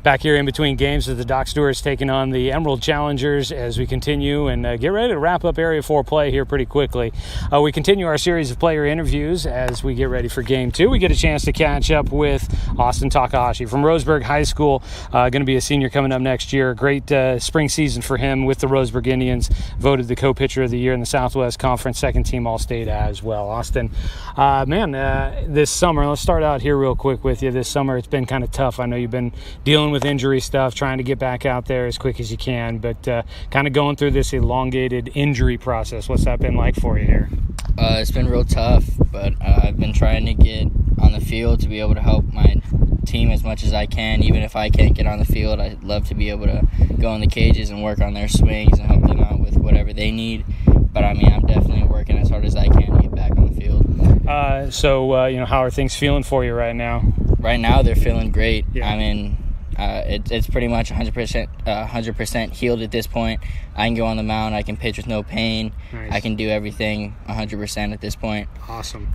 Back here in between games as the Doc Stewart's taking on the Emerald Challengers as we continue and get ready to wrap up Area 4 play here pretty quickly. We continue our series of player interviews as we get ready for Game 2. We get a chance to catch up with Austin Takahashi from Roseburg High School, going to be a senior coming up next year. Great spring season for him with the Roseburg Indians, voted the co-pitcher of the year in the Southwest Conference, second team All-State as well. Austin, this summer, let's start out here real quick with you. This summer it's been kind of tough. I know you've been dealing with injury stuff, trying to get back out there as quick as you can, but kind of going through this elongated injury process. What's that been like for you here? It's been real tough, but I've been trying to get on the field to be able to help my team as much as I can. Even if I can't get on the field, I'd love to be able to go in the cages and work on their swings and help them out with whatever they need. But I'm definitely working as hard as I can to get back on the field. So how are things feeling for you right now? Right now, they're feeling great. Yeah. It's pretty much 100% healed at this point. I can go on the mound. I can pitch with no pain. Nice. I can do everything 100% at this point. Awesome.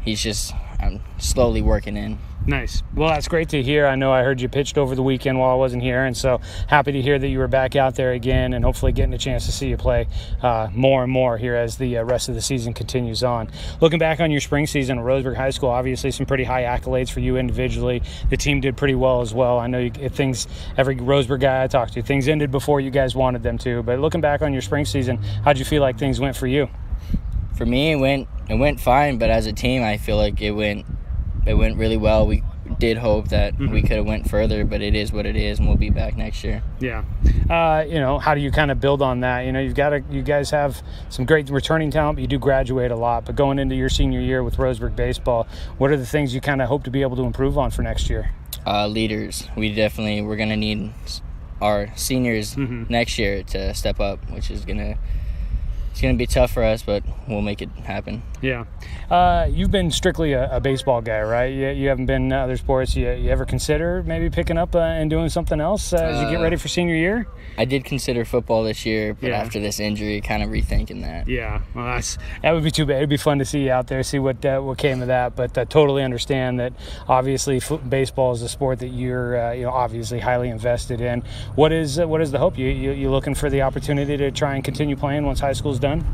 I'm slowly working in. Nice. Well, that's great to hear. I know I heard you pitched over the weekend while I wasn't here, and so happy to hear that you were back out there again and hopefully getting a chance to see you play more and more here as the rest of the season continues on. Looking back on your spring season at Roseburg High School, obviously some pretty high accolades for you individually. The team did pretty well as well. I know every Roseburg guy I talked to, things ended before you guys wanted them to, but looking back on your spring season, how'd you feel like things went for you? For me, it went fine, but as a team, I feel like it went really well. We did hope that we could have went further, but it is what it is, and we'll be back next year. Yeah. How do you kind of build on that? You guys have some great returning talent, but you do graduate a lot. But going into your senior year with Roseburg baseball, what are the things you kind of hope to be able to improve on for next year? Leaders. We're going to need our seniors next year to step up, which is it's going to be tough for us, but we'll make it happen. Yeah. You've been strictly a baseball guy, right? You haven't been other sports. You ever consider maybe picking up and doing something else as you get ready for senior year? I did consider football this year, but after this injury, kind of rethinking that. Yeah. Well, that would be too bad. It'd be fun to see you out there, see what came of that. But I totally understand that obviously baseball is a sport that you're obviously highly invested in. What is the hope? You looking for the opportunity to try and continue playing once high school's done?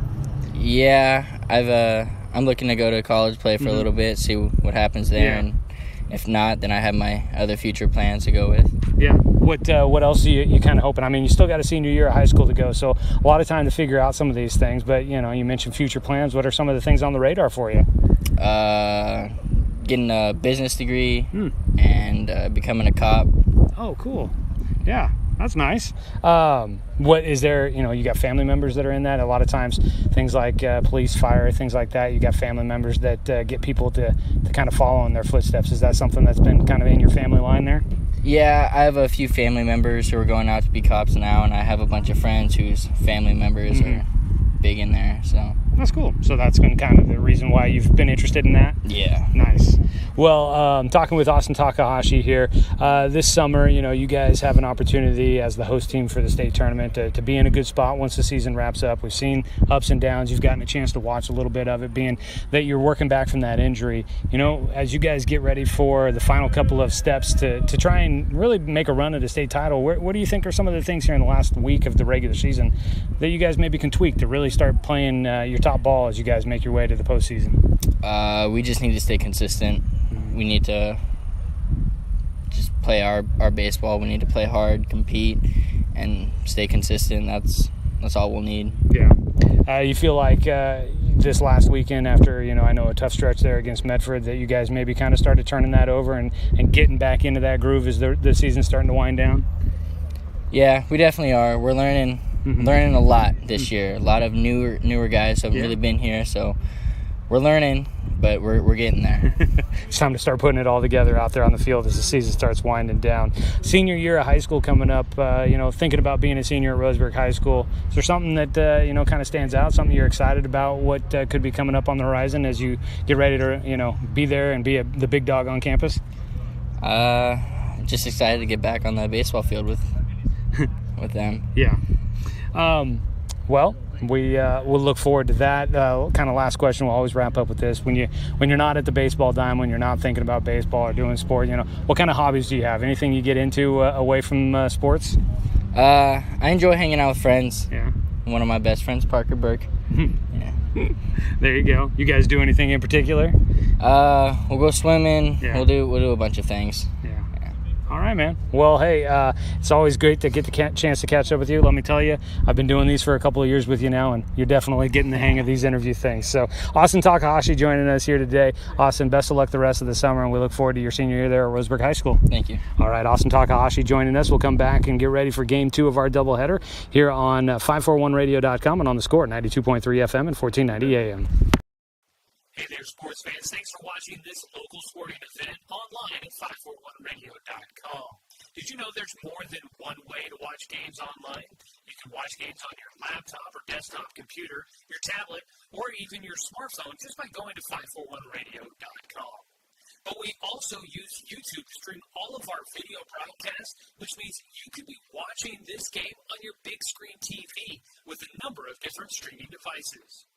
Yeah, I'm looking to go to college, play for a little bit, see what happens there, and if not, then I have my other future plans to go with. Yeah. What else are you kind of hoping? You still got a senior year of high school to go, so a lot of time to figure out some of these things. But you mentioned future plans. What are some of the things on the radar for you? Getting a business degree and becoming a cop. Oh, cool. Yeah. That's nice. What is there, you got family members that are in that? A lot of times things like police, fire, things like that, you got family members that get people to kind of follow in their footsteps. Is that something that's been kind of in your family line there? Yeah, I have a few family members who are going out to be cops now, and I have a bunch of friends whose family members are big in there, so. That's cool. So that's been kind of the reason why you've been interested in that? Yeah. Nice. Well, talking with Austin Takahashi here, this summer, you guys have an opportunity as the host team for the state tournament to be in a good spot once the season wraps up. We've seen ups and downs. You've gotten a chance to watch a little bit of it, being that you're working back from that injury. As you guys get ready for the final couple of steps to try and really make a run at a state title, what do you think are some of the things here in the last week of the regular season that you guys maybe can tweak to really start playing your top ball as you guys make your way to the postseason? We just need to stay consistent. We need to just play our baseball. We need to play hard, compete, and stay consistent. That's all we'll need. Yeah. You feel like this last weekend after, I know a tough stretch there against Medford, that you guys maybe kind of started turning that over and getting back into that groove as the season's starting to wind down? Yeah, we definitely are. We're learning a lot this year. A lot of newer guys have really been here, so we're learning, but we're getting there. It's time to start putting it all together out there on the field as the season starts winding down. Senior year of high school coming up, thinking about being a senior at Roseburg High School. Is there something that, kind of stands out, something you're excited about, what could be coming up on the horizon as you get ready to, be there and be the big dog on campus? Just excited to get back on the baseball field with them. Yeah. Well, we'll look forward to that. Kind of last question. We'll always wrap up with this. When you're not at the baseball diamond, when you're not thinking about baseball or doing sport, what kind of hobbies do you have? Anything you get into away from sports? I enjoy hanging out with friends. Yeah. One of my best friends, Parker Burke. Yeah. There you go. You guys do anything in particular? We'll go swimming. Yeah. We'll do a bunch of things. Yeah. All right, man. Well, hey, it's always great to get the chance to catch up with you. Let me tell you, I've been doing these for a couple of years with you now, and you're definitely getting the hang of these interview things. So, Austin Takahashi joining us here today. Austin, best of luck the rest of the summer, and we look forward to your senior year there at Roseburg High School. Thank you. All right, Austin Takahashi joining us. We'll come back and get ready for Game 2 of our doubleheader here on 541radio.com and on the Score, 92.3 FM and 1490 AM. Hey there, sports fans. Thanks for watching this local sporting event online at 541radio.com. Did you know there's more than one way to watch games online? You can watch games on your laptop or desktop computer, your tablet, or even your smartphone just by going to 541radio.com. But we also use YouTube to stream all of our video broadcasts, which means you could be watching this game on your big screen TV with a number of different streaming devices.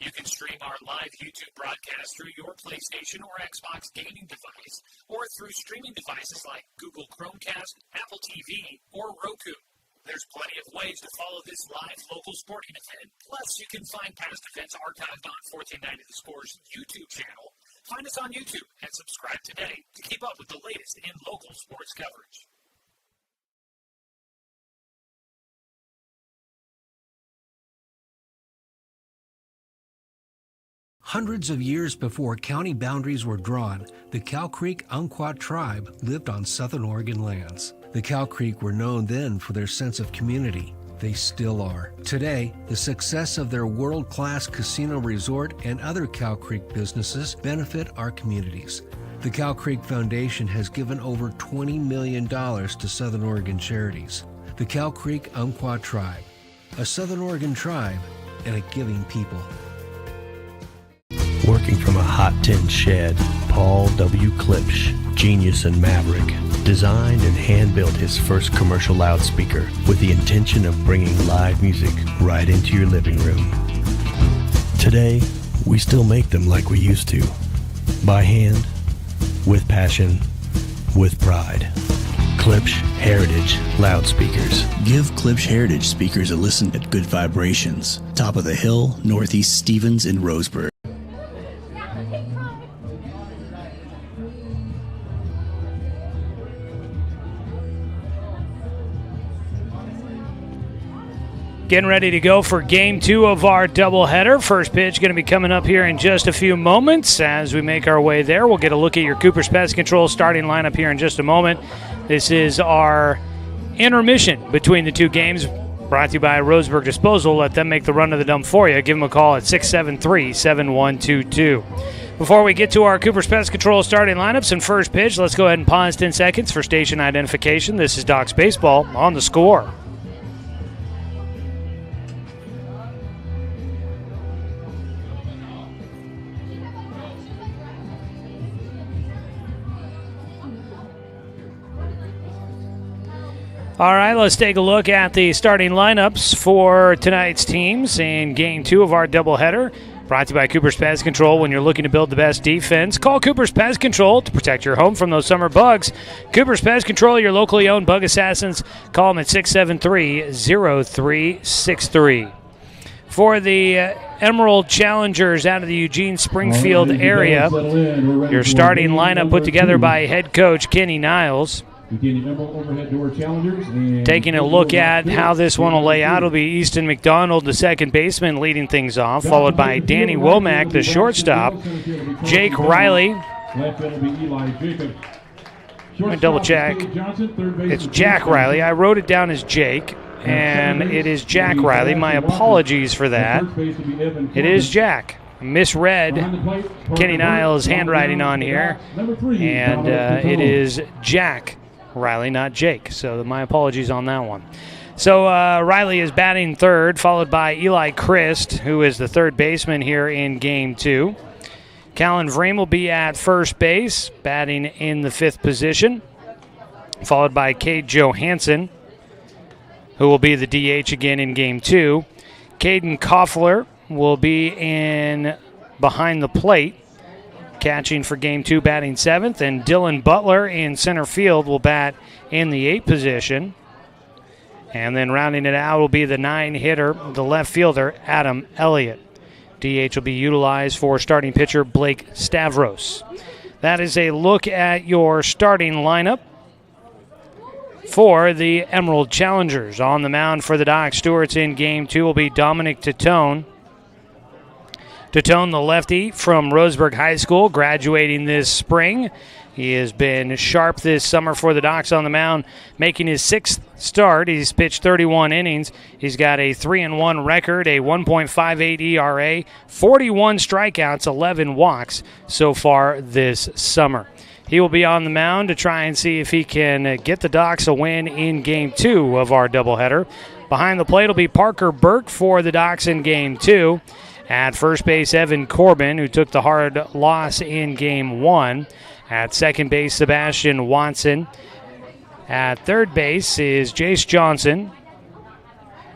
You can stream our live YouTube broadcast through your PlayStation or Xbox gaming device, or through streaming devices like Google Chromecast, Apple TV, or Roku. There's plenty of ways to follow this live local sporting event. Plus, you can find past events archived on 1490 The Score's YouTube channel. Find us on YouTube and subscribe today to keep up with the latest in local sports coverage. Hundreds of years before county boundaries were drawn, the Cow Creek Umpqua tribe lived on southern Oregon lands. The Cow Creek were known then for their sense of community. They still are. Today, the success of their world-class casino resort and other Cow Creek businesses benefit our communities. The Cow Creek Foundation has given over $20 million to Southern Oregon charities. The Cow Creek Umpqua tribe, a Southern Oregon tribe and a giving people. Working from a hot tin shed, Paul W. Klipsch, genius and maverick, designed and hand-built his first commercial loudspeaker with the intention of bringing live music right into your living room. Today, we still make them like we used to, by hand, with passion, with pride. Klipsch Heritage Loudspeakers. Give Klipsch Heritage speakers a listen at Good Vibrations, top of the hill, Northeast Stevens in Roseburg. Getting ready to go for Game 2 of our doubleheader. First pitch going to be coming up here in just a few moments. As we make our way there, we'll get a look at your Cooper's Pest Control starting lineup here in just a moment. This is our intermission between the two games, brought to you by Roseburg Disposal. Let them make the run of the dump for you. Give them a call at 673-7122. Before we get to our Cooper's Pest Control starting lineups and first pitch, let's go ahead and pause 10 seconds for station identification. This is Doc's Baseball on the Score. All right, let's take a look at the starting lineups for tonight's teams in Game 2 of our doubleheader. Brought to you by Cooper's Pest Control. When you're looking to build the best defense, call Cooper's Pest Control to protect your home from those summer bugs. Cooper's Pest Control, your locally owned bug assassins. Call them at 673-0363. For the Emerald Challengers out of the Eugene-Springfield area, your starting lineup put together by head coach Kenny Niles. Taking a look at how this one will lay out, it'll be Easton McDonald, the second baseman, leading things off, followed by Danny Womack, the shortstop. Jake Riley. Let me double check. It's Jack Riley. I wrote it down as Jake, and it is Jack Riley. My apologies for that. It is Jack. Misread Kenny Niles' handwriting on here, and it is Jack Riley, not Jake. So my apologies on that one. So Riley is batting third, followed by Eli Christ, who is the third baseman here in Game 2. Callan Vreem will be at first base, batting in the fifth position, followed by Cade Johansson, who will be the DH again in Game 2. Caden Koffler will be in behind the plate, catching for game 2, batting 7th. And Dylan Butler in center field will bat in the 8th position. And then rounding it out will be the 9-hitter, the left fielder, Adam Elliott. DH will be utilized for starting pitcher Blake Stavros. That is a look at your starting lineup for the Emerald Challengers. On the mound for the Doc Stewarts in game 2 will be Dominic Titone. Titone, the lefty from Roseburg High School, graduating this spring. He has been sharp this summer for the Docs on the mound, making his 6th start. He's pitched 31 innings. He's got a 3-1 record, a 1.58 ERA, 41 strikeouts, 11 walks so far this summer. He will be on the mound to try and see if he can get the Docs a win in game 2 of our doubleheader. Behind the plate will be Parker Burke for the Docs in game 2. At first base, Evan Corbin, who took the hard loss in game 1. At second base, Sebastian Watson. At third base is Jace Johnson.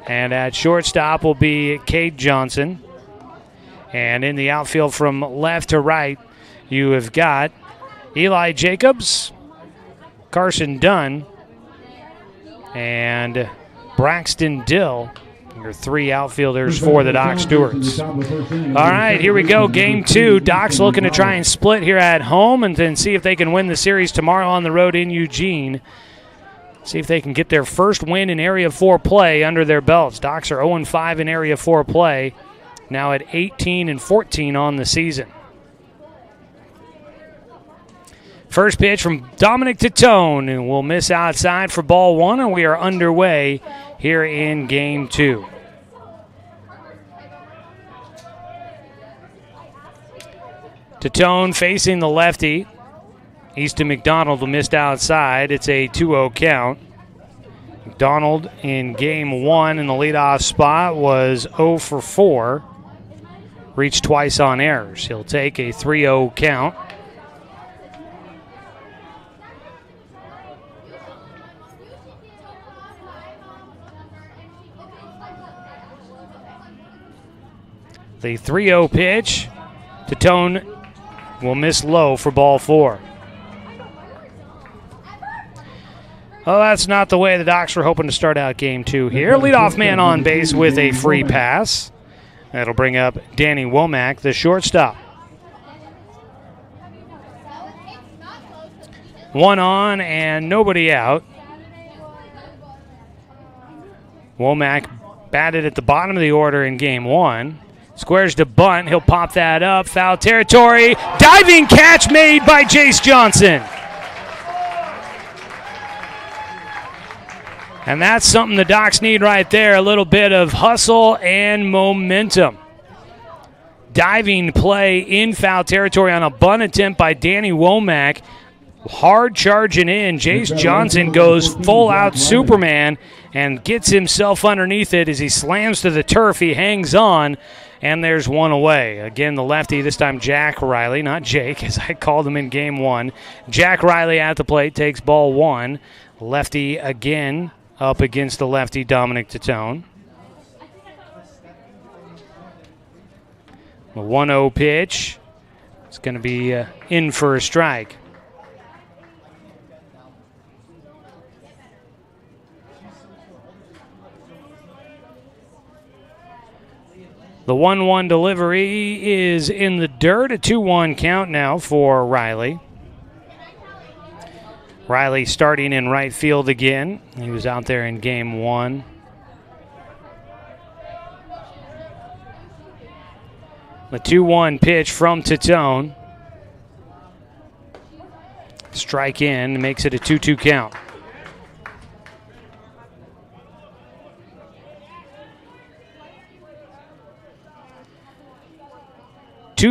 And at shortstop will be Cade Johnson. And in the outfield from left to right, you have got Eli Jacobs, Carson Dunn, and Braxton Dill. Your 3 outfielders for the Doc Stewarts. All right, here we go. Game 2. Docs looking to try and split here at home and then see if they can win the series tomorrow on the road in Eugene. See if they can get their first win in Area 4 play under their belts. Docs are 0-5 in Area 4 play, now at 18-14 on the season. First pitch from Dominic Titone, and will miss outside for ball 1, and we are underway here in game 2. Titone facing the lefty. Easton McDonald will miss outside. It's a 2-0 count. McDonald in game 1 in the leadoff spot was 0 for 4. Reached twice on errors. He'll take a 3-0 count. The 3-0 pitch. Titone will miss low for ball 4. Well, that's not the way the Docs were hoping to start out game 2 here. Leadoff man on base with a free pass. That'll bring up Danny Womack, the shortstop. 1 on and nobody out. Womack batted at the bottom of the order in game 1. Squares to bunt. He'll pop that up. Foul territory. Diving catch made by Jace Johnson. And that's something the Docs need right there. A little bit of hustle and momentum. Diving play in foul territory on a bunt attempt by Danny Womack. Hard charging in. Jace Johnson goes full out Superman and gets himself underneath it as he slams to the turf. He hangs on. And there's 1 away. Again, the lefty, this time Jack Riley, not Jake, as I called him in game 1. Jack Riley at the plate takes ball 1. Lefty again up against the lefty, Dominic Titone. The 1-0 pitch. It's going to be in for a strike. The 1-1 delivery is in the dirt. A 2-1 count now for Riley. Riley starting in right field again. He was out there in game 1. The 2-1 pitch from Titone. Strike in, makes it a 2-2 count.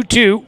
Two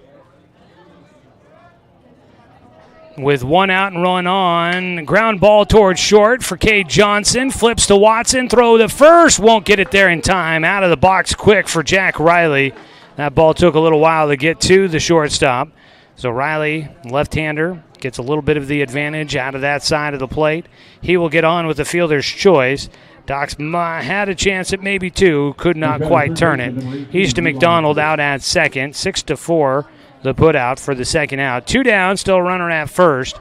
with 1 out and run on. Ground ball towards short for Cade Johnson. Flips to Watson. Throw to first. Won't get it there in time. Out of the box quick for Jack Riley. That ball took a little while to get to the shortstop. So Riley, left-hander, gets a little bit of the advantage out of that side of the plate. He will get on with the fielder's choice. Docs had a chance at maybe 2, could not quite turn it. He's to McDonald out at second, 6-4 the put out for the second out. 2 down, still a runner at first,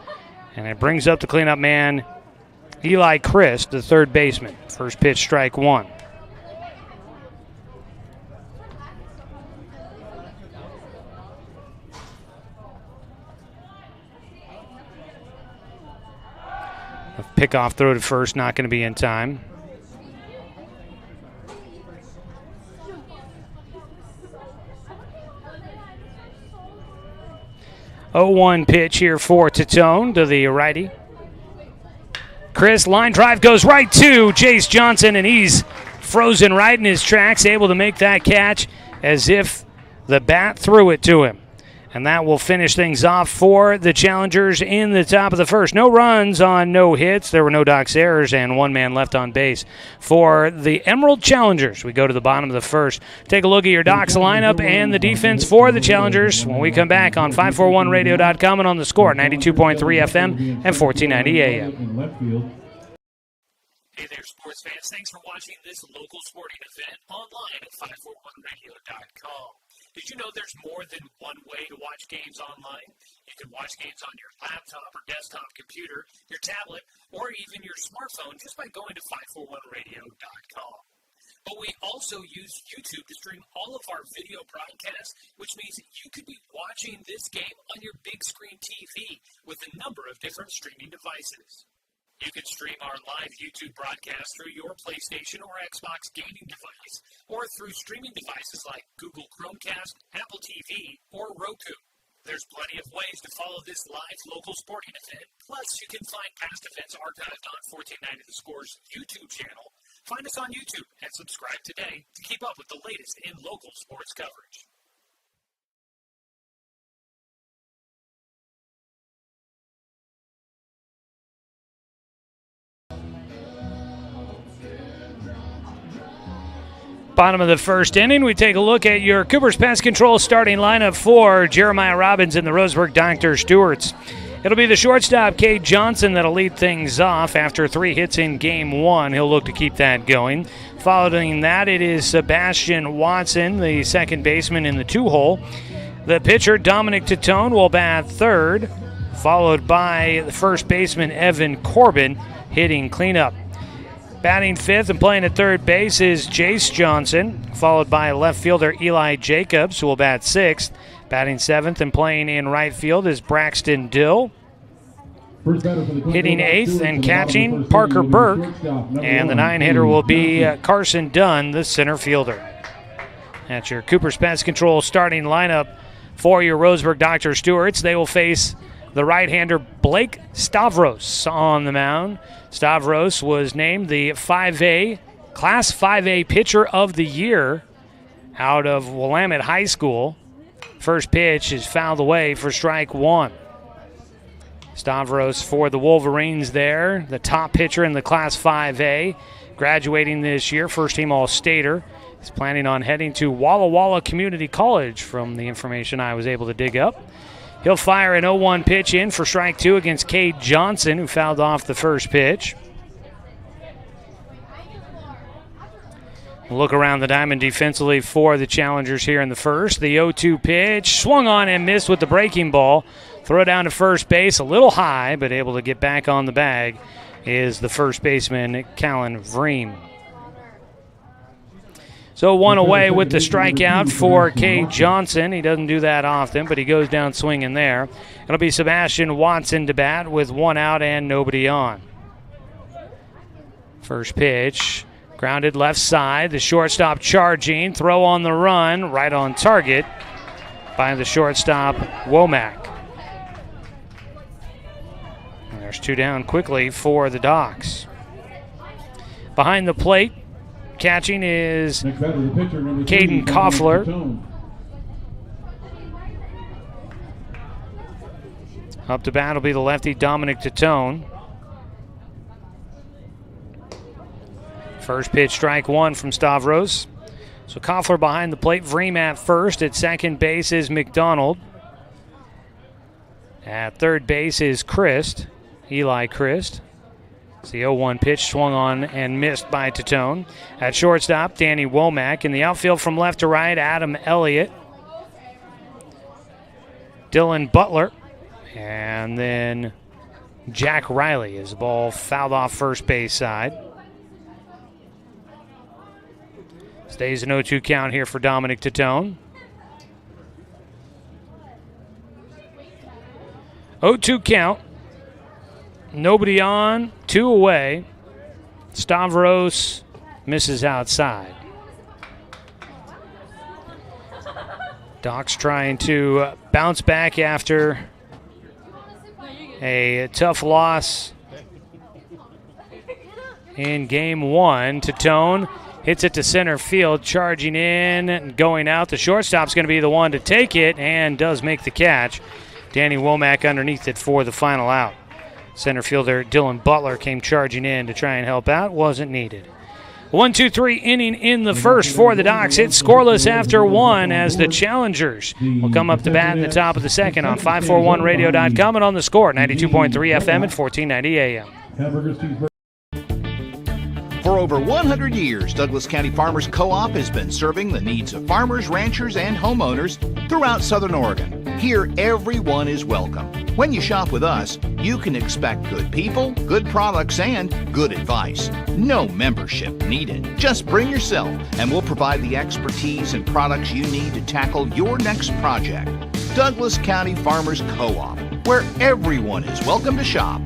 and it brings up the cleanup man, Eli Christ, the third baseman. First pitch, strike 1. A pickoff throw to first, not going to be in time. Oh, 1 pitch here for Tatone to the righty. Chris, line drive goes right to Jace Johnson, and he's frozen right in his tracks, able to make that catch as if the bat threw it to him. And that will finish things off for the Challengers in the top of the first. No runs on no hits. There were no Docs errors and 1 man left on base for the Emerald Challengers. We go to the bottom of the first. Take a look at your Docs lineup and the defense for the Challengers when we come back on 541radio.com and on the Score, 92.3 FM and 1490 AM. Hey there, sports fans. Thanks for watching this local sporting event online at 541radio.com. Did you know there's more than one way to watch games online? You can watch games on your laptop or desktop computer, your tablet, or even your smartphone just by going to 541radio.com. But we also use YouTube to stream all of our video broadcasts, which means you could be watching this game on your big screen TV with a number of different streaming devices. You can stream our live YouTube broadcast through your PlayStation or Xbox gaming device, or through streaming devices like Google Chromecast, Apple TV, or Roku. There's plenty of ways to follow this live local sporting event. Plus, you can find past events archived on 1490 The Score's YouTube channel. Find us on YouTube and subscribe today to keep up with the latest in local sports coverage. Bottom of the first inning, we take a look at your Cooper's Pest Control starting lineup for Jeremiah Robbins and the Roseburg Dr. Stewarts. It'll be the shortstop, Cade Johnson, that'll lead things off after 3 hits in Game 1. He'll look to keep that going. Following that, it is Sebastian Watson, the second baseman in the 2-hole. The pitcher, Dominic Tatone, will bat third, followed by the first baseman, Evan Corbin, hitting cleanup. Batting fifth and playing at third base is Jace Johnson, followed by left fielder Eli Jacobs, who will bat sixth. Batting seventh and playing in right field is Braxton Dill. Hitting eighth and catching, Parker Burke. And the 9-hitter will be Carson Dunn, the center fielder. That's your Cooper's Pest Control starting lineup for your Roseburg Dr. Stewarts. They will face the right-hander Blake Stavros on the mound. Stavros was named the Class 5A Pitcher of the Year out of Willamette High School. First pitch is fouled away for strike 1. Stavros for the Wolverines there, the top pitcher in the Class 5A, graduating this year, first-team All-Stater. He's planning on heading to Walla Walla Community College from the information I was able to dig up. He'll fire an 0-1 pitch in for strike 2 against Cade Johnson, who fouled off the first pitch. We'll look around the diamond defensively for the Challengers here in the first. The 0-2 pitch, swung on and missed with the breaking ball. Throw down to first base, a little high, but able to get back on the bag is the first baseman, Callan Vreem. So 1 away with the strikeout for Cade Johnson. He doesn't do that often, but he goes down swinging there. It'll be Sebastian Watson to bat with 1 out and nobody on. First pitch, grounded left side. The shortstop charging, throw on the run, right on target by the shortstop, Womack. And there's 2 down quickly for the Docs. Behind the plate, catching is Caden Koffler. Up to bat will be the lefty Dominic Tatone. First pitch, strike 1 from Stavros. So Koffler behind the plate, Vreem at first. At second base is McDonald. At third base is Christ, Eli Christ. It's the 0-1 pitch swung on and missed by Tatone. At shortstop, Danny Womack. In the outfield from left to right, Adam Elliott. Dylan Butler. And then Jack Riley as the ball fouled off first base side. Stays an 0-2 count here for Dominic Tatone. 0-2 count. Nobody on, 2 away. Stavros misses outside. Docs trying to bounce back after a tough loss in game 1. Tatone hits it to center field, charging in and going out. The shortstop's going to be the one to take it and does make the catch. Danny Womack underneath it for the final out. Center fielder Dylan Butler came charging in to try and help out. Wasn't needed. 1-2-3 inning in the first for the Docs. It's scoreless after 1 as the Challengers will come up to bat in the top of the second on 541radio.com and on the Score, 92.3 FM and 1490 AM. For over 100 years, Douglas County Farmers Co-op has been serving the needs of farmers, ranchers, and homeowners throughout Southern Oregon. Here, everyone is welcome. When you shop with us, you can expect good people, good products, and good advice. No membership needed. Just bring yourself, and we'll provide the expertise and products you need to tackle your next project. Douglas County Farmers Co-op, where everyone is welcome to shop.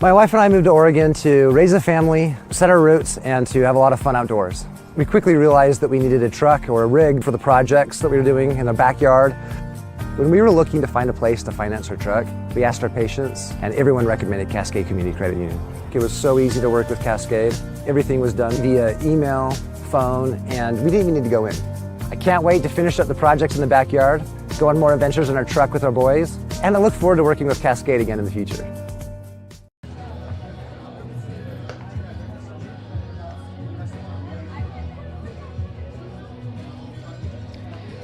My wife and I moved to Oregon to raise a family, set our roots, and to have a lot of fun outdoors. We quickly realized that we needed a truck or a rig for the projects that we were doing in the backyard. When we were looking to find a place to finance our truck, we asked our patients, and everyone recommended Cascade Community Credit Union. It was so easy to work with Cascade. Everything was done via email, phone, and we didn't even need to go in. I can't wait to finish up the projects in the backyard, go on more adventures in our truck with our boys, and I look forward to working with Cascade again in the future.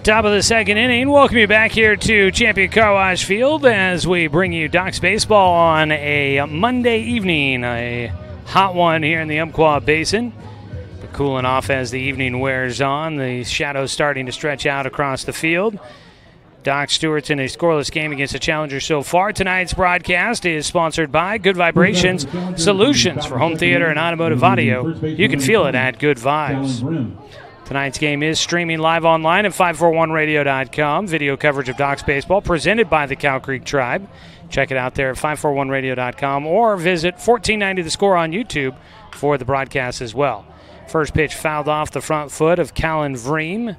Top of the second inning. Welcome you back here to Champion Car Wash Field as we bring you Docs baseball on a Monday evening. A hot one here in the Umpqua Basin. But cooling off as the evening wears on. The shadows starting to stretch out across the field. Doc Stewart's in a scoreless game against the Challengers so far. Tonight's broadcast is sponsored by Good Vibrations Solutions for home theater and automotive audio. You can feel it at Good Vibes. Tonight's game is streaming live online at 541radio.com. Video coverage of Docs baseball presented by the Cow Creek Tribe. Check it out there at 541radio.com or visit 1490 The Score on YouTube for the broadcast as well. First pitch fouled off the front foot of Callan Vreem.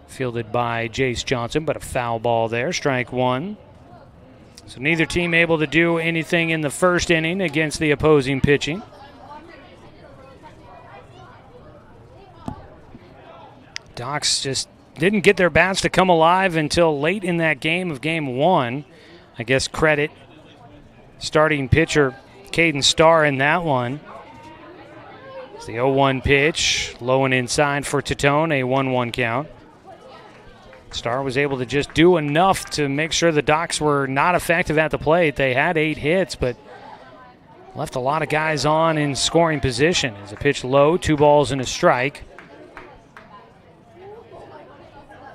Fielded by Jace Johnson, but a foul ball there. Strike 1. So neither team able to do anything in the first inning against the opposing pitching. Docs just didn't get their bats to come alive until late in that game of game 1. I guess credit starting pitcher Caden Starr in that one. It's the 0-1 pitch, low and inside for Tatone, a 1-1 count. Starr was able to just do enough to make sure the Docs were not effective at the plate. They had 8 hits, but left a lot of guys on in scoring position. As a pitch low, 2 balls and a strike.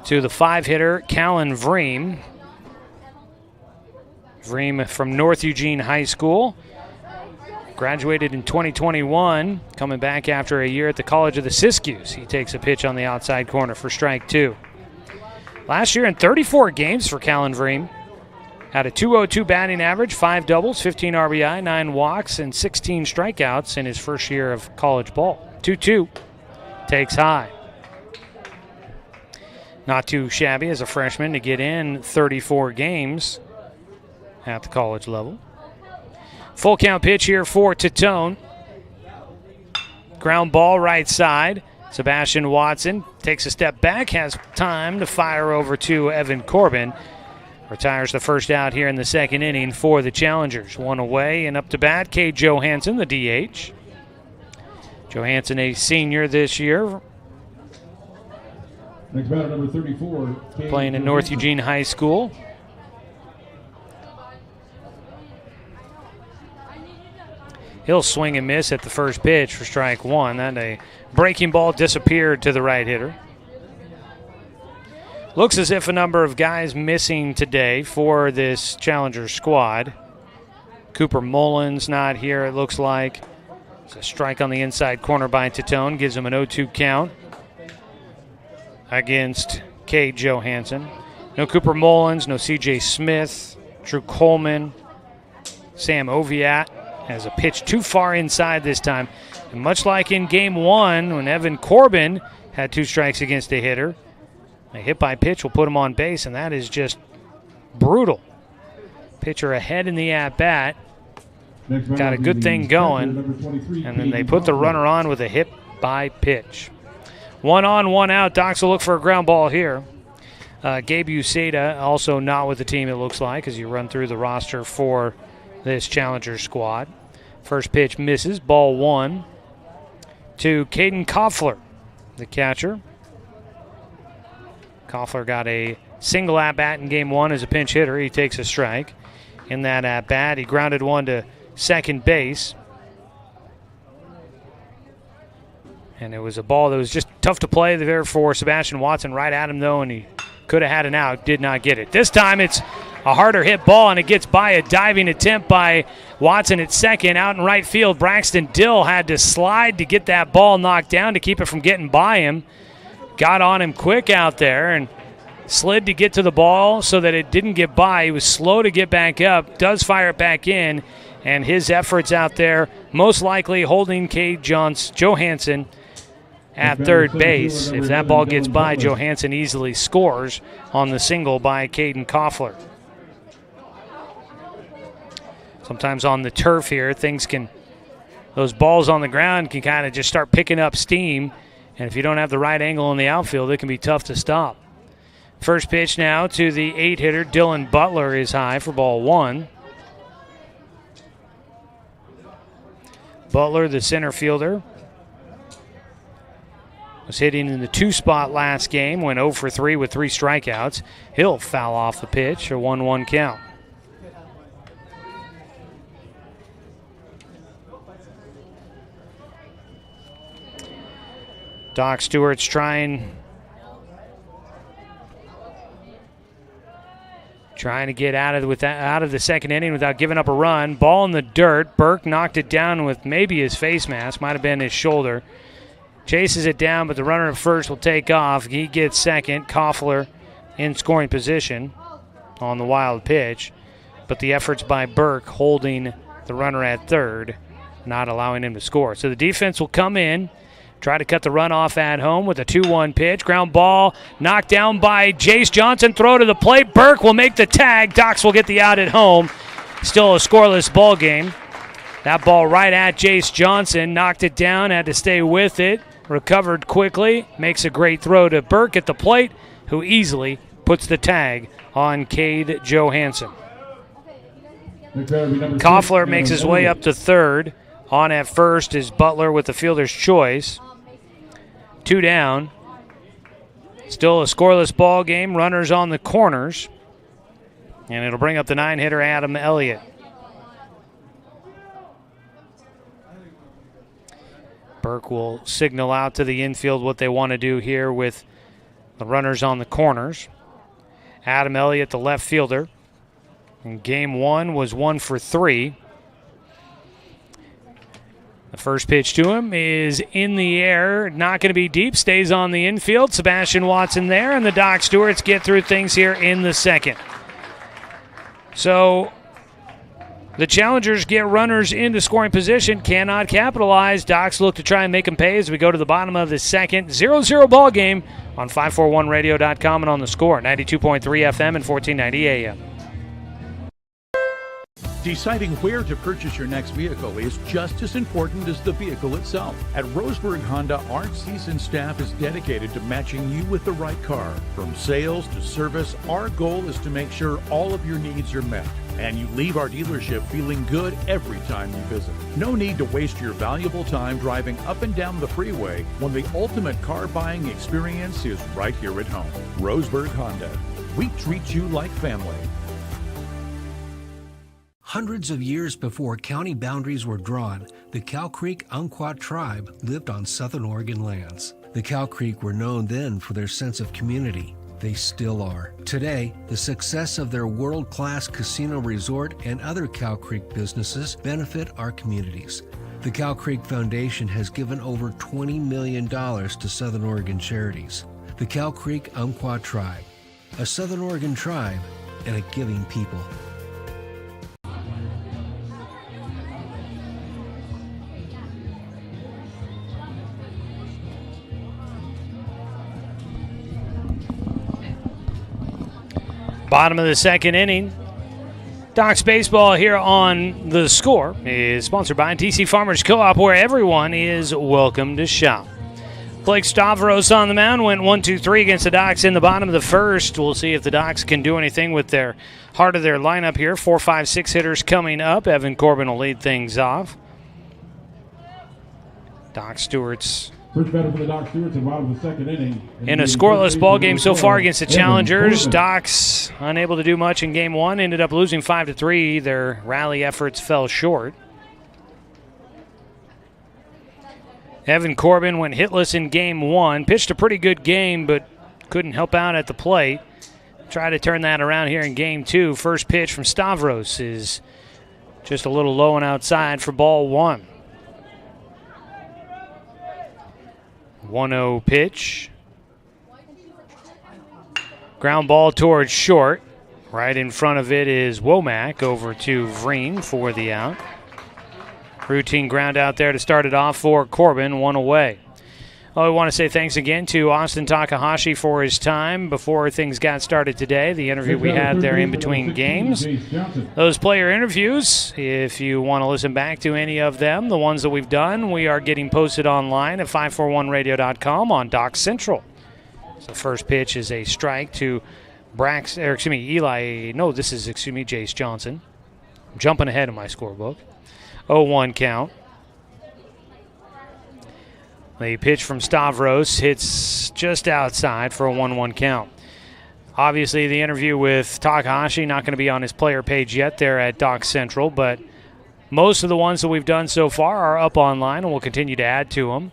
To the 5-hitter, Callan Vreem. Vreem from North Eugene High School. Graduated in 2021, coming back after a year at the College of the Siskiyous. He takes a pitch on the outside corner for strike 2. Last year in 34 games for Callan Vreem. Had a .202 batting average, 5 doubles, 15 RBI, 9 walks, and 16 strikeouts in his first year of college ball. 2-2, takes high. Not too shabby as a freshman to get in 34 games at the college level. Full count pitch here for Tatone. Ground ball right side. Sebastian Watson takes a step back, has time to fire over to Evan Corbin. Retires the first out here in the second inning for the Challengers. 1 away and up to bat, Cade Johansson, the DH. Johansson, a senior this year. Next batter, number 34. Playing at North Eugene High School. He'll swing and miss at the first pitch for strike one. Then a breaking ball disappeared to the right hitter. Looks as if a number of guys missing today for this Challenger squad. Cooper Mullins not here, it looks like. It's a strike on the inside corner by Titone. Gives him an 0-2 count against Cade Johansson. No Cooper Mullins, no C.J. Smith, Drew Coleman, Sam Oviatt has a pitch too far inside this time. And much like in game one when Evan Corbin had 2 strikes against a hitter, a hit by pitch will put him on base, and that is just brutal. Pitcher ahead in the at-bat. Got a good thing going, and then they put the runner on with a hit by pitch. 1 on, 1 out. Docs will look for a ground ball here. Gabe Uceda also not with the team, it looks like, as you run through the roster for this Challenger squad. First pitch misses, ball 1 to Caden Koffler, the catcher. Koffler got a single at-bat in game 1 as a pinch hitter. He takes a strike. In that at-bat, he grounded one to second base. And it was a ball that was just tough to play there for Sebastian Watson, right at him, though, and he could have had an out, did not get it. This time it's a harder hit ball, and it gets by a diving attempt by Watson at second. Out in right field, Braxton Dill had to slide to get that ball knocked down to keep it from getting by him. Got on him quick out there and slid to get to the ball so that it didn't get by. He was slow to get back up, does fire it back in, and his efforts out there most likely holding Cade Johansson at third base. If that ball gets by, Johansson easily scores on the single by Caden Koffler. Sometimes on the turf here, those balls on the ground can kind of just start picking up steam, and if you don't have the right angle in the outfield, it can be tough to stop. First pitch now to the 8-hitter, Dylan Butler, is high for ball 1. Butler, the center fielder, was hitting in the 2 spot last game, went 0 for 3 with 3 strikeouts. He'll foul off the pitch, a 1-1 count. Doc Stewart's trying to get out of the second inning without giving up a run. Ball in the dirt. Burke knocked it down with maybe his face mask, might have been his shoulder. Chases it down, but the runner at first will take off. He gets second. Koffler in scoring position on the wild pitch, but the efforts by Burke holding the runner at third, not allowing him to score. So the defense will come in, try to cut the run off at home with a 2-1 pitch. Ground ball knocked down by Jace Johnson. Throw to the plate. Burke will make the tag. Docs will get the out at home. Still a scoreless ball game. That ball right at Jace Johnson. Knocked it down. Had to stay with it. Recovered quickly. Makes a great throw to Burke at the plate, who easily puts the tag on Cade Johansson. Koffler makes his way up to third. On at first is Butler with the fielder's choice. 2 down. Still a scoreless ball game. Runners on the corners. And it'll bring up the 9-hitter Adam Elliott. Burke will signal out to the infield what they want to do here with the runners on the corners. Adam Elliott, the left fielder. In game 1 was 1 for 3. The first pitch to him is in the air, not going to be deep, stays on the infield. Sebastian Watson there, and the Doc Stewarts get through things here in the second. So the Challengers get runners into scoring position, cannot capitalize. Docs look to try and make them pay as we go to the bottom of the second. 0-0 ball game on 541radio.com and on the Score, 92.3 FM and 1490 AM. Deciding where to purchase your next vehicle is just as important as the vehicle itself. At Roseburg Honda, our seasoned staff is dedicated to matching you with the right car. From sales to service, our goal is to make sure all of your needs are met, and you leave our dealership feeling good every time you visit. No need to waste your valuable time driving up and down the freeway when the ultimate car buying experience is right here at home. Roseburg Honda. We treat you like family. Hundreds of years before county boundaries were drawn, the Cow Creek Umpqua tribe lived on Southern Oregon lands. The Cow Creek were known then for their sense of community. They still are. Today, the success of their world-class casino resort and other Cow Creek businesses benefit our communities. The Cow Creek Foundation has given over $20 million to Southern Oregon charities. The Cow Creek Umpqua tribe, a Southern Oregon tribe and a giving people. Bottom of the second inning. Docs Baseball here on The Score is sponsored by DC Farmers Co-op, where everyone is welcome to shop. Blake Stavros on the mound, went 1-2-3 against the Docs in the bottom of the first. We'll see if the Docs can do anything with their heart of their lineup here. 4, 5, 6 hitters coming up. Evan Corbin will lead things off. Doc Stewart's first batter for the Doc Stewart's in the bottom of the second inning. in a scoreless ball game so far against the Challengers. Docs unable to do much in game one, ended up losing 5-3. Their rally efforts fell short. Evan Corbin went hitless in game one, pitched a pretty good game, but couldn't help out at the plate. Try to turn that around here in game two. First pitch from Stavros is just a little low and outside for ball one. 1-0 pitch. Ground ball towards short. Right in front of it is Womack over to Vreen for the out. Routine ground out there to start it off for Corbin, one away. I want to say thanks again to Austin Takahashi for his time before things got started today. The interview we had there in between games. Those player interviews, if you want to listen back to any of them, the ones that we've done, we are getting posted online at 541radio.com on Doc Central. So the first pitch is a strike to Jace Johnson. I'm jumping ahead in my scorebook. 0-1 count. The pitch from Stavros hits just outside for a 1-1 count. Obviously, the interview with Takahashi not going to be on his player page yet there at Doc Central, but most of the ones that we've done so far are up online, and we'll continue to add to them.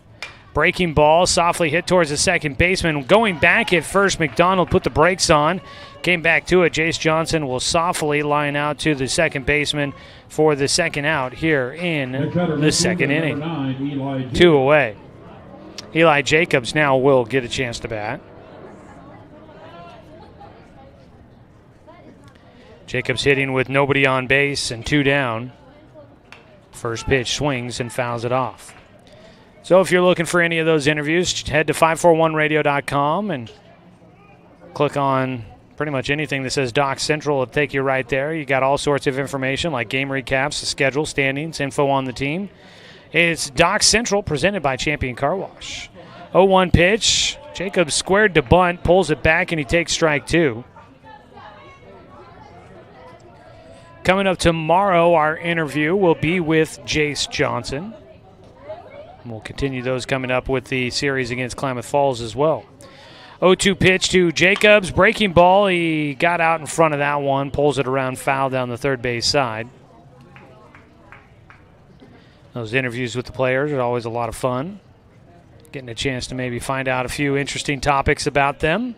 Breaking ball, softly hit towards the second baseman. Going back at first, McDonald put the brakes on. Came back to it. Jace Johnson will softly line out to the second baseman for the second out here in the second inning. 2 away. Eli Jacobs now will get a chance to bat. Jacobs hitting with nobody on base and 2 down. First pitch swings and fouls it off. So if you're looking for any of those interviews, head to 541radio.com and click on pretty much anything that says Doc Central. It'll take you right there. You got all sorts of information like game recaps, the schedule, standings, info on the team. It's Doc Central presented by Champion Car Wash. 0-1 pitch. Jacobs squared to bunt, pulls it back, and he takes strike 2. Coming up tomorrow, our interview will be with Jace Johnson. We'll continue those coming up with the series against Klamath Falls as well. 0-2 pitch to Jacobs. Breaking ball. He got out in front of that one, pulls it around foul down the third base side. Those interviews with the players are always a lot of fun. Getting a chance to maybe find out a few interesting topics about them.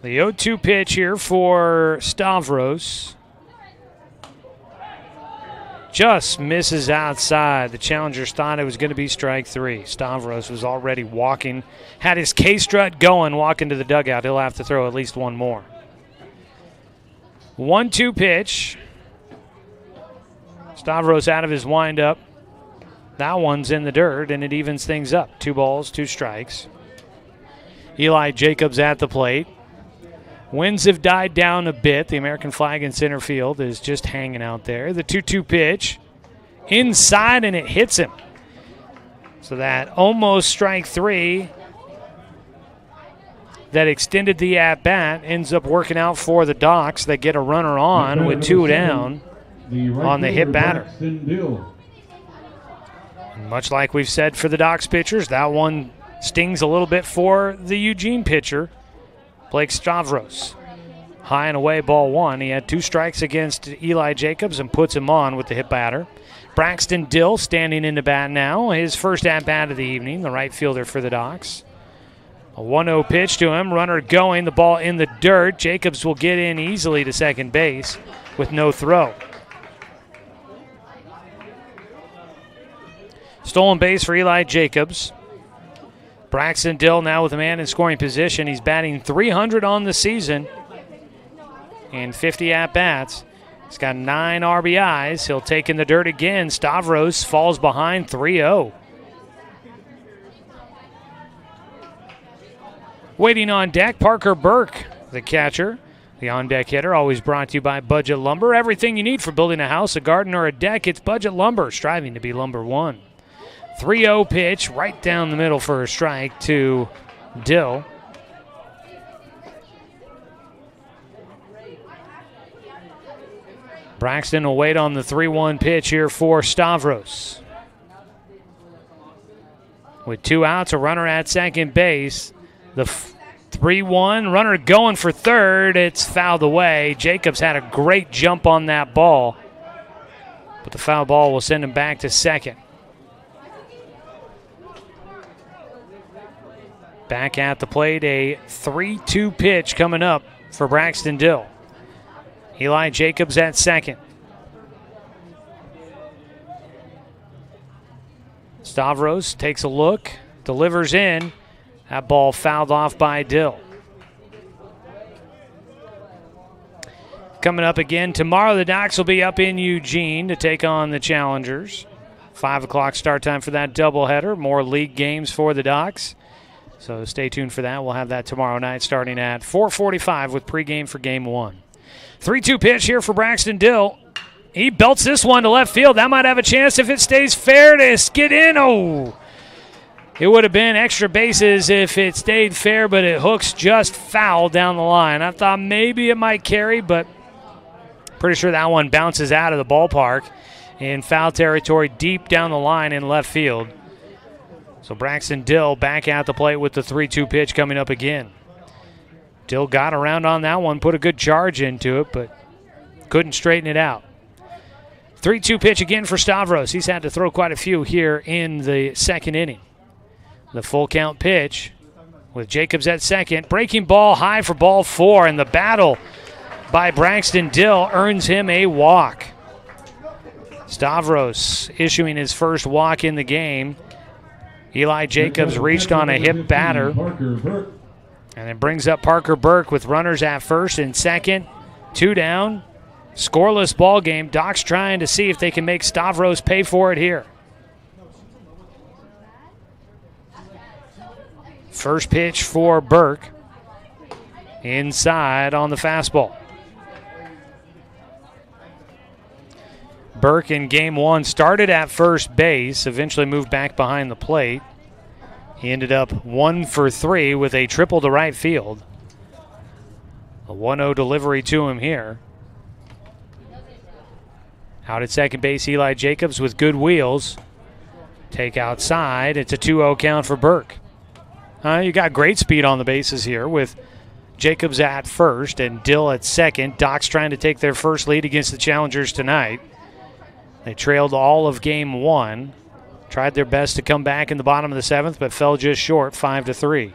The 0-2 pitch here for Stavros. Just misses outside. The challengers thought it was going to be strike 3. Stavros was already walking, had his K-strut going, walking to the dugout. He'll have to throw at least one more. 1-2 pitch. Stavros out of his windup. That one's in the dirt, and it evens things up. 2 balls, 2 strikes. Eli Jacobs at the plate. Winds have died down a bit. The American flag in center field is just hanging out there. The 2-2 pitch. Inside, and it hits him. So that almost strike 3 that extended the at-bat ends up working out for the Docs. They get a runner on with 2 down on the hit batter. Much like we've said for the Docs pitchers, that one stings a little bit for the Eugene pitcher, Blake Stavros. High and away, ball one. He had 2 strikes against Eli Jacobs and puts him on with the hit batter. Braxton Dill standing in the bat now. His first at-bat of the evening, the right fielder for the Docs. A 1-0 pitch to him. Runner going. The ball in the dirt. Jacobs will get in easily to second base with no throw. Stolen base for Eli Jacobs. Braxton Dill now with a man in scoring position. He's batting .300 on the season and 50 at-bats. He's got 9 RBIs. He'll take in the dirt again. Stavros falls behind 3-0. Waiting on deck, Parker Burke, the catcher. The on-deck hitter, always brought to you by Budget Lumber. Everything you need for building a house, a garden, or a deck, it's Budget Lumber, striving to be lumber one. 3-0 pitch right down the middle for a strike to Dill. Braxton will wait on the 3-1 pitch here for Stavros. With 2 outs, a runner at second base. The 3-1, runner going for third. It's fouled away. Jacobs had a great jump on that ball, but the foul ball will send him back to second. Back at the plate, a 3-2 pitch coming up for Braxton Dill. Eli Jacobs at second. Stavros takes a look, delivers in. That ball fouled off by Dill. Coming up again tomorrow, the Docs will be up in Eugene to take on the Challengers. 5 o'clock start time for that doubleheader. More league games for the Docs. So stay tuned for that. We'll have that tomorrow night starting at 4:45 with pregame for game 1. 3-2 pitch here for Braxton Dill. He belts this one to left field. That might have a chance if it stays fair to get in. Oh, it would have been extra bases if it stayed fair, but it hooks just foul down the line. I thought maybe it might carry, but pretty sure that one bounces out of the ballpark in foul territory deep down the line in left field. So Braxton Dill back at the plate with the 3-2 pitch coming up again. Dill got around on that one, put a good charge into it, but couldn't straighten it out. 3-2 pitch again for Stavros. He's had to throw quite a few here in the second inning. The full count pitch with Jacobs at second. Breaking ball high for ball 4, and the battle by Braxton Dill earns him a walk. Stavros issuing his first walk in the game. Eli Jacobs reached on a hip batter. And it brings up Parker Burke with runners at first and second. 2 down. Scoreless ball game. Docs trying to see if they can make Stavros pay for it here. First pitch for Burke. Inside on the fastball. Burke in game 1 started at first base, eventually moved back behind the plate. He ended up 1 for 3 with a triple to right field. A 1-0 delivery to him here. Out at second base, Eli Jacobs with good wheels. Take outside. It's a 2-0 count for Burke. You got great speed on the bases here with Jacobs at first and Dill at second. Docs trying to take their first lead against the Challengers tonight. They trailed all of game 1. Tried their best to come back in the bottom of the 7th, but fell just short, 5-3.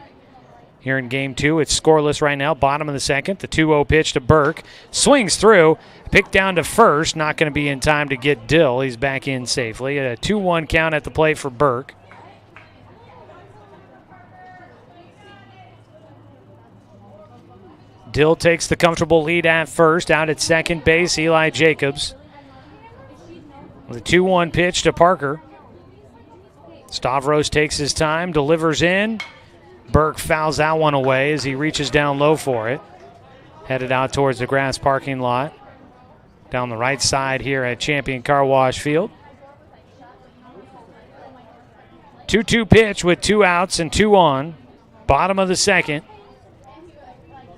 Here in game 2, it's scoreless right now, bottom of the 2nd. The 2-0 pitch to Burke. Swings through, picked down to first. Not going to be in time to get Dill. He's back in safely. A 2-1 count at the plate for Burke. Dill takes the comfortable lead at first. Out at second base, Eli Jacobs. With a 2-1 pitch to Parker. Stavros takes his time, delivers in. Burke fouls that one away as he reaches down low for it. Headed out towards the grass parking lot. Down the right side here at Champion Car Wash Field. 2-2 pitch with 2 outs and 2 on. Bottom of the 2nd.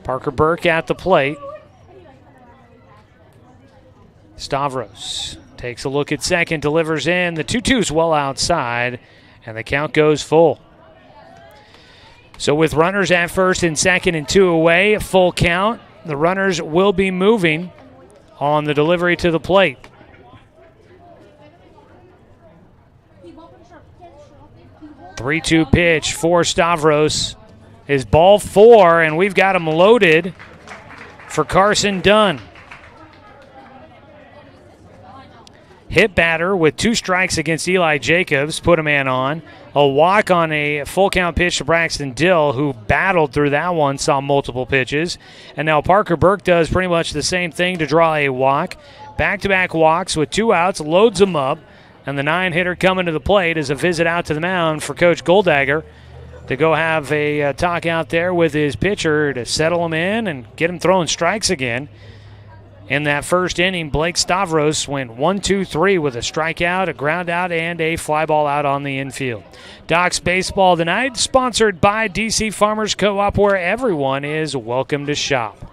Parker Burke at the plate. Stavros takes a look at second, delivers in. The 2-2's well outside, and the count goes full. So with runners at first and second and 2 away, a full count. the runners will be moving on the delivery to the plate. 3-2 pitch for Stavros is ball 4, and we've got him loaded for Carson Dunn. Hit batter with 2 strikes against Eli Jacobs, put a man on. A walk on a full count pitch to Braxton Dill, who battled through that one, saw multiple pitches. And now Parker Burke does pretty much the same thing to draw a walk. Back-to-back walks with 2 outs, loads them up. And the 9-hitter coming to the plate is a visit out to the mound for Coach Goldagger to go have a talk out there with his pitcher to settle him in and get him throwing strikes again. In that first inning, Blake Stavros went 1-2-3 with a strikeout, a ground out, and a fly ball out on the infield. Docs Baseball tonight, sponsored by DC Farmers Co-op, where everyone is welcome to shop.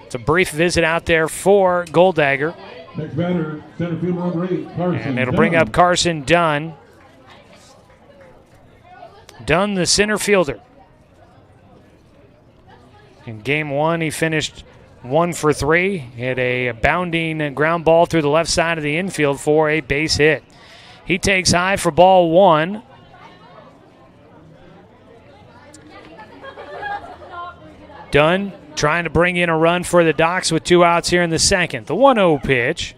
It's a brief visit out there for Goldagger. Next batter, center field number 8, Carson And it'll bring up Carson Dunn. Dunn, the center fielder. In game 1, he finished 1 for 3. Hit a bounding ground ball through the left side of the infield for a base hit. He takes high for ball 1. Dunn trying to bring in a run for the Docs with 2 outs here in the second. The 1-0 pitch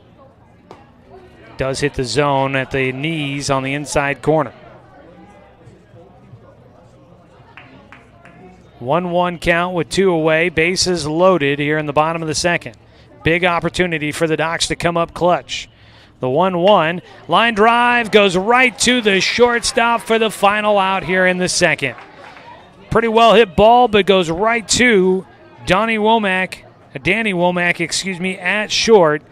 does hit the zone at the knees on the inside corner. 1-1 count with 2 away. Bases loaded here in the bottom of the second. Big opportunity for the Docs to come up clutch. The 1-1 line drive goes right to the shortstop for the final out here in the second. Pretty well hit ball, but goes right to Danny Womack at short.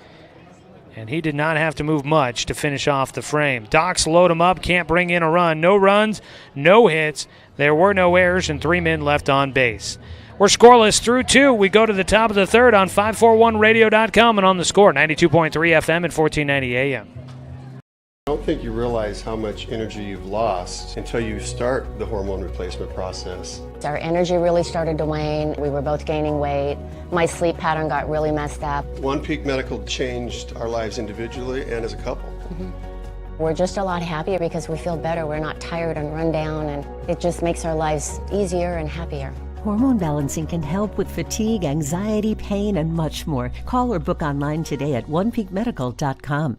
And he did not have to move much to finish off the frame. Docs load him up, can't bring in a run. No runs, no hits. There were no errors and 3 men left on base. We're scoreless through 2. We go to the top of the third on 541radio.com and on the Score, 92.3 FM and 1490 AM. I don't think you realize how much energy you've lost until you start the hormone replacement process. Our energy really started to wane. We were both gaining weight. My sleep pattern got really messed up. One Peak Medical changed our lives individually and as a couple. We're just a lot happier because we feel better. We're not tired and run down, and it just makes our lives easier and happier. Hormone balancing can help with fatigue, anxiety, pain, and much more. Call or book online today at onepeakmedical.com.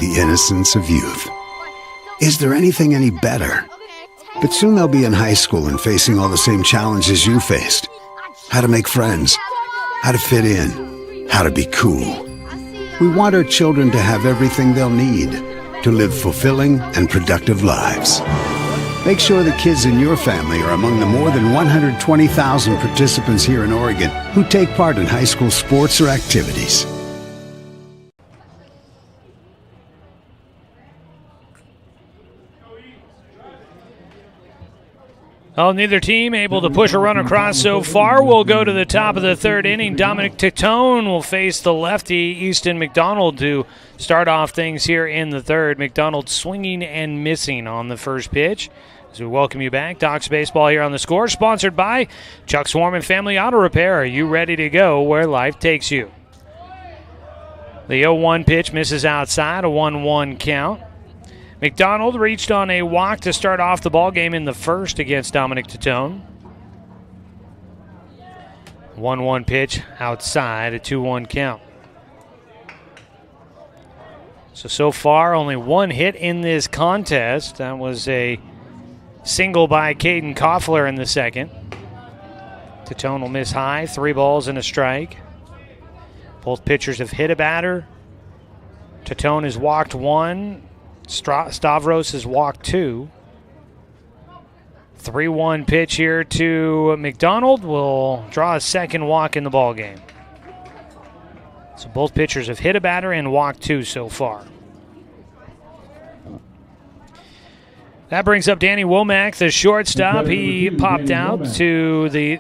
The innocence of youth. Is there anything any better? But soon they'll be in high school and facing all the same challenges you faced. How to make friends, how to fit in, how to be cool. We want our children to have everything they'll need to live fulfilling and productive lives. Make sure the kids in your family are among the more than 120,000 participants here in Oregon who take part in high school sports or activities. Well, neither team able to push a run across so far. We'll go to the top of the third inning. Dominic Titone will face the lefty Easton McDonald to start off things here in the third. McDonald swinging and missing on the first pitch. As we welcome you back, Docs Baseball here on the Score, sponsored by Chuck Swarman Family Auto Repair. Are you ready to go where life takes you? The 0-1 pitch misses outside, a 1-1 count. McDonald reached on a walk to start off the ball game in the first against Dominic Titone. 1-1 pitch outside, a 2-1 count. So far, only 1 hit in this contest. That was a single by Caden Koffler in the second. Titone will miss high, 3 balls and a strike. Both pitchers have hit a batter. Titone has walked 1. Stavros has walked 2. 3-1 pitch here to McDonald will draw a second walk in the ball game. So both pitchers have hit a batter and walked 2 so far. That brings up Danny Womack, the shortstop. He popped out to the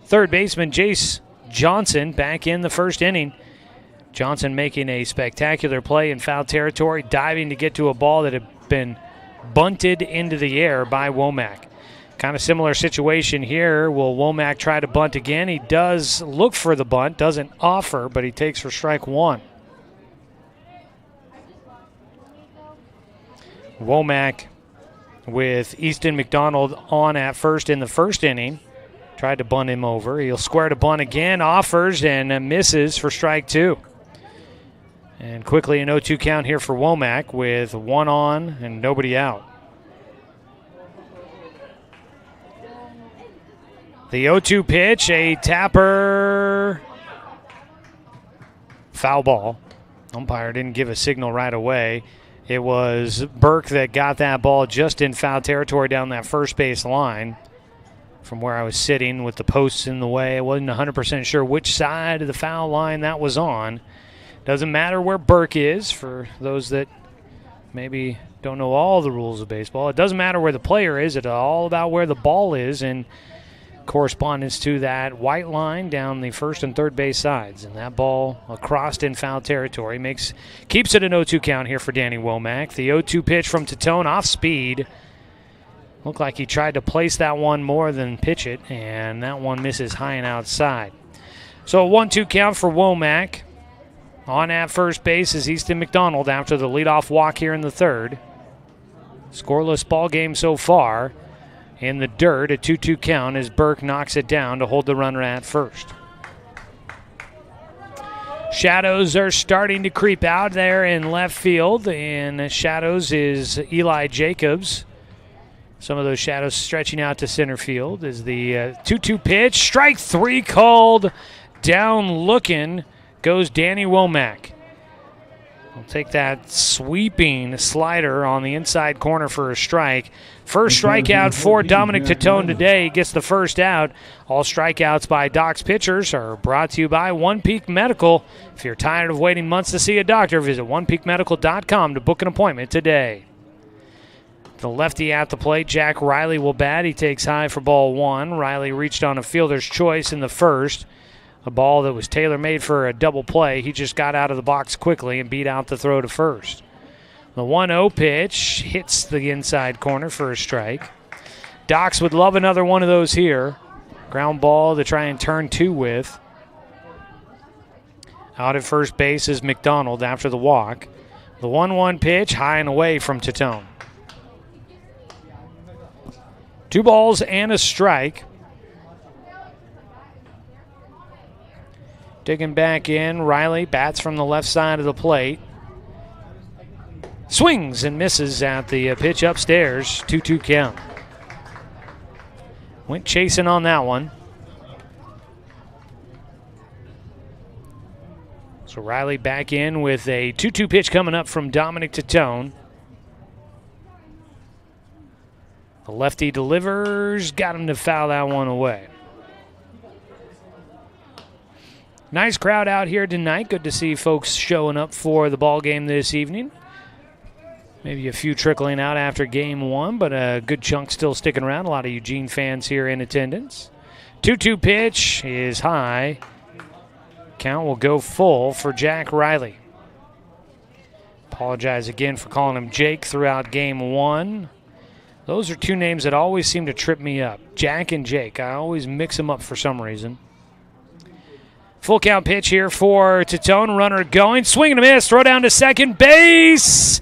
third baseman, Jace Johnson, back in the first inning. Johnson making a spectacular play in foul territory, diving to get to a ball that had been bunted into the air by Womack. Kind of similar situation here. Will Womack try to bunt again? He does look for the bunt, doesn't offer, but he takes for strike one. Womack with Easton McDonald on at first in the first inning. Tried to bunt him over. He'll square to bunt again, offers, and misses for strike two. And quickly an 0-2 count here for Womack with one on and nobody out. The 0-2 pitch, a tapper, foul ball. Umpire didn't give a signal right away. It was Burke that got that ball just in foul territory down that first base line from where I was sitting with the posts in the way. I wasn't 100% sure which side of the foul line that was on. Doesn't matter where Burke is for those that maybe don't know all the rules of baseball. It doesn't matter where the player is. It's all about where the ball is and correspondence to that white line down the first and third base sides. And that ball across in foul territory keeps it an 0-2 count here for Danny Womack. The 0-2 pitch from Titone off speed. Looked like he tried to place that one more than pitch it, and that one misses high and outside. So a 1-2 count for Womack. On at first base is Easton McDonald after the leadoff walk here in the third. Scoreless ball game so far. In the dirt, a 2-2 count as Burke knocks it down to hold the runner at first. Shadows are starting to creep out there in left field, and shadows is Eli Jacobs. Some of those shadows stretching out to center field is the 2-2 pitch. Strike three called. Down looking goes Danny Womack. We'll take that sweeping slider on the inside corner for a strike. First strikeout for Dominic Titone today. He gets the first out. All strikeouts by Doc's pitchers are brought to you by One Peak Medical. If you're tired of waiting months to see a doctor, visit onepeakmedical.com to book an appointment today. The lefty at the plate, Jack Riley will bat. He takes high for ball one. Riley reached on a fielder's choice in the first. A ball that was tailor-made for a double play. He just got out of the box quickly and beat out the throw to first. The 1-0 pitch hits the inside corner for a strike. Docs would love another one of those here. Ground ball to try and turn two with. Out at first base is McDonald after the walk. The 1-1 pitch high and away from Titone. 2 balls and a strike. Digging back in, Riley bats from the left side of the plate. Swings and misses at the pitch upstairs. 2-2 count. Went chasing on that one. So Riley back in with a 2-2 pitch coming up from Dominic Titone. The lefty delivers, got him to foul that one away. Nice crowd out here tonight. Good to see folks showing up for the ball game this evening. Maybe a few trickling out after game one, but a good chunk still sticking around. A lot of Eugene fans here in attendance. 2-2 pitch is high. Count will go full for Jack Riley. Apologize again for calling him Jake throughout game one. Those are two names that always seem to trip me up. Jack and Jake. I always mix them up for some reason. Full count pitch here for Titone. Runner going. Swing and a miss. Throw down to second base.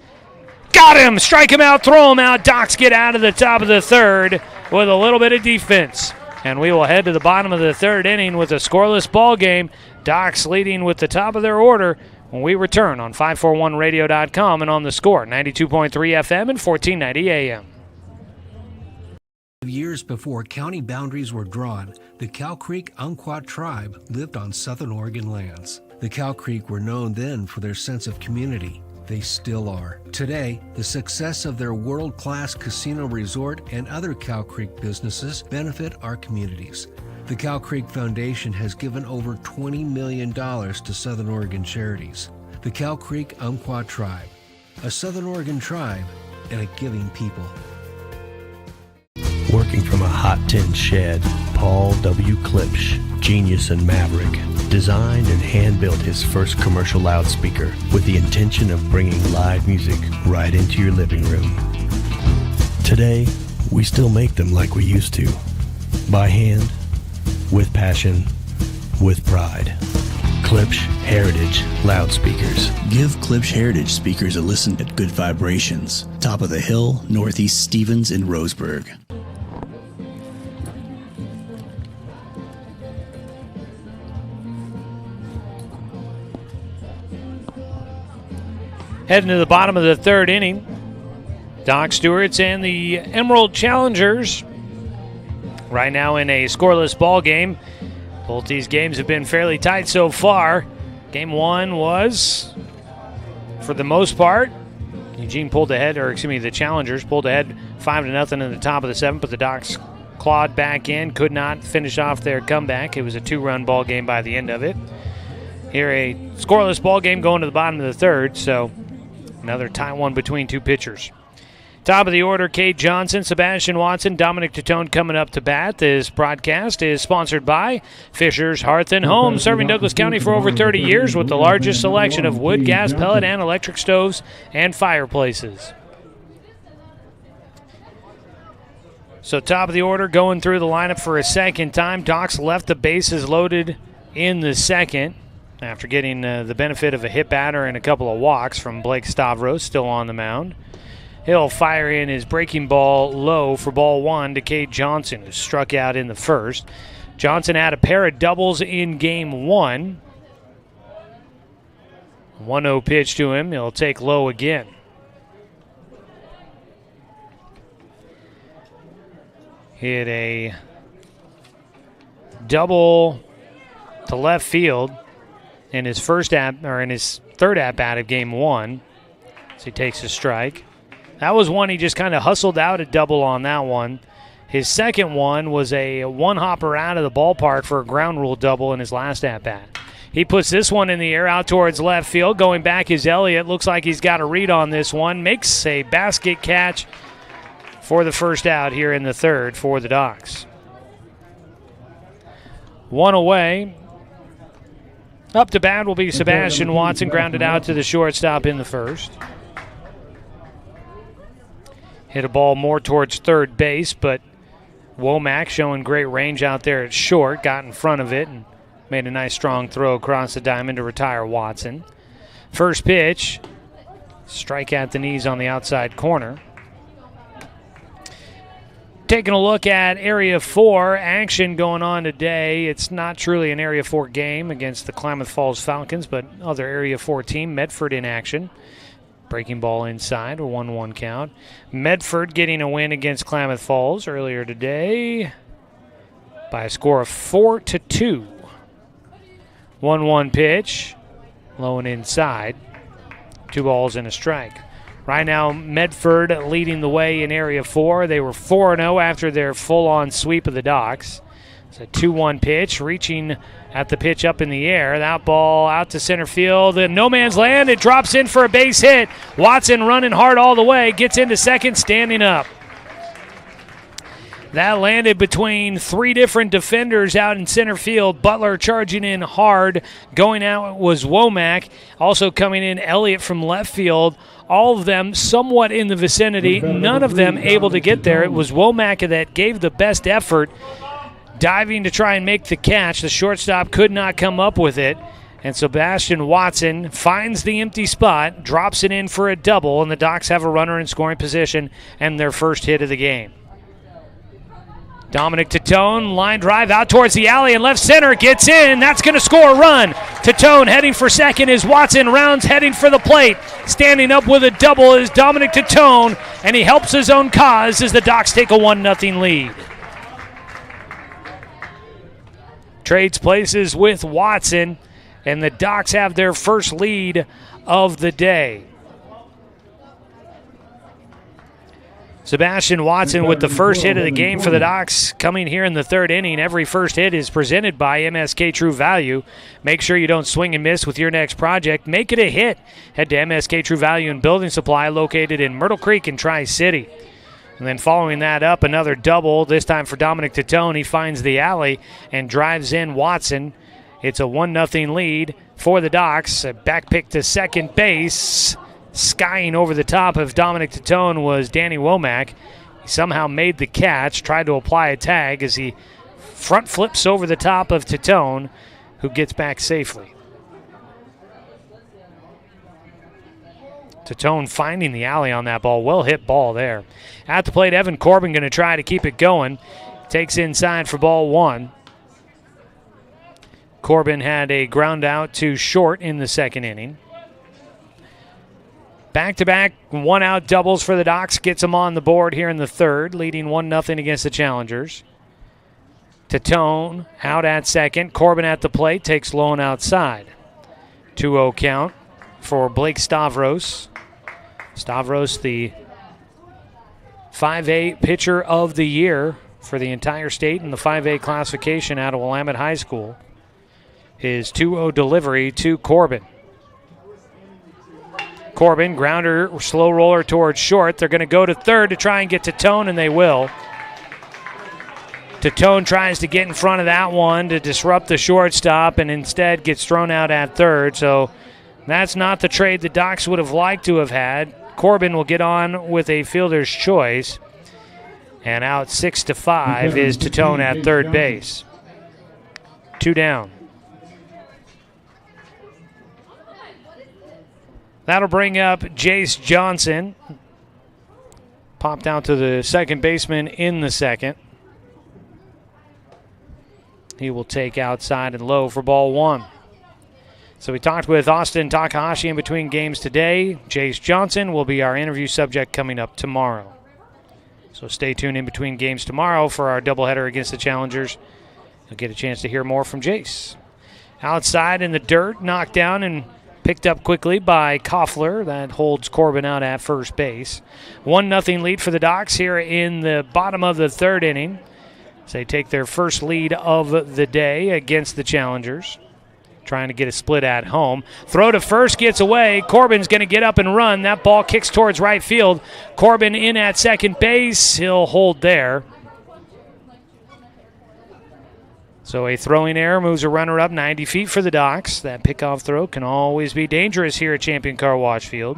Got him. Strike him out. Throw him out. Docs get out of the top of the third with a little bit of defense. And we will head to the bottom of the third inning with a scoreless ball game. Docs leading with the top of their order when we return on 541radio.com and on the Score, 92.3 FM and 1490 AM. Years before county boundaries were drawn, the Cow Creek Umpqua tribe lived on Southern Oregon lands. The Cow Creek were known then for their sense of community. They still are. Today, the success of their world-class casino resort and other Cow Creek businesses benefit our communities. The Cow Creek Foundation has given over $20 million to Southern Oregon charities. The Cow Creek Umpqua tribe, a Southern Oregon tribe and a giving people. Working from a hot tin shed, Paul W. Klipsch, genius and maverick, designed and hand-built his first commercial loudspeaker with the intention of bringing live music right into your living room. Today, we still make them like we used to. By hand, with passion, with pride. Klipsch Heritage Loudspeakers. Give Klipsch Heritage speakers a listen at Good Vibrations, top of the hill, Northeast Stevens in Roseburg. Heading to the bottom of the third inning, Doc Stewart's and the Emerald Challengers right now in a scoreless ball game. Both these games have been fairly tight so far. Game one was, for the most part, Eugene pulled ahead, or excuse me, the Challengers pulled ahead 5-0 in the top of the seventh, but the Docs clawed back in, could not finish off their comeback. It was a 2-run ball game by the end of it. Here, a scoreless ball game going to the bottom of the third, so another tight one between two pitchers. Top of the order, Kate Johnson, Sebastian Watson, Dominic Tatone coming up to bat. This broadcast is sponsored by Fisher's Hearth and Home, serving Douglas County for over 30 years with the largest selection of wood, gas, pellet, and electric stoves and fireplaces. So top of the order, going through the lineup for a second time. Docs left the bases loaded in the second after getting the benefit of a hit batter and a couple of walks from Blake Stavros, still on the mound. He'll fire in his breaking ball low for ball one to Cade Johnson, who struck out in the first. Johnson had a pair of doubles in game one. 1-0 pitch to him. He'll take low again. Hit a double to left field in his third at bat of game one. So he takes a strike. That was one he just kind of hustled out a double on that one. His second one was a one-hopper out of the ballpark for a ground rule double in his last at-bat. He puts this one in the air out towards left field. Going back is Elliott. Looks like he's got a read on this one. Makes a basket catch for the first out here in the third for the Docs. One away. Up to bat will be Sebastian Watson, grounded out to the shortstop in the first. Hit a ball more towards third base, but Womack showing great range out there at short, got in front of it and made a nice strong throw across the diamond to retire Watson. First pitch, strike at the knees on the outside corner. Taking a look at Area 4 action going on today. It's not truly an Area 4 game against the Klamath Falls Falcons, but other Area 4 team, Medford, in action. Breaking ball inside, a 1-1 count. Medford getting a win against Klamath Falls earlier today by a score of 4-2. 1-1 pitch, low and inside. 2 balls and a strike. Right now, Medford leading the way in Area 4. They were 4-0 after their full-on sweep of the Docs. It's a 2-1 pitch, reaching at the pitch up in the air. That ball out to center field. In no man's land, it drops in for a base hit. Watson running hard all the way, gets into second, standing up. That landed between 3 different defenders out in center field. Butler charging in hard. Going out was Womack. Also coming in, Elliott from left field. All of them somewhat in the vicinity. None of them able to get there. It was Womack that gave the best effort, diving to try and make the catch. The shortstop could not come up with it. And Sebastian Watson finds the empty spot, drops it in for a double, and the Docs have a runner in scoring position and their first hit of the game. Dominic Tatone, line drive out towards the alley and left center, gets in. That's going to score a run. Tatone heading for second as Watson rounds heading for the plate. Standing up with a double is Dominic Tatone, and he helps his own cause as the Docs take a 1-0 lead. Trades places with Watson, and the Docs have their first lead of the day. Sebastian Watson with the first hit of the game for the Docs coming here in the third inning. Every first hit is presented by MSK True Value. Make sure you don't swing and miss with your next project. Make it a hit. Head to MSK True Value and Building Supply located in Myrtle Creek and Tri-City. And then following that up, another double, this time for Dominic Tatone. He finds the alley and drives in Watson. It's a 1-0 lead for the Docs. A back pick to second base. Skying over the top of Dominic Tatone was Danny Womack. He somehow made the catch, tried to apply a tag as he front flips over the top of Titone, who gets back safely. Titone finding the alley on that ball. Well hit ball there. At the plate, Evan Corbin going to try to keep it going. Takes inside for ball one. Corbin had a ground out to short in the second inning. Back-to-back one-out doubles for the Docs. Gets them on the board here in the third, leading 1-0 against the Challengers. Titone out at second. Corbin at the plate. Takes low and outside. 2-0 count for Blake Stavros. Stavros, the 5A pitcher of the year for the entire state in the 5A classification out of Willamette High School. His 2-0 delivery to Corbin. Corbin, grounder, slow roller towards short. They're going to go to third to try and get Titone, and they will. Titone tries to get in front of that one to disrupt the shortstop and instead gets thrown out at third. So that's not the trade the Docs would have liked to have had. Corbin will get on with a fielder's choice. And out 6-5 is Titone at third base. 2 down. That'll bring up Jace Johnson. Popped out to the second baseman in the second. He will take outside and low for ball one. So we talked with Austin Takahashi in between games today. Jace Johnson will be our interview subject coming up tomorrow. So stay tuned in between games tomorrow for our doubleheader against the Challengers. You'll get a chance to hear more from Jace. Outside in the dirt, knocked down and picked up quickly by Koffler. That holds Corbin out at first base. 1-0 lead for the Docs here in the bottom of the third inning. So they take their first lead of the day against the Challengers. Trying to get a split at home. Throw to first gets away. Corbin's going to get up and run. That ball kicks towards right field. Corbin in at second base. He'll hold there. So a throwing error moves a runner up 90 feet for the Docs. That pickoff throw can always be dangerous here at Champion Car Wash Field.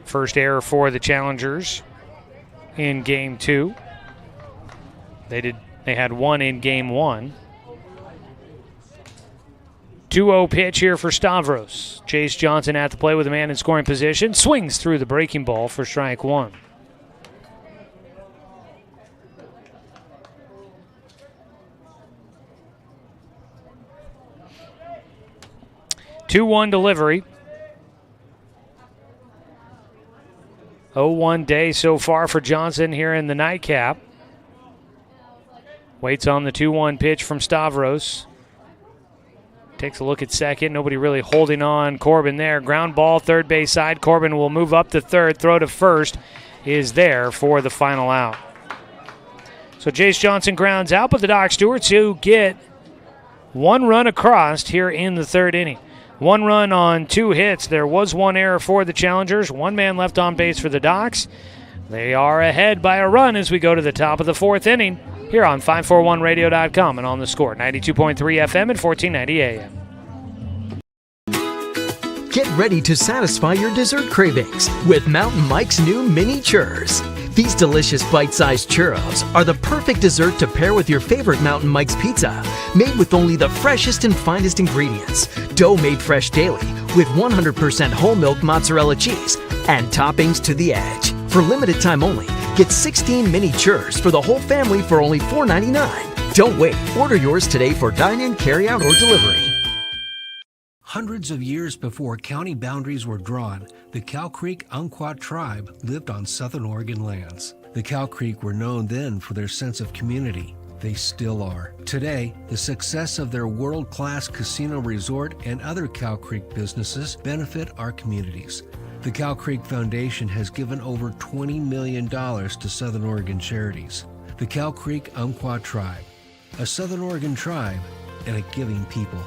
First error for the Challengers in game 2. They had one in game 1. 2-0 pitch here for Stavros. Jace Johnson at the plate with a man in scoring position. Swings through the breaking ball for strike one. Two-one delivery. 0-1 day so far for Johnson here in the nightcap. Waits on the 2-1 pitch from Stavros. Takes a look at second. Nobody really holding on Corbin there. Ground ball, third base side. Corbin will move up to third. Throw to first is there for the final out. So Jace Johnson grounds out, but the Doc Stewarts who get one run across here in the third inning. One run on 2 hits. There was one error for the Challengers. One man left on base for the Docs. They are ahead by a run as we go to the top of the fourth inning here on 541radio.com and on the Score, 92.3 FM and 1490 AM. Get ready to satisfy your dessert cravings with Mountain Mike's new mini churros. These delicious bite-sized churros are the perfect dessert to pair with your favorite Mountain Mike's pizza, made with only the freshest and finest ingredients, dough made fresh daily with 100% whole milk mozzarella cheese, and toppings to the edge. For limited time only, get 16 mini churros for the whole family for only $4.99. Don't wait. Order yours today for dine-in, carry-out, or delivery. Hundreds of years before county boundaries were drawn, the Cow Creek Umpqua tribe lived on Southern Oregon lands. The Cow Creek were known then for their sense of community. They still are. Today, the success of their world-class casino resort and other Cow Creek businesses benefit our communities. The Cow Creek Foundation has given over $20 million to Southern Oregon charities. The Cow Creek Umpqua tribe, a Southern Oregon tribe and a giving people.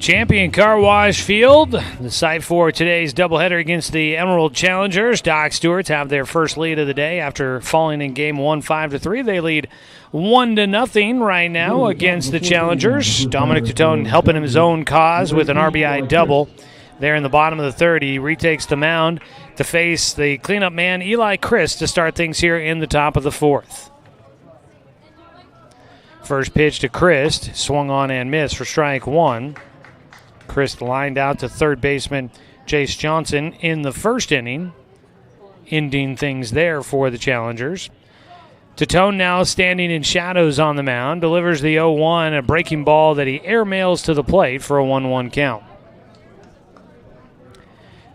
Champion Car Wash Field, the site for today's doubleheader against the Emerald Challengers. Doc Stewarts have their first lead of the day after falling in game 1 5-3. They lead 1-0 right now against the Challengers. Dominic Tatone helping his own cause with an RBI double there in the bottom of the third. He retakes the mound to face the cleanup man Eli Christ to start things here in the top of the fourth. First pitch to Christ, swung on and missed for strike one. Christ lined out to third baseman Chase Johnson in the first inning, ending things there for the Challengers. Tatone now standing in shadows on the mound, delivers the 0-1, a breaking ball that he airmails to the plate for a 1-1 count.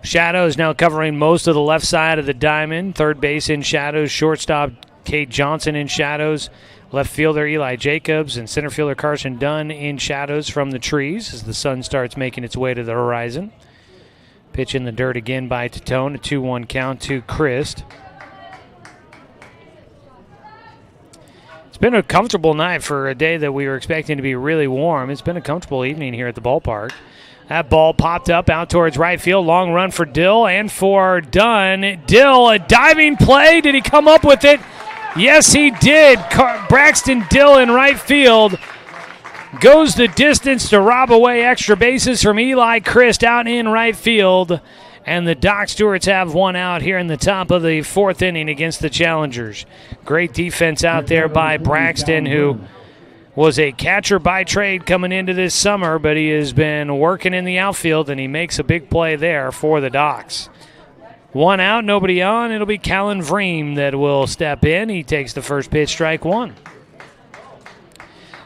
Shadows now covering most of the left side of the diamond. Third base in shadows, shortstop Kate Johnson in shadows, left fielder Eli Jacobs, and center fielder Carson Dunn in shadows from the trees as the sun starts making its way to the horizon. Pitch in the dirt again by Tatone, a 2-1 count to Christ. It's been a comfortable night for a day that we were expecting to be really warm. It's been a comfortable evening here at the ballpark. That ball popped up out towards right field. Long run for Dill and for Dunn. Dill, a diving play. Did he come up with it? Yes, he did. Braxton Dill in right field goes the distance to rob away extra bases from Eli Christ out in right field. And the Doc Stewarts have one out here in the top of the fourth inning against the Challengers. Great defense out there by Braxton, who was a catcher by trade coming into this summer, but he has been working in the outfield, and he makes a big play there for the Docs. One out, nobody on. It'll be Callan Vreem that will step in. He takes the first pitch, strike one.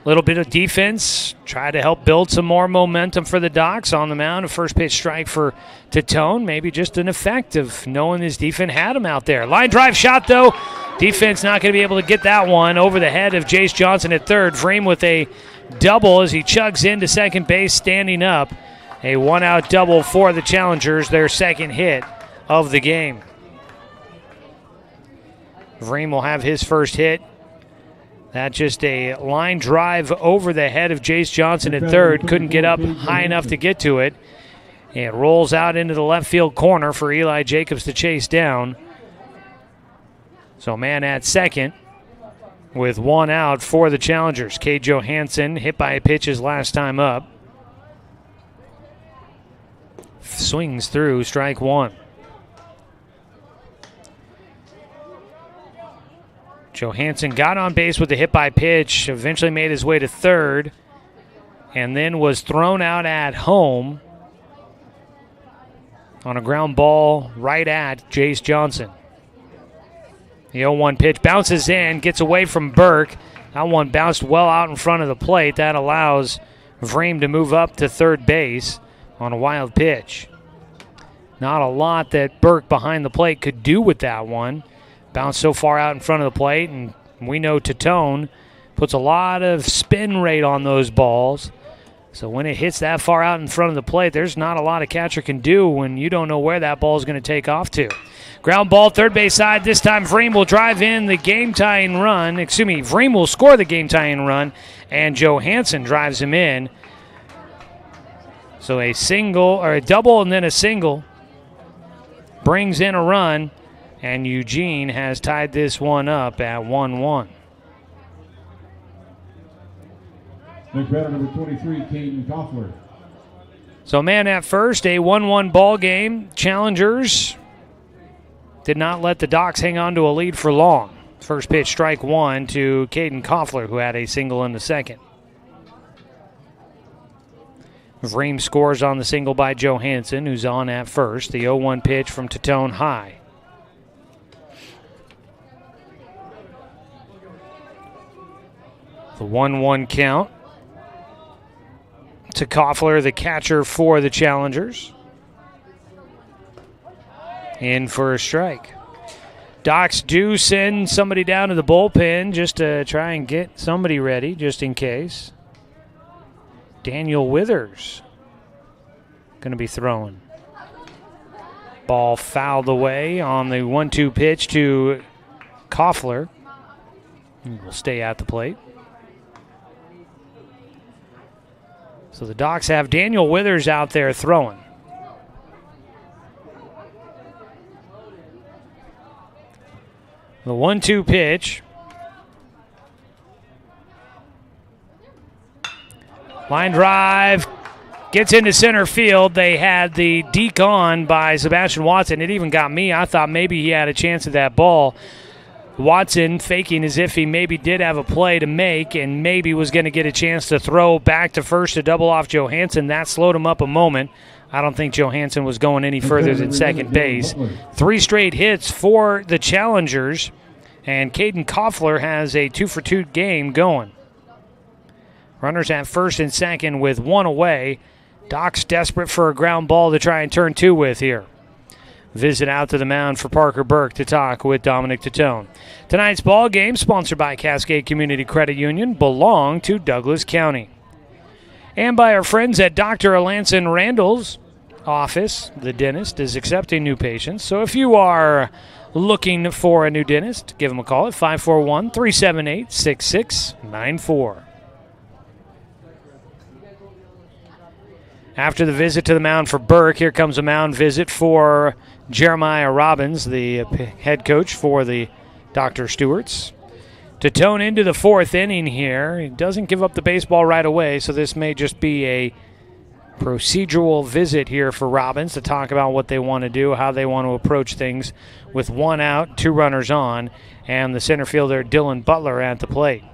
Little bit of defense, try to help build some more momentum for the Docs on the mound. A first pitch strike for Tatone, maybe just an effect of knowing his defense had him out there. Line drive shot, though. Defense not going to be able to get that one over the head of Jace Johnson at third. Vreem with a double as he chugs into second base, standing up. A one-out double for the Challengers, their second hit of the game. Vreem will have his first hit. That's just a line drive over the head of Jace Johnson at third. Couldn't get up high enough to get to it. It rolls out into the left field corner for Eli Jacobs to chase down. So man at second with one out for the Challengers. Cade Johansson hit by a pitch his last time up. Swings through, strike one. Johansson got on base with a hit by pitch, eventually made his way to third, and then was thrown out at home on a ground ball right at Jace Johnson. The 0-1 pitch bounces in, gets away from Burke. That one bounced well out in front of the plate. That allows Vreem to move up to third base on a wild pitch. Not a lot that Burke behind the plate could do with that one. Bounced so far out in front of the plate, and we know Tatone puts a lot of spin rate on those balls. So when it hits that far out in front of the plate, there's not a lot a catcher can do when you don't know where that ball is going to take off to. Ground ball, third base side. This time Vreem will drive in the game-tying run. Vreem will score the game-tying run, and Johansson drives him in. So a single, or a double and then a single, brings in a run. And Eugene has tied this one up at 1-1. Next batter, number 23, Caden Koffler. So man at first, a 1-1 ball game. Challengers did not let the Docs hang on to a lead for long. First pitch, strike one to Caden Koffler, who had a single in the second. Vreem scores on the single by Johansson, who's on at first. The 0-1 pitch from Tatone high. The 1-1 count to Koffler, the catcher for the Challengers. In for a strike. Docs do send somebody down to the bullpen just to try and get somebody ready, just in case. Daniel Withers going to be throwing. Ball fouled away on the 1-2 pitch to Koffler. He will stay at the plate. So So the Docs have Daniel Withers out there throwing. The 1-2 pitch. Line drive. Gets into center field. They had the deke on by Sebastian Watson. It even got me. I thought maybe he had a chance at that ball. Watson faking as if he maybe did have a play to make and maybe was going to get a chance to throw back to first to double off Johansson. That slowed him up a moment. I don't think Johansson was going any further than second base. 3 straight hits for the Challengers, and Caden Koffler has a 2-for-2 game going. Runners at first and second with 1 away. Doc's desperate for a ground ball to try and turn 2 with here. Visit out to the mound for Parker Burke to talk with Dominic Tatone. Tonight's ball game, sponsored by Cascade Community Credit Union, belong to Douglas County. And by our friends at Dr. Alanson Randall's office. The dentist is accepting new patients. So if you are looking for a new dentist, give them a call at 541-378-6694. After the visit to the mound for Burke, here comes a mound visit for Jeremiah Robbins, the head coach for the Dr. Stewarts. To tone into the 4th inning here. He doesn't give up the baseball right away, so this may just be a procedural visit here for Robbins to talk about what they want to do, how they want to approach things with 1 out, 2 runners on, and the center fielder Dylan Butler at the plate.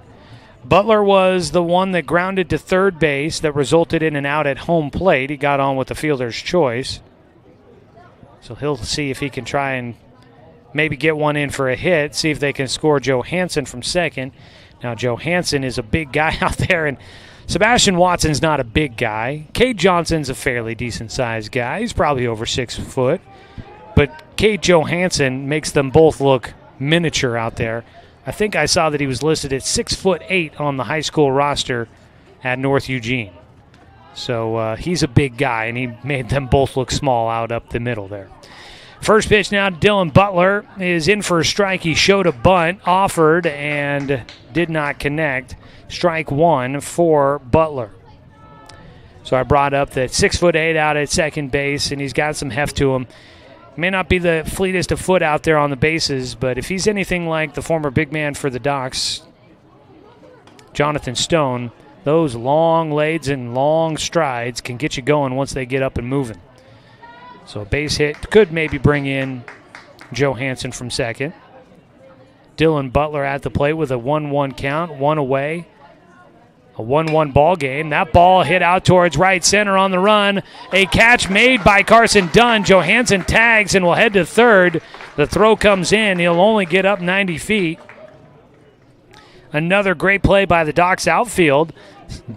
Butler was the one that grounded to third base that resulted in an out at home plate. He got on with the fielder's choice. So he'll see if he can try and maybe get one in for a hit, see if they can score Johansson from second. Now, Johansson is a big guy out there, and Sebastian Watson's not a big guy. Cade Johnson's a fairly decent-sized guy. He's probably over 6 foot. But Cade Johansson makes them both look miniature out there. I think I saw that he was listed at 6'8" on the high school roster at North Eugene. So he's a big guy, and he made them both look small out up the middle there. First pitch now to Dylan Butler is in for a strike. He showed a bunt, offered, and did not connect. Strike 1 for Butler. So I brought up that 6'8" out at second base, and he's got some heft to him. May not be the fleetest of foot out there on the bases, but if he's anything like the former big man for the Docs, Jonathan Stone, those long legs and long strides can get you going once they get up and moving. So a base hit could maybe bring in Johansson from second. Dylan Butler at the plate with a 1-1 count, 1 away. A 1-1 ball game. That ball hit out towards right center on the run. A catch made by Carson Dunn. Johansson tags and will head to third. The throw comes in. He'll only get up 90 feet. Another great play by the Docs outfield.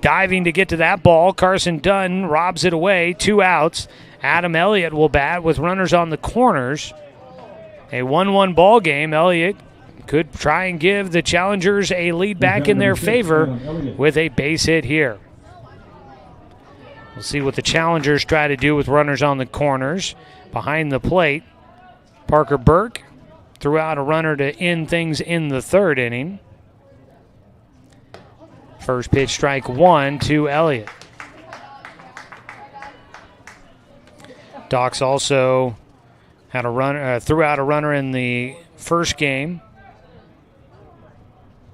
Diving to get to that ball. Carson Dunn robs it away. 2 outs. Adam Elliott will bat with runners on the corners. A 1-1 ball game. Elliott could try and give the Challengers a lead back in their favor with a base hit here. We'll see what the Challengers try to do with runners on the corners. Behind the plate, Parker Burke threw out a runner to end things in the 3rd inning. First pitch, strike 1 to Elliott. Docs also had a run, threw out a runner in the first game.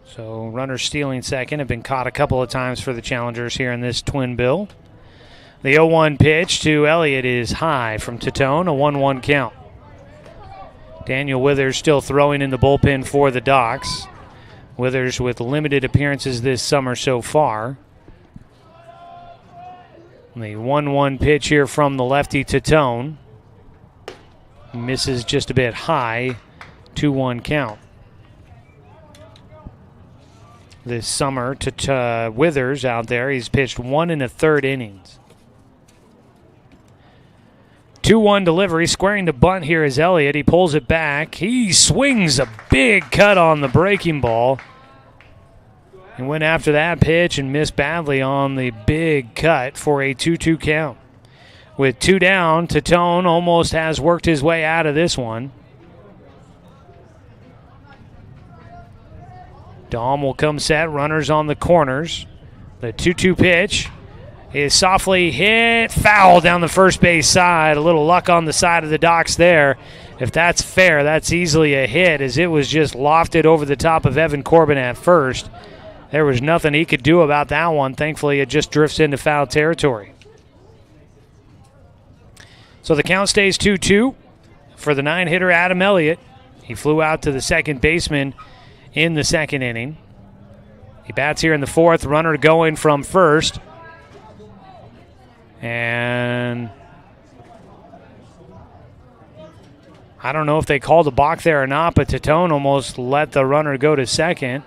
So runners stealing second have been caught a couple of times for the Challengers here in this twin bill. The 0-1 pitch to Elliott is high from Tatone, a 1-1 count. Daniel Withers still throwing in the bullpen for the Docs. Withers with limited appearances this summer so far. The 1-1 pitch here from the lefty Tatone. Misses just a bit high, 2-1 count. This summer to Withers out there. He's pitched 1 1/3 innings. 2-1 delivery. Squaring the bunt here is Elliott. He pulls it back. He swings a big cut on the breaking ball. He went after that pitch and missed badly on the big cut for a 2-2 count. With 2 down, Tatone almost has worked his way out of this one. Dahm will come set, runners on the corners. The 2-2 pitch is softly hit, foul down the first base side. A little luck on the side of the Docs there. If that's fair, that's easily a hit, as it was just lofted over the top of Evan Corbin at first. There was nothing he could do about that one. Thankfully, it just drifts into foul territory. So the count stays 2-2 for the 9-hitter Adam Elliott. He flew out to the second baseman in the second inning. He bats here in the fourth, runner going from first. And I don't know if they called a balk there or not, but Titone almost let the runner go to second.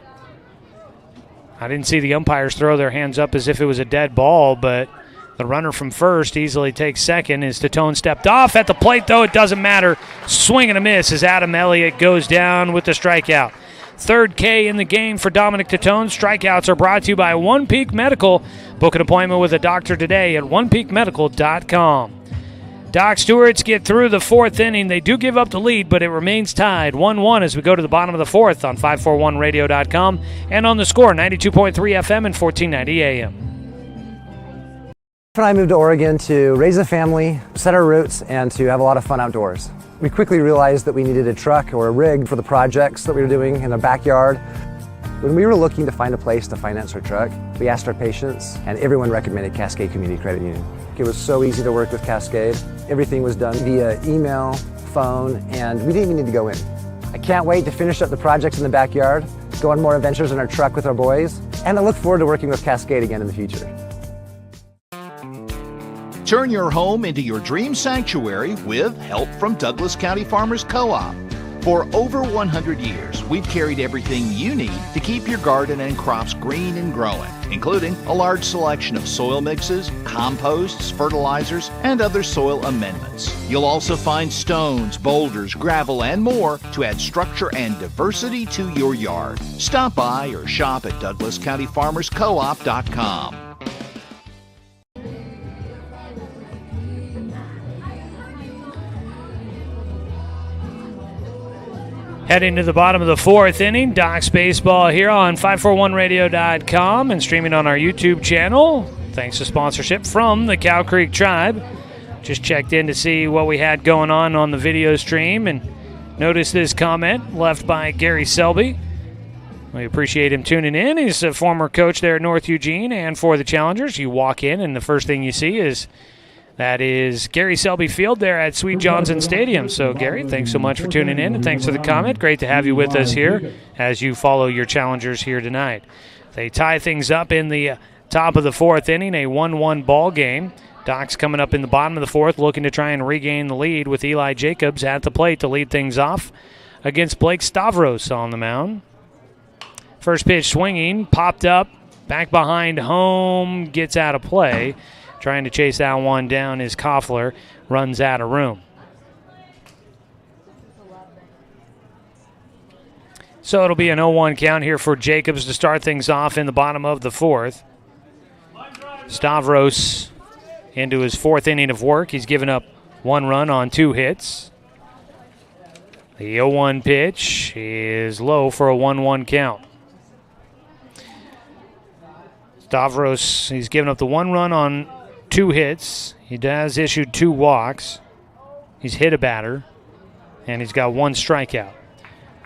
I didn't see the umpires throw their hands up as if it was a dead ball, but the runner from first easily takes second as Titone stepped off. At the plate, though, it doesn't matter. Swing and a miss as Adam Elliott goes down with the strikeout. Third K in the game for Dominic Titone. Strikeouts are brought to you by One Peak Medical. Book an appointment with a doctor today at onepeakmedical.com. Doc Stewart's get through the fourth inning. They do give up the lead, but it remains tied 1-1 as we go to the bottom of the fourth on 541radio.com and on the Score 92.3 FM and 1490 AM. I moved to Oregon to raise a family, set our roots, and to have a lot of fun outdoors. We quickly realized that we needed a truck or a rig for the projects that we were doing in the backyard. When we were looking to find a place to finance our truck, we asked our patients, and everyone recommended Cascade Community Credit Union. It was so easy to work with Cascade. Everything was done via email, phone, and we didn't even need to go in. I can't wait to finish up the projects in the backyard, go on more adventures in our truck with our boys, and I look forward to working with Cascade again in the future. Turn your home into your dream sanctuary with help from Douglas County Farmers Co-op. For over 100 years, we've carried everything you need to keep your garden and crops green and growing, including a large selection of soil mixes, composts, fertilizers, and other soil amendments. You'll also find stones, boulders, gravel, and more to add structure and diversity to your yard. Stop by or shop at DouglasCountyFarmersCoop.com. Heading to the bottom of the fourth inning, Docs Baseball here on 541radio.com and streaming on our YouTube channel. Thanks to sponsorship from the Cow Creek Tribe. Just checked in to see what we had going on the video stream and noticed this comment left by Gary Selby. We appreciate him tuning in. He's a former coach there at North Eugene and for the Challengers. You walk in and the first thing you see is Gary Selby Field there at Sweet Johnson Stadium. So, Gary, thanks so much for tuning in, and thanks for the comment. Great to have you with us here as you follow your Challengers here tonight. They tie things up in the top of the fourth inning, a 1-1 ball game. Docs coming up in the bottom of the fourth, looking to try and regain the lead with Eli Jacobs at the plate to lead things off against Blake Stavros on the mound. First pitch swinging, popped up, back behind home, gets out of play. Trying to chase that one down is Koffler, runs out of room. So it'll be an 0-1 count here for Jacobs to start things off in the bottom of the fourth. Stavros into his fourth inning of work. He's given up one run on 2 hits. The 0-1 pitch is low for a 1-1 count. Stavros, he's given up the 1 run on 2 hits. He has issued 2 walks. He's hit a batter, and he's got 1 strikeout.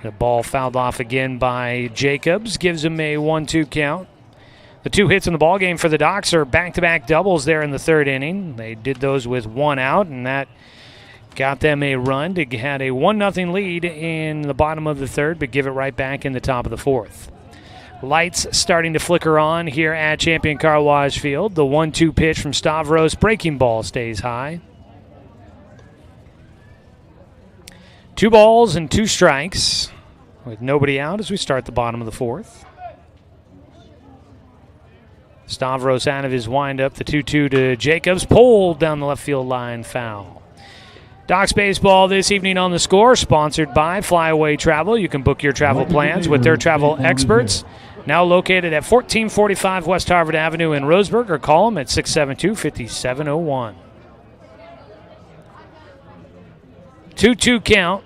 The ball fouled off again by Jacobs, gives him a 1-2 count. The 2 hits in the ball game for the Docs are back-to-back doubles there in the third inning. They did those with 1 out, and that got them a run to had a 1-0 lead in the bottom of the third, but give it right back in the top of the fourth. Lights starting to flicker on here at Champion Car Wash Field. The 1-2 pitch from Stavros. Breaking ball stays high. 2 balls and 2 strikes with nobody out as we start the bottom of the fourth. Stavros out of his windup. The 2-2 to Jacobs. Pulled down the left field line, foul. Docs Baseball this evening on the Score, sponsored by Flyaway Travel. You can book your travel plans with their travel experts. Now located at 1445 West Harvard Avenue in Roseburg, or call them at 672-5701. 2-2 count.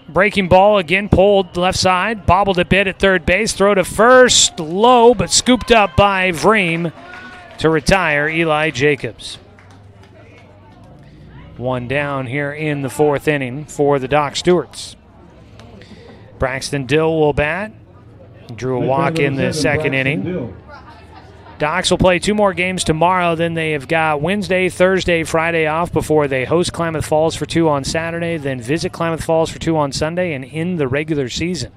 Breaking ball again, pulled left side, bobbled a bit at third base, throw to first, low, but scooped up by Vreem to retire Eli Jacobs. One down here in the fourth inning for the Doc Stewarts. Braxton Dill will bat. Drew a walk in the second inning. Docs will play 2 more games tomorrow. Then they have got Wednesday, Thursday, Friday off before they host Klamath Falls for 2 on Saturday, then visit Klamath Falls for 2 on Sunday, and end the regular season.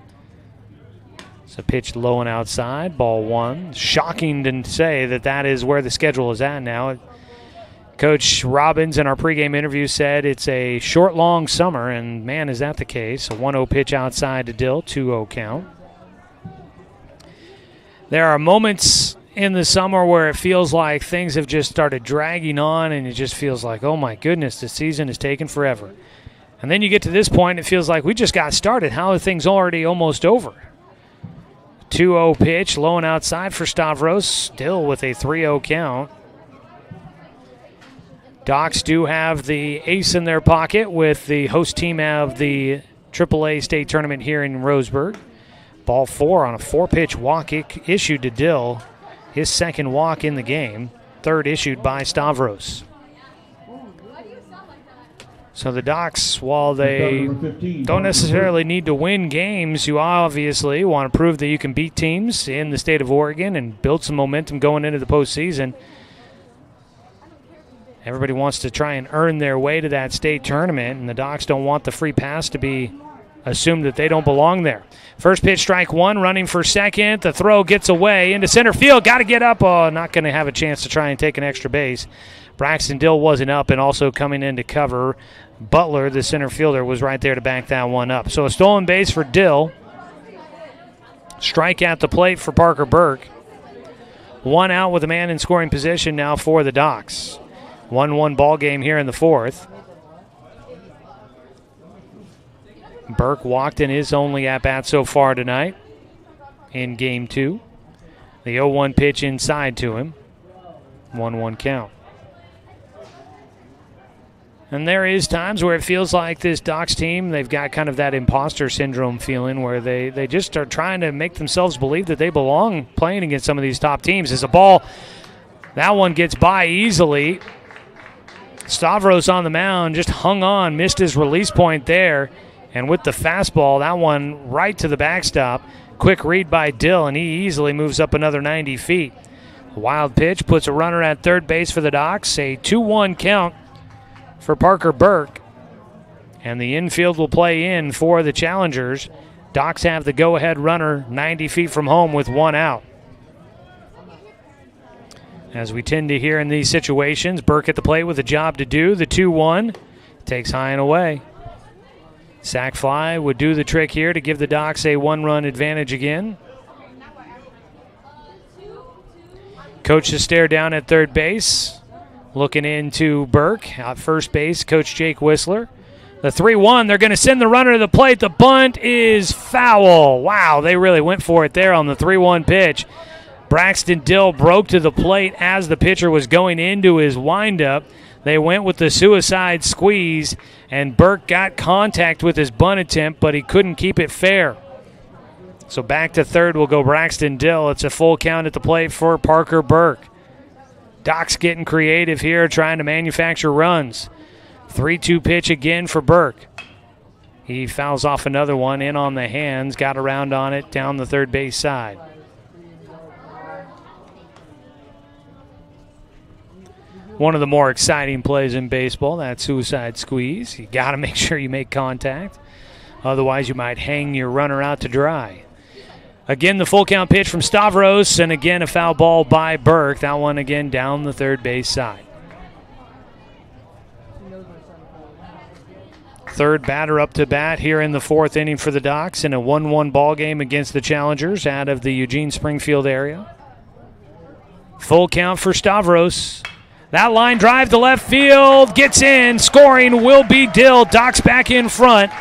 So pitch low and outside, ball 1. Shocking to say that is where the schedule is at now. Coach Robbins in our pregame interview said it's a short, long summer, and man, is that the case. A 1-0 pitch outside to Dill, 2-0 count. There are moments in the summer where it feels like things have just started dragging on, and it just feels like, oh my goodness, the season is taking forever. And then you get to this point, it feels like we just got started. How are things already almost over? 2-0 pitch, low and outside for Stavros, still with a 3-0 count. Docs do have the ace in their pocket with the host team of the AAA state tournament here in Roseburg. Ball 4 on a 4-pitch walk issued to Dill. His second walk in the game, third issued by Stavros. So the Docs, while they don't necessarily need to win games, you obviously want to prove that you can beat teams in the state of Oregon and build some momentum going into the postseason. Everybody wants to try and earn their way to that state tournament, and the Docs don't want the free pass to be assumed that they don't belong there. First pitch, strike 1, running for second. The throw gets away into center field. Got to get up. Oh, not going to have a chance to try and take an extra base. Braxton Dill wasn't up, and also coming in to cover. Butler, the center fielder, was right there to back that one up. So a stolen base for Dill. Strike at the plate for Parker Burke. 1 out with a man in scoring position now for the Docs. 1-1 ball game here in the fourth. Burke walked in his only at-bat so far tonight in game 2. The 0-1 pitch inside to him. 1-1 count. And there is times where it feels like this Docs team, they've got kind of that imposter syndrome feeling where they just are trying to make themselves believe that they belong playing against some of these top teams. As a ball, that one gets by easily. Stavros on the mound just hung on, missed his release point there. And with the fastball, that one right to the backstop. Quick read by Dill, and he easily moves up another 90 feet. A wild pitch puts a runner at third base for the Docs. A 2-1 count for Parker Burke. And the infield will play in for the challengers. Docs have the go-ahead runner 90 feet from home with 1 out. As we tend to hear in these situations, Burke at the plate with a job to do. The 2-1 takes high and away. Sac fly would do the trick here to give the Docs a 1-run advantage again. Coach to stare down at third base. Looking into Burke. At first base, Coach Jake Whistler. The 3-1, they're going to send the runner to the plate. The bunt is foul. Wow, they really went for it there on the 3-1 pitch. Braxton Dill broke to the plate as the pitcher was going into his windup. They went with the suicide squeeze, and Burke got contact with his bunt attempt, but he couldn't keep it fair. So back to third will go Braxton Dill. It's a full count at the plate for Parker Burke. Doc's getting creative here, trying to manufacture runs. 3-2 pitch again for Burke. He fouls off another one in on the hands, got around on it down the third base side. One of the more exciting plays in baseball, that suicide squeeze. You got to make sure you make contact. Otherwise, you might hang your runner out to dry. Again, the full count pitch from Stavros, and again, a foul ball by Burke. That one again down the third base side. Third batter up to bat here in the fourth inning for the Docs in a 1-1 ball game against the Challengers out of the Eugene Springfield area. Full count for Stavros. That line drive to left field, gets in, scoring will be Dill. Docs back in front,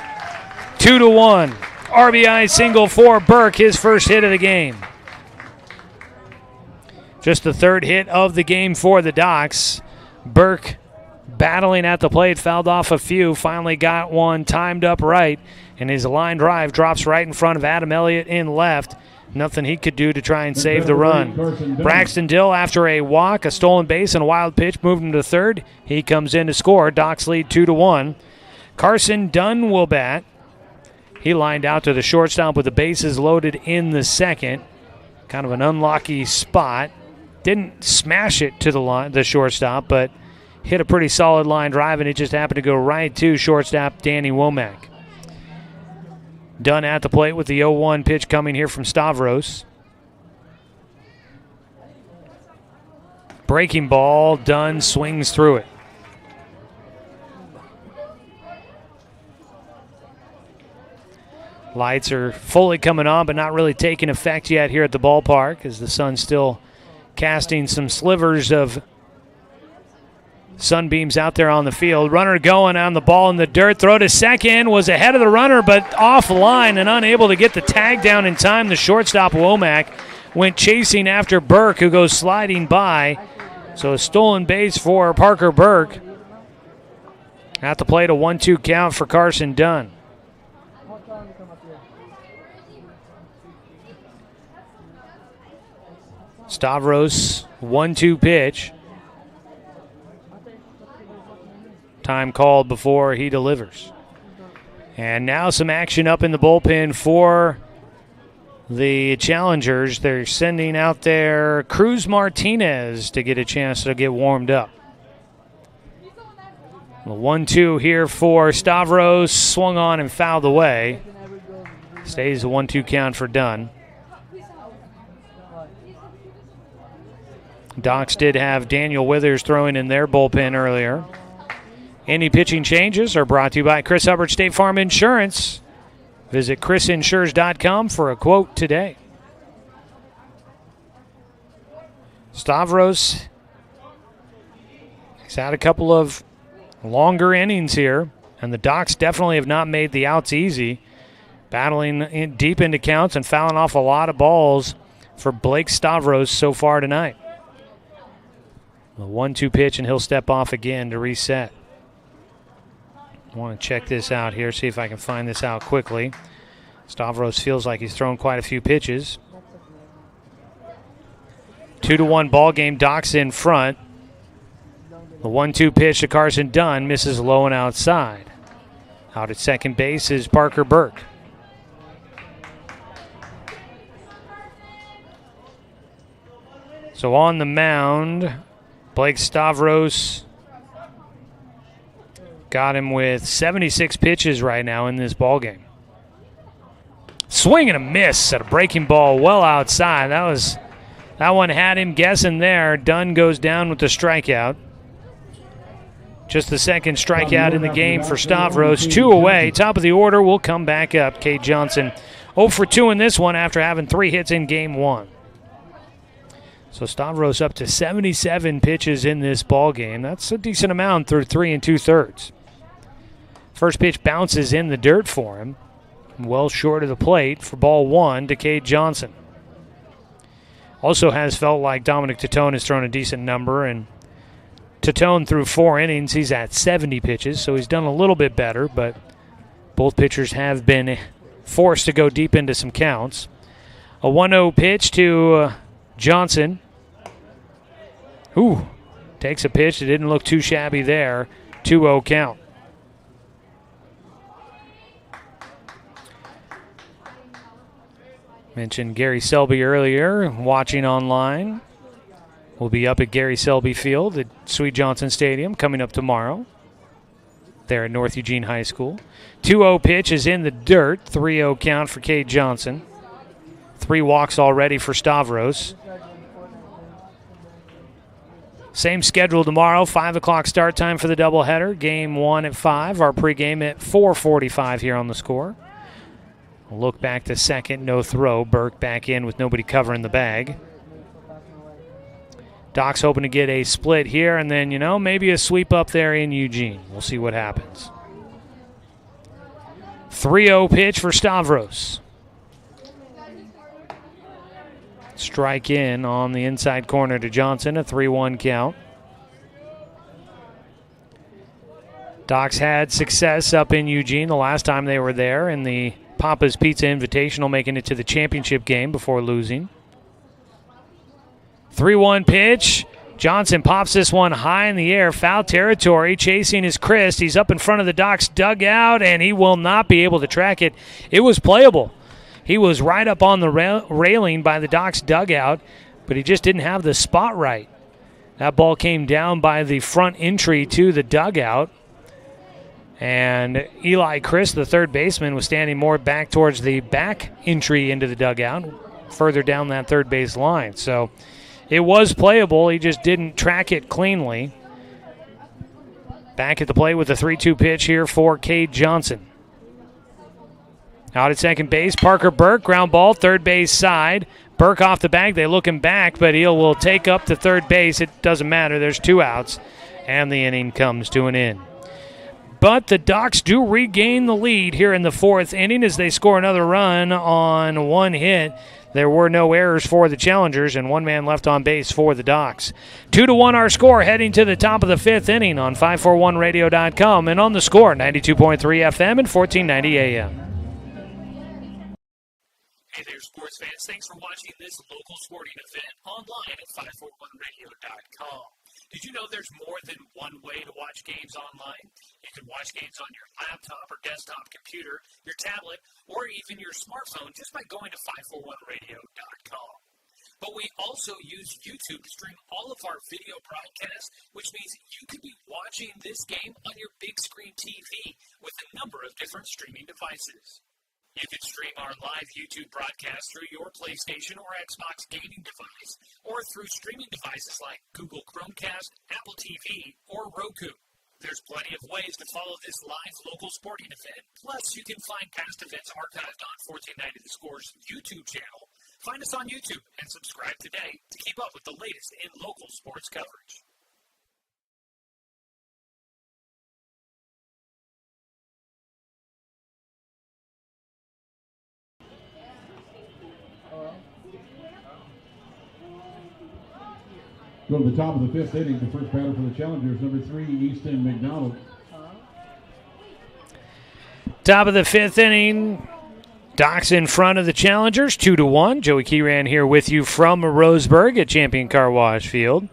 2-1. RBI single for Burke, his first hit of the game. Just the third hit of the game for the Docs. Burke battling at the plate, fouled off a few, finally got one timed up right, and his line drive drops right in front of Adam Elliott in left. Nothing he could do to try and save the run. Braxton Dill, after a walk, a stolen base, and a wild pitch, moved him to third. He comes in to score. Docs lead 2-1. Carson Dunn will bat. He lined out to the shortstop with the bases loaded in the second. Kind of an unlucky spot. Didn't smash it to the shortstop, but hit a pretty solid line drive, and it just happened to go right to shortstop Danny Womack. Dunn at the plate with the 0-1 pitch coming here from Stavros. Breaking ball, Dunn swings through it. Lights are fully coming on, but not really taking effect yet here at the ballpark as the sun's still casting some slivers of sunbeams out there on the field. Runner going on the ball in the dirt. Throw to second. Was ahead of the runner, but offline and unable to get the tag down in time. The shortstop, Womack, went chasing after Burke, who goes sliding by. So a stolen base for Parker Burke. At the plate, a 1-2 count for Carson Dunn. Stavros, 1-2 pitch. Time called before he delivers. And now some action up in the bullpen for the challengers. They're sending out there Cruz Martinez to get a chance to get warmed up. The 1-2 here for Stavros, swung on and fouled away. Stays a 1-2 count for Dunn. Docs did have Daniel Withers throwing in their bullpen earlier. Any pitching changes are brought to you by Chris Hubbard State Farm Insurance. Visit chrisinsures.com for a quote today. Stavros has had a couple of longer innings here, and the Docs definitely have not made the outs easy. Battling deep into counts and fouling off a lot of balls for Blake Stavros so far tonight. The 1-2 pitch, and he'll step off again to reset. I want to check this out here, see if I can find this out quickly. Stavros feels like he's thrown quite a few pitches. 2-1 ball game. Docs in front. The 1-2 pitch to Carson Dunn misses low and outside. Out at second base is Parker Burke. So on the mound, Blake Stavros got him with 76 pitches right now in this ballgame. Swing and a miss at a breaking ball well outside. That one had him guessing there. Dunn goes down with the strikeout. Just the second strikeout in the game for Stavros. 2 away. Top of the order will come back up. Cade Johnson 0 for 2 in this one after having 3 hits in game 1. So Stavros up to 77 pitches in this ballgame. That's a decent amount through 3 2/3. First pitch bounces in the dirt for him. Well short of the plate for ball 1 to Cade Johnson. Also has felt like Dominic Titone has thrown a decent number, and Titone through 4 innings, he's at 70 pitches, so he's done a little bit better, but both pitchers have been forced to go deep into some counts. A 1-0 pitch to Johnson. Ooh, takes a pitch. It didn't look too shabby there. 2-0 count. Mentioned Gary Selby earlier, watching online. We'll be up at Gary Selby Field at Sweet Johnson Stadium coming up tomorrow there at North Eugene High School. 2-0 pitch is in the dirt. 3-0 count for Cade Johnson. 3 walks already for Stavros. Same schedule tomorrow, 5 o'clock start time for the doubleheader. Game 1 at 5, our pregame at 4:45 here on the Score. We'll look back to second, no throw. Burke back in with nobody covering the bag. Doc's hoping to get a split here, and then, maybe a sweep up there in Eugene. We'll see what happens. 3-0 pitch for Stavros. Strike in on the inside corner to Johnson, a 3-1 count. Docs had success up in Eugene the last time they were there in the Papa's Pizza Invitational, making it to the championship game before losing. 3-1 pitch. Johnson pops this one high in the air, foul territory. Chasing is Christ. He's up in front of the Docs dugout, and he will not be able to track it. It was playable. He was right up on the railing by the Docs dugout, but he just didn't have the spot right. That ball came down by the front entry to the dugout, and Eli Christ, the third baseman, was standing more back towards the back entry into the dugout, further down that third base line. So it was playable. He just didn't track it cleanly. Back at the plate with the 3-2 pitch here for Cade Johnson. Out at second base, Parker Burke, ground ball, third base side. Burke off the bag. They look him back, but he will take up to third base. It doesn't matter. There's 2 outs, and the inning comes to an end. But the Docs do regain the lead here in the 4th inning as they score another run on 1 hit. There were no errors for the Challengers, and 1 man left on base for the Docs. 2-1 our score, heading to the top of the 5th inning on 541radio.com and on the Score, 92.3 FM and 1490 AM. Hey there, sports fans. Thanks for watching this local sporting event online at 541radio.com. Did you know there's more than one way to watch games online? You can watch games on your laptop or desktop computer, your tablet, or even your smartphone just by going to 541radio.com. But we also use YouTube to stream all of our video broadcasts, which means you could be watching this game on your big screen TV with a number of different streaming devices. You can stream our live YouTube broadcast through your PlayStation or Xbox gaming device, or through streaming devices like Google Chromecast, Apple TV, or Roku. There's plenty of ways to follow this live local sporting event. Plus, you can find past events archived on 1490 The Score's YouTube channel. Find us on YouTube and subscribe today to keep up with the latest in local sports coverage. Go to the top of the 5th inning. The first batter for the Challengers, number 3, Easton McDonald. Top of the 5th inning. Docs in front of the Challengers, 2-1. Joey Keyran here with you from Roseburg at Champion Car Wash Field.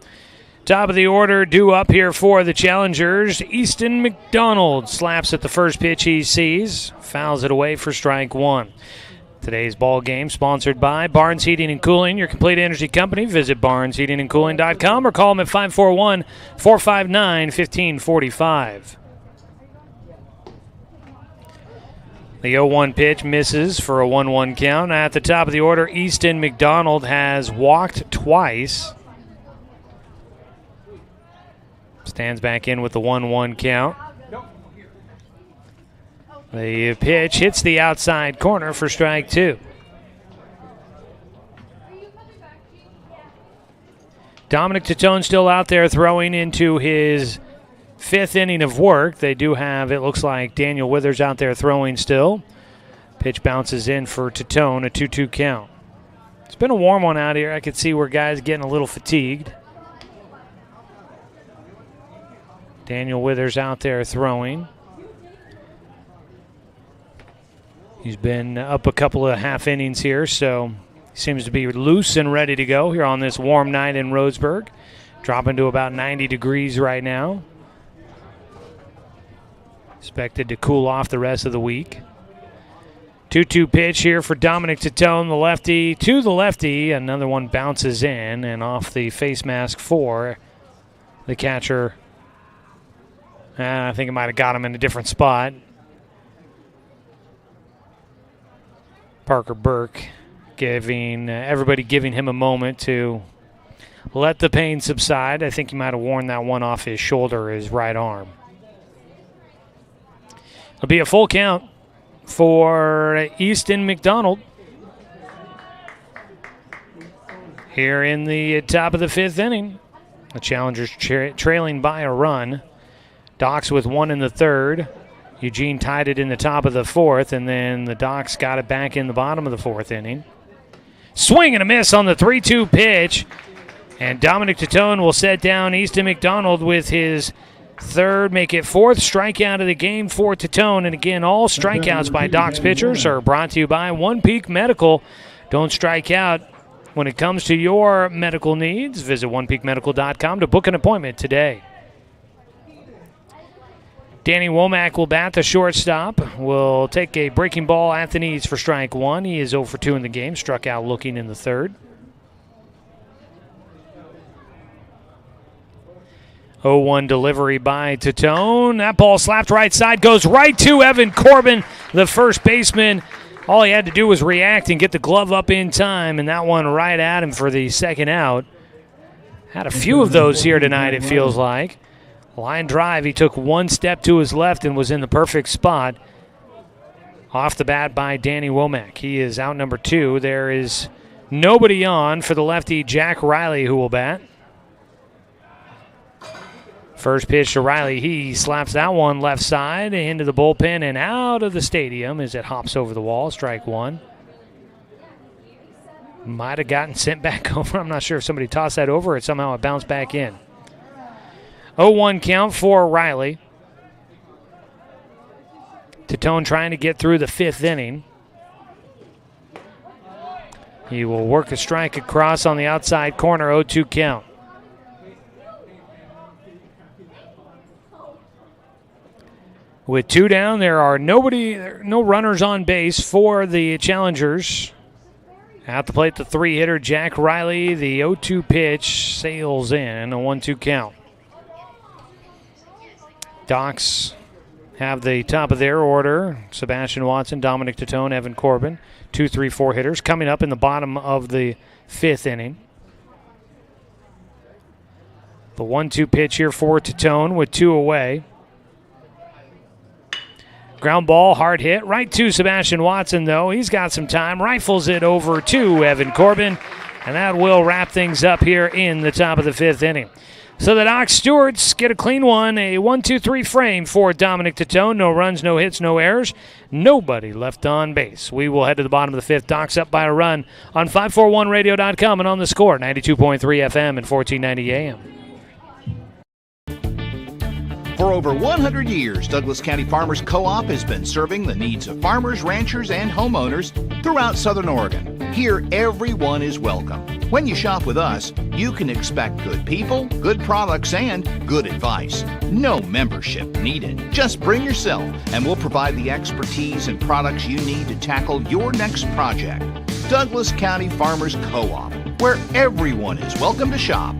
Top of the order, due up here for the Challengers. Easton McDonald slaps at the first pitch he sees. Fouls it away for strike 1. Today's ball game sponsored by Barnes Heating and Cooling, your complete energy company. Visit barnesheatingandcooling.com or call them at 541-459-1545. The 0-1 pitch misses for a 1-1 count. At the top of the order, Easton McDonald has walked twice. Stands back in with the 1-1 count. The pitch hits the outside corner for strike 2. Dominic Titone still out there throwing into his 5th inning of work. They do have, it looks like, Daniel Withers out there throwing still. Pitch bounces in for Titone, a 2-2 count. It's been a warm one out here. I could see where guys are getting a little fatigued. Daniel Withers out there throwing. He's been up a couple of half innings here, so he seems to be loose and ready to go here on this warm night in Roseburg. Dropping to about 90 degrees right now. Expected to cool off the rest of the week. 2-2 pitch here for Dominic Titone, the lefty to the lefty. Another one bounces in and off the face mask for the catcher. I think it might have got him in a different spot. Parker Burke everybody giving him a moment to let the pain subside. I think he might have worn that one off his shoulder, his right arm. It'll be a full count for Easton McDonald here in the top of the 5th inning. The Challengers trailing by a run. Docs with 1 in the 3rd. Eugene tied it in the top of the 4th, and then the Docs got it back in the bottom of the 4th inning. Swing and a miss on the 3-2 pitch, and Dominic Titone will set down Easton McDonald with his third, make it fourth strikeout of the game for Tatone. And again, all strikeouts by Doc's pitchers are brought to you by One Peak Medical. Don't strike out when it comes to your medical needs. Visit onepeakmedical.com to book an appointment today. Danny Womack will bat the shortstop. Will take a breaking ball at the knees for strike one. He is 0 for 2 in the game, struck out looking in the third. 0-1 delivery by Tatone. That ball slapped right side, goes right to Evan Corbin, the first baseman. All he had to do was react and get the glove up in time, and that one right at him for the second out. Had a few of those here tonight, it feels like. Line drive, he took one step to his left and was in the perfect spot. Off the bat by Danny Womack. He is out number 2. There is nobody on for the lefty Jack Riley, who will bat. First pitch to Riley. He slaps that one left side into the bullpen and out of the stadium as it hops over the wall. Strike one. Might have gotten sent back over. I'm not sure if somebody tossed that over or somehow it bounced back in. 0-1 count for Riley. Tatone trying to get through the 5th inning. He will work a strike across on the outside corner, 0-2 count. With 2 down, there are no runners on base for the challengers. At the plate, the 3-hitter Jack Riley. The 0-2 pitch sails in, a 1-2 count. Docs have the top of their order. Sebastian Watson, Dominic Tatone, Evan Corbin. 2, 3, 4 hitters coming up in the bottom of the 5th inning. The 1-2 pitch here for Tatone with 2 away. Ground ball, hard hit, right to Sebastian Watson, though. He's got some time, rifles it over to Evan Corbin, and that will wrap things up here in the top of the 5th inning. So the Doc Stewarts get a clean one, a 1-2-3 frame for Dominic Tatone. No runs, no hits, no errors. Nobody left on base. We will head to the bottom of the 5th. Docs up by a run on 541radio.com and on the score, 92.3 FM and 1490 AM. For over 100 years, Douglas County Farmers Co-op has been serving the needs of farmers, ranchers, and homeowners throughout Southern Oregon. Here, everyone is welcome. When you shop with us, you can expect good people, good products, and good advice. No membership needed. Just bring yourself, and we'll provide the expertise and products you need to tackle your next project. Douglas County Farmers Co-op, where everyone is welcome to shop.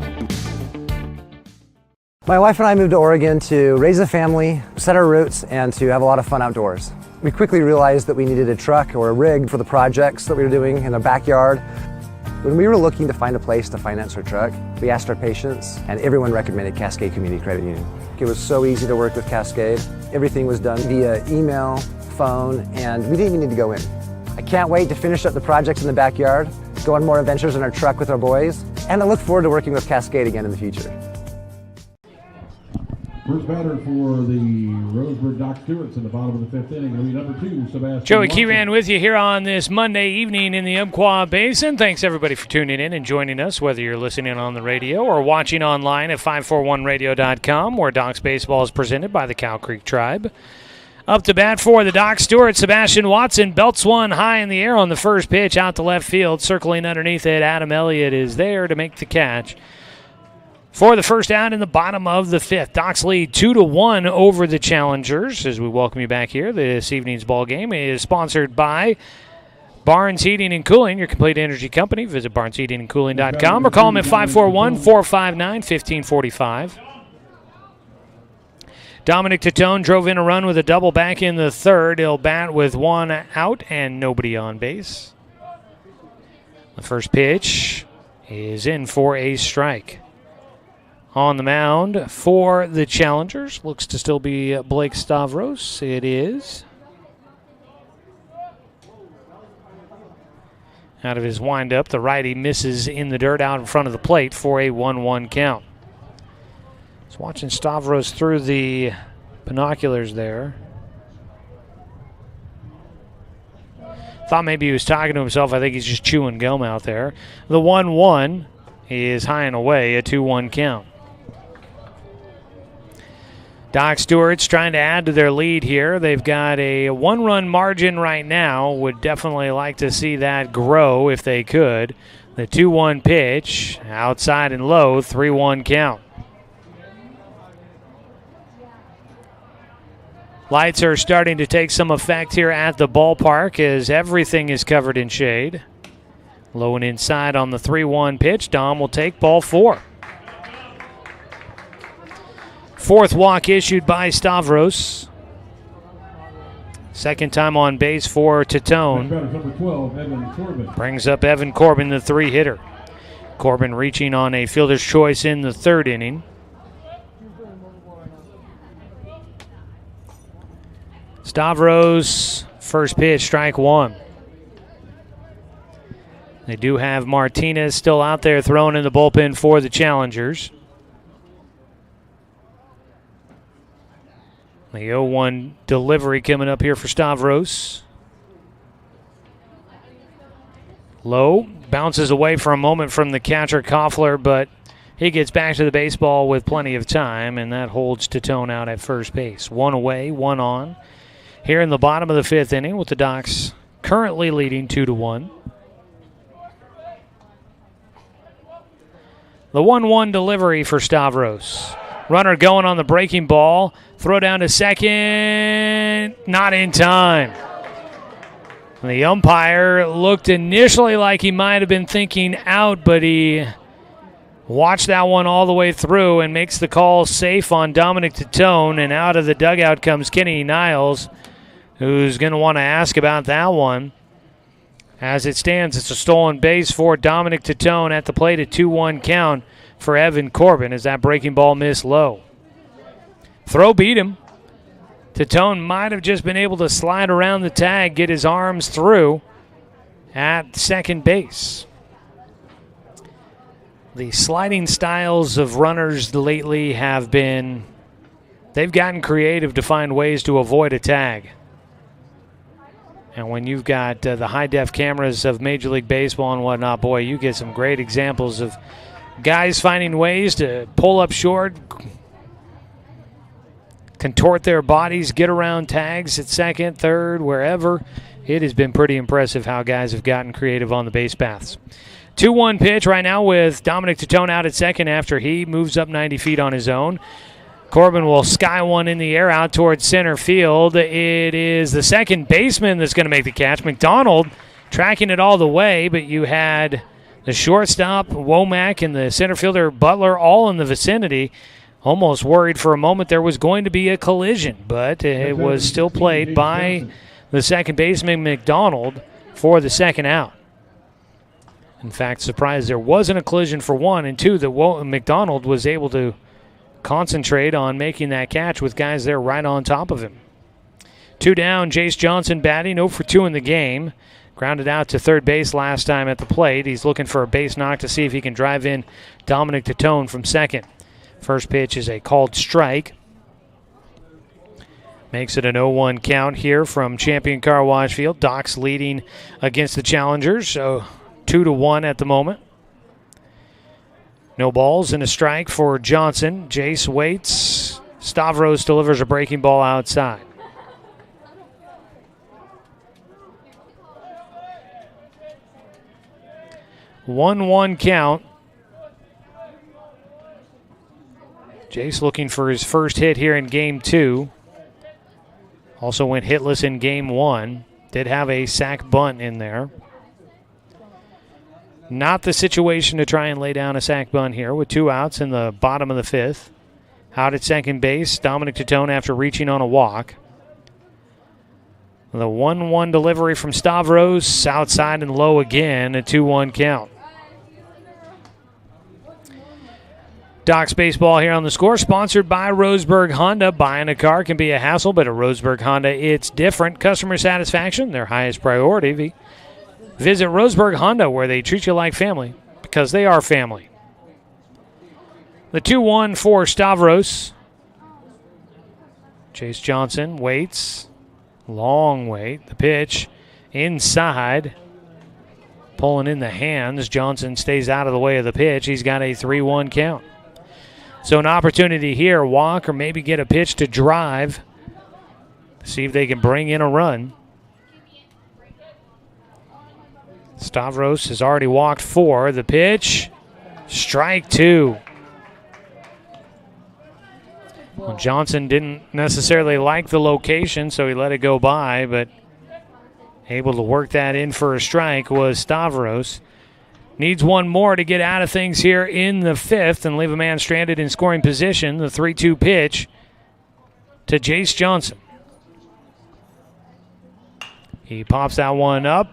My wife and I moved to Oregon to raise a family, set our roots, and to have a lot of fun outdoors. We quickly realized that we needed a truck or a rig for the projects that we were doing in our backyard. When we were looking to find a place to finance our truck, we asked our patients, and everyone recommended Cascade Community Credit Union. It was so easy to work with Cascade. Everything was done via email, phone, and we didn't even need to go in. I can't wait to finish up the projects in the backyard, go on more adventures in our truck with our boys, and I look forward to working with Cascade again in the future. First batter for the Roseburg Doc Stewarts in the bottom of the 5th inning. Lead number 2, Sebastian Joey Watson. Kieran with you here on this Monday evening in the Umpqua Basin. Thanks everybody for tuning in and joining us, whether you're listening on the radio or watching online at 541radio.com, where Docs Baseball is presented by the Cow Creek Tribe. Up to bat for the Doc Stewart, Sebastian Watson belts one high in the air on the first pitch out to left field. Circling underneath it, Adam Elliott is there to make the catch for the first out in the bottom of the 5th. Docs lead 2-1 over the challengers as we welcome you back here. This evening's ball game is sponsored by Barnes Heating and Cooling, your complete energy company. Visit barnesheatingandcooling.com or call them at 541-459-1545. Dominic Tatone drove in a run with a double back in the 3rd. He'll bat with 1 out and nobody on base. The first pitch is in for a strike. On the mound for the challengers, looks to still be Blake Stavros. It is. Out of his windup, the righty misses in the dirt out in front of the plate for a 1-1 count. Just watching Stavros through the binoculars there. Thought maybe he was talking to himself. I think he's just chewing gum out there. The 1-1 is high and away, a 2-1 count. Doc Stewart's trying to add to their lead here. They've got a 1-run margin right now. Would definitely like to see that grow if they could. The 2-1 pitch, outside and low, 3-1 count. Lights are starting to take some effect here at the ballpark as everything is covered in shade. Low and inside on the 3-1 pitch. Dom will take ball 4. Fourth walk issued by Stavros. Second time on base for Titone. Brings up Evan Corbin, the 3-hitter. Corbin reaching on a fielder's choice in the 3rd inning. Stavros, first pitch, strike 1. They do have Martinez still out there throwing in the bullpen for the Challengers. The 0-1 delivery coming up here for Stavros. Low, bounces away for a moment from the catcher Koffler, but he gets back to the baseball with plenty of time, and that holds Titone out at first base. 1 away, 1 on. Here in the bottom of the 5th inning with the Docs currently leading 2-1. The 1-1 delivery for Stavros. Runner going on the breaking ball. Throw down to second. Not in time. The umpire looked initially like he might have been thinking out, but he watched that one all the way through and makes the call safe on Dominic Titone. And out of the dugout comes Kenny Niles, who's going to want to ask about that one. As it stands, it's a stolen base for Dominic Titone at the plate, a 2-1 count for Evan Corbin as that breaking ball missed low. Throw beat him. Titone might have just been able to slide around the tag, get his arms through at second base. The sliding styles of runners lately have been, they've gotten creative to find ways to avoid a tag. And when you've got the high-def cameras of Major League Baseball and whatnot, boy, you get some great examples of guys finding ways to pull up short, contort their bodies, get around tags at second, third, wherever. It has been pretty impressive how guys have gotten creative on the base paths. 2-1 pitch right now with Dominic Titone out at second after he moves up 90 feet on his own. Corbin will sky one in the air out towards center field. It is the second baseman that's going to make the catch. McDonald tracking it all the way, but you had the shortstop, Womack, and the center fielder, Butler, all in the vicinity. Almost worried for a moment there was going to be a collision, but it was still played by the second baseman, McDonald, for the second out. In fact, surprised there wasn't a collision for one, and two, that McDonald was able to concentrate on making that catch with guys there right on top of him. 2 down, Jace Johnson batting, 0 for 2 in the game. Grounded out to third base last time at the plate. He's looking for a base knock to see if he can drive in Dominic Titone from second. First pitch is a called strike. Makes it an 0-1 count here from Champion Car Wash Field. Doc's leading against the Challengers, so 2-1 at the moment. No balls and a strike for Johnson. Jace waits. Stavros delivers a breaking ball outside. One count. Jace looking for his first hit here in Game 2. Also went hitless in Game 1. Did have a sac bunt in there. Not the situation to try and lay down a sac bunt here with 2 outs in the bottom of the 5th. Out at second base, Dominic Titone after reaching on a walk. The 1-1 delivery from Stavros, outside and low again, a 2-1 count. Doc's Baseball here on the Score, sponsored by Roseburg Honda. Buying a car can be a hassle, but at Roseburg Honda, it's different. Customer satisfaction, their highest priority. Visit Roseburg Honda, where they treat you like family, because they are family. The 2-1 for Stavros. Jace Johnson waits. Long wait. The pitch inside. Pulling in the hands. Johnson stays out of the way of the pitch. He's got a 3-1 count. So an opportunity here, walk or maybe get a pitch to drive. See if they can bring in a run. Stavros has already walked 4. The pitch, strike 2. Well, Johnson didn't necessarily like the location, so he let it go by, but able to work that in for a strike was Stavros. Needs one more to get out of things here in the 5th and leave a man stranded in scoring position. The 3-2 pitch to Jace Johnson. He pops that one up.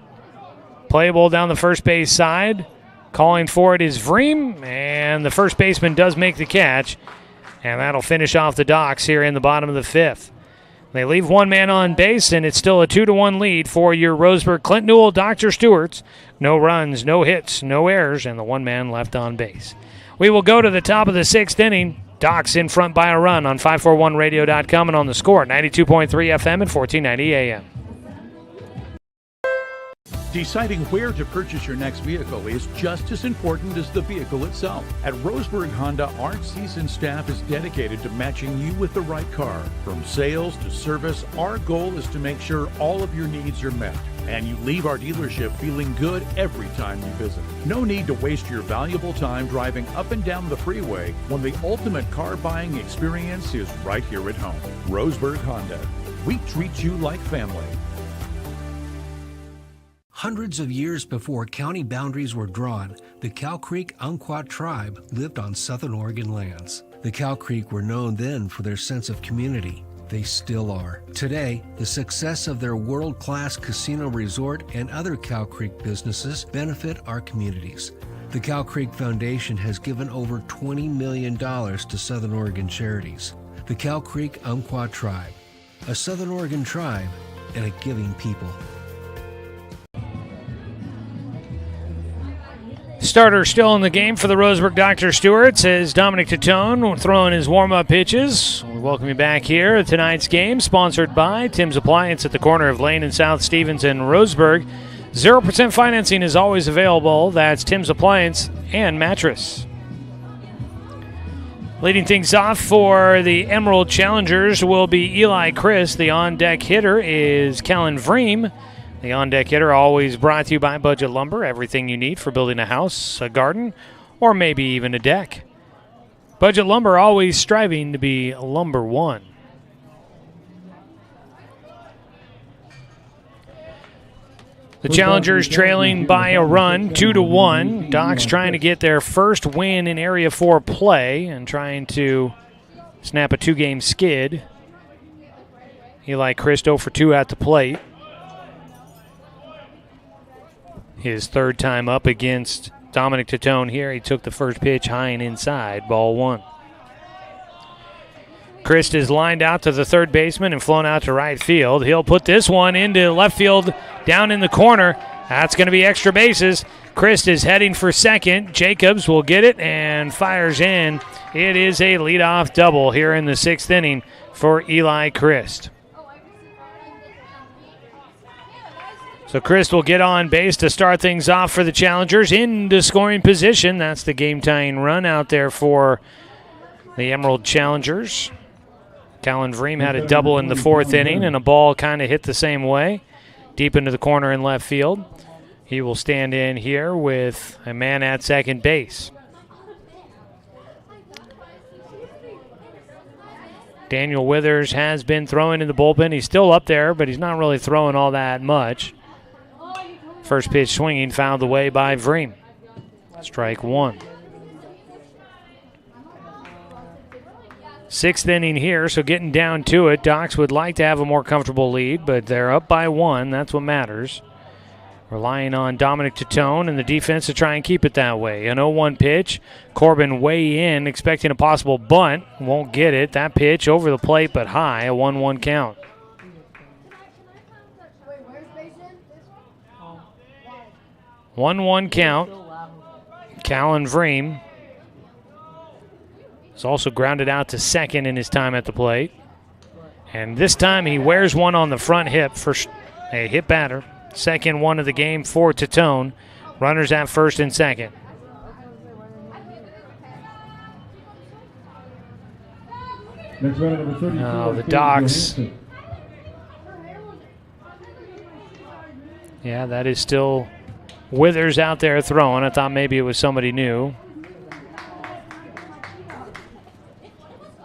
Playable down the first base side. Calling for it is Vreem, and the first baseman does make the catch. And that'll finish off the Docs here in the bottom of the 5th. They leave one man on base, and it's still a 2-1 lead for your Roseburg Clint Newell Dr. Stewarts. No runs, no hits, no errors, and the one man left on base. We will go to the top of the 6th inning. Docs in front by a run on 541radio.com and on the Score, 92.3 FM and 1490 AM. Deciding where to purchase your next vehicle is just as important as the vehicle itself. At Roseburg Honda, our seasoned staff is dedicated to matching you with the right car. From sales to service, our goal is to make sure all of your needs are met, and you leave our dealership feeling good every time you visit. No need to waste your valuable time driving up and down the freeway when the ultimate car buying experience is right here at home. Roseburg Honda. We treat you like family. Hundreds of years before county boundaries were drawn, the Cow Creek Umpqua tribe lived on Southern Oregon lands. The Cow Creek were known then for their sense of community. They still are. Today, the success of their world-class casino resort and other Cow Creek businesses benefit our communities. The Cow Creek Foundation has given over $20 million to Southern Oregon charities. The Cow Creek Umpqua tribe, a Southern Oregon tribe and a giving people. Starter still in the game for the Roseburg Dr. Stewarts as Dominic Tatone throwing his warm-up pitches. We welcome you back here at tonight's game, sponsored by Tim's Appliance at the corner of Lane and South Stevens in Roseburg. 0% financing is always available. That's Tim's Appliance and Mattress. Leading things off for the Emerald Challengers will be Eli Chris. The on-deck hitter is Callan Vreem. The on-deck hitter always brought to you by Budget Lumber. Everything you need for building a house, a garden, or maybe even a deck. Budget Lumber always striving to be lumber one. The Challengers trailing by a run, 2-1. Docs trying to get their first win in Area 4 play and trying to snap a 2-game skid. Eli Christo for 2 at the plate. His third time up against Dominic Tatone here. He took the first pitch high and inside, ball 1. Christ is lined out to the third baseman and flown out to right field. He'll put this one into left field down in the corner. That's going to be extra bases. Christ is heading for second. Jacobs will get it and fires in. It is a leadoff double here in the 6th inning for Eli Christ. So Christ will get on base to start things off for the Challengers into scoring position. That's the game-tying run out there for the Emerald Challengers. Callan Vreem had a double in the 4th inning, and a ball kind of hit the same way, deep into the corner in left field. He will stand in here with a man at second base. Daniel Withers has been throwing in the bullpen. He's still up there, but he's not really throwing all that much. First pitch swinging, fouled away by Vreem. Strike 1. 6th inning here, so getting down to it. Docs would like to have a more comfortable lead, but they're up by 1. That's what matters. Relying on Dominic Tatone and the defense to try and keep it that way. An 0-1 pitch. Corbin way in, expecting a possible bunt. Won't get it. That pitch over the plate, but high. A 1-1 count. 1-1 count. Callan Vreem is also grounded out to second in his time at the plate. And this time he wears one on the front hip for a hit batter. Second one of the game for Tatone. Runners at first and second. Next batter, number 34. Now the Docs. Yeah, that is still Withers out there throwing. I thought maybe it was somebody new.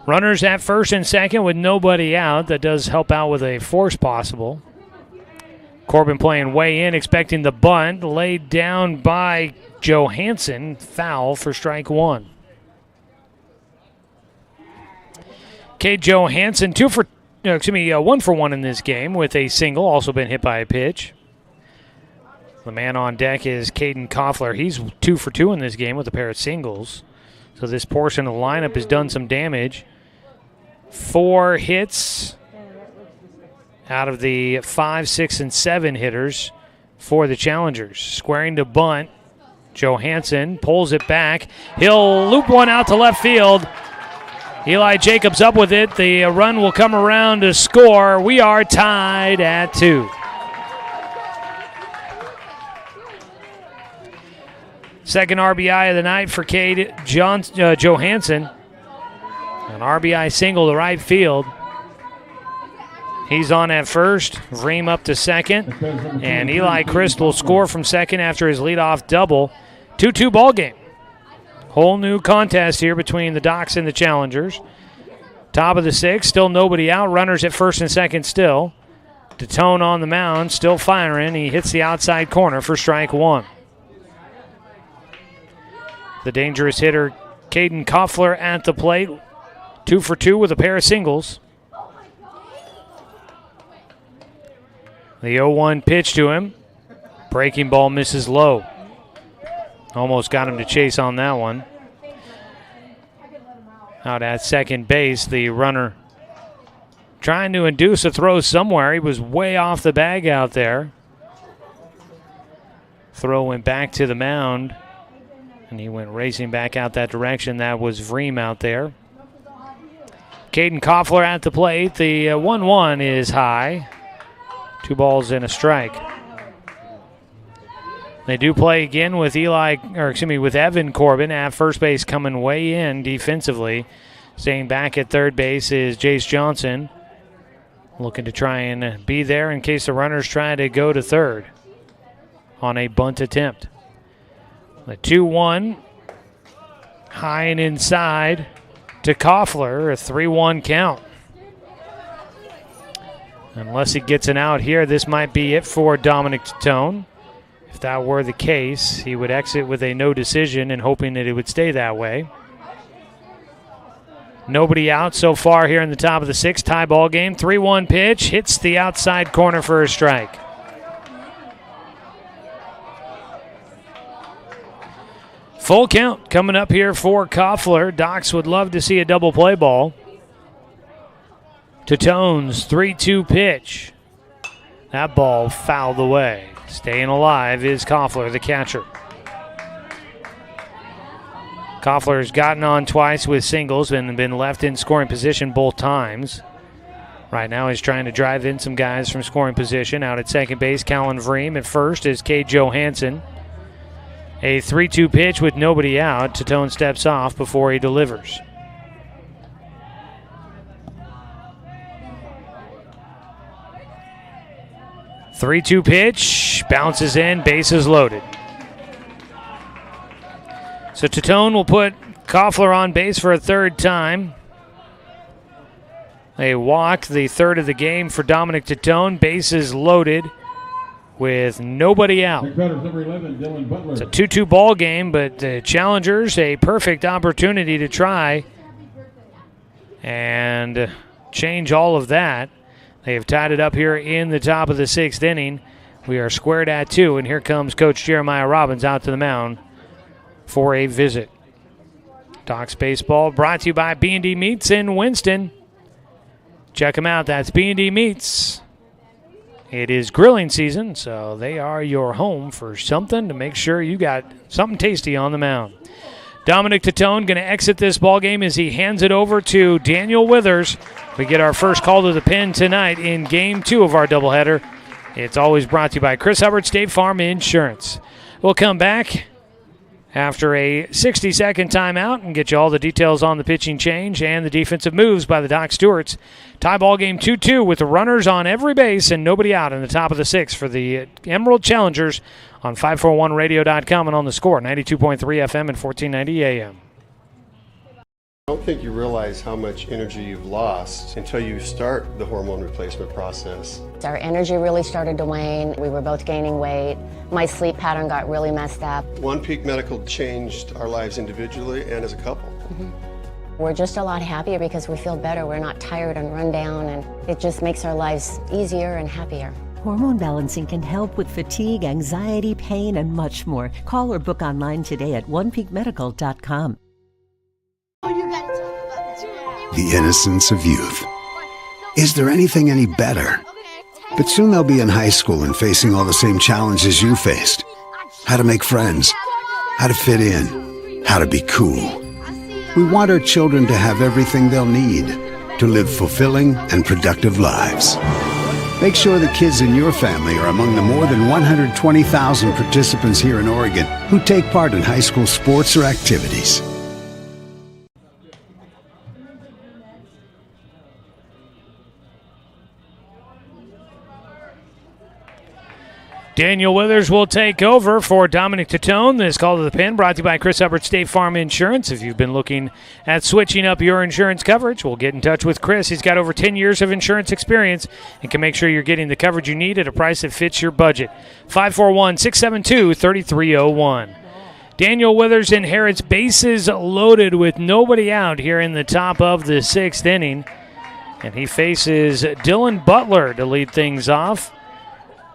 Runners at first and second with nobody out. That does help out with a force possible. Corbin playing way in, expecting the bunt. Laid down by Johansson. Foul for strike one. Cade Johansson, 1 for 1 in this game with a single. Also been hit by a pitch. The man on deck is Caden Koffler. He's 2 for 2 in this game with a pair of singles. So this portion of the lineup has done some damage. 4 hits out of the 5, 6, and 7 hitters for the Challengers. Squaring to bunt. Johansson pulls it back. He'll loop one out to left field. Eli Jacobs up with it. The run will come around to score. We are tied at 2. Second RBI of the night for Cade Johansson. An RBI single to right field. He's on at first. Vreem up to second. And Eli Christ will score from second after his leadoff double. 2-2 ball game. Whole new contest here between the Docs and the Challengers. Top of the 6th, still nobody out. Runners at first and second still. DeTone on the mound, still firing. He hits the outside corner for strike one. The dangerous hitter, Caden Koffler at the plate. 2 for 2 with a pair of singles. The 0-1 pitch to him. Breaking ball misses low. Almost got him to chase on that one. Out at second base, the runner trying to induce a throw somewhere. He was way off the bag out there. Throw went back to the mound, and he went racing back out that direction. That was Vreem out there. Caden Koffler at the plate. The 1-1 is high. 2 balls and a strike. They do play again with with Evan Corbin at first base, coming way in defensively. Staying back at third base is Jace Johnson, looking to try and be there in case the runners try to go to third on a bunt attempt. The 2-1, high and inside to Koffler, a 3-1 count. Unless he gets an out here, this might be it for Dominic DeTone. If that were the case, he would exit with a no decision and hoping that it would stay that way. Nobody out so far here in the top of the 6th. Tie ball game. 3-1 pitch. Hits the outside corner for a strike. Full count coming up here for Koffler. Docs would love to see a double play ball. DeTone's 3-2 pitch. That ball fouled away. Staying alive is Koffler, the catcher. Koffler has gotten on twice with singles and been left in scoring position both times. Right now he's trying to drive in some guys from scoring position. Out at second base, Callan Vreem. At first is Cade Johansson. A 3-2 pitch with nobody out. DeTone steps off before he delivers. Three-two pitch, bounces in, bases loaded. So DeTone will put Koffler on base for a third time. A walk, the third of the game for Dominic DeTone. Bases loaded with nobody out. It's a 2-2 ball game, but the Challengers, a perfect opportunity to try and change all of that. They have tied it up here in the top of the 6th inning. We are squared at 2, and here comes Coach Jeremiah Robbins out to the mound for a visit. Docs Baseball brought to you by B&D Meats in Winston. Check them out. That's B&D Meats. It is grilling season, so they are your home for something to make sure you got something tasty on the mound. Dominic DeTone going to exit this ballgame as he hands it over to Daniel Withers. We get our first call to the pen tonight in Game 2 of our doubleheader. It's always brought to you by Chris Hubbard State Farm Insurance. We'll come back after a 60-second timeout and get you all the details on the pitching change and the defensive moves by the Doc Stewarts. Tie ball game 2-2 with the runners on every base and nobody out in the top of the sixth for the Emerald Challengers on 541radio.com and on the Score, 92.3 FM and 1490 AM. I don't think you realize how much energy you've lost until you start the hormone replacement process. Our energy really started to wane. We were both gaining weight. My sleep pattern got really messed up. One Peak Medical changed our lives individually and as a couple. We're just a lot happier because we feel better. We're not tired and run down, and it just makes our lives easier and happier. Hormone balancing can help with fatigue, anxiety, pain, and much more. Call or book online today at onepeakmedical.com. The innocence of youth. Is there anything any better? But soon they'll be in high school and facing all the same challenges you faced. How to make friends, how to fit in, how to be cool. We want our children to have everything they'll need to live fulfilling and productive lives. Make sure the kids in your family are among the more than 120,000 participants here in Oregon who take part in high school sports or activities. Daniel Withers will take over for Dominic Titone. This call to the pen brought to you by Chris Hubbard State Farm Insurance. If you've been looking at switching up your insurance coverage, we'll get in touch with Chris. He's got over 10 years of insurance experience and can make sure you're getting the coverage you need at a price that fits your budget. 541-672-3301. Daniel Withers inherits bases loaded with nobody out here in the top of the sixth inning. And he faces Dylan Butler to lead things off.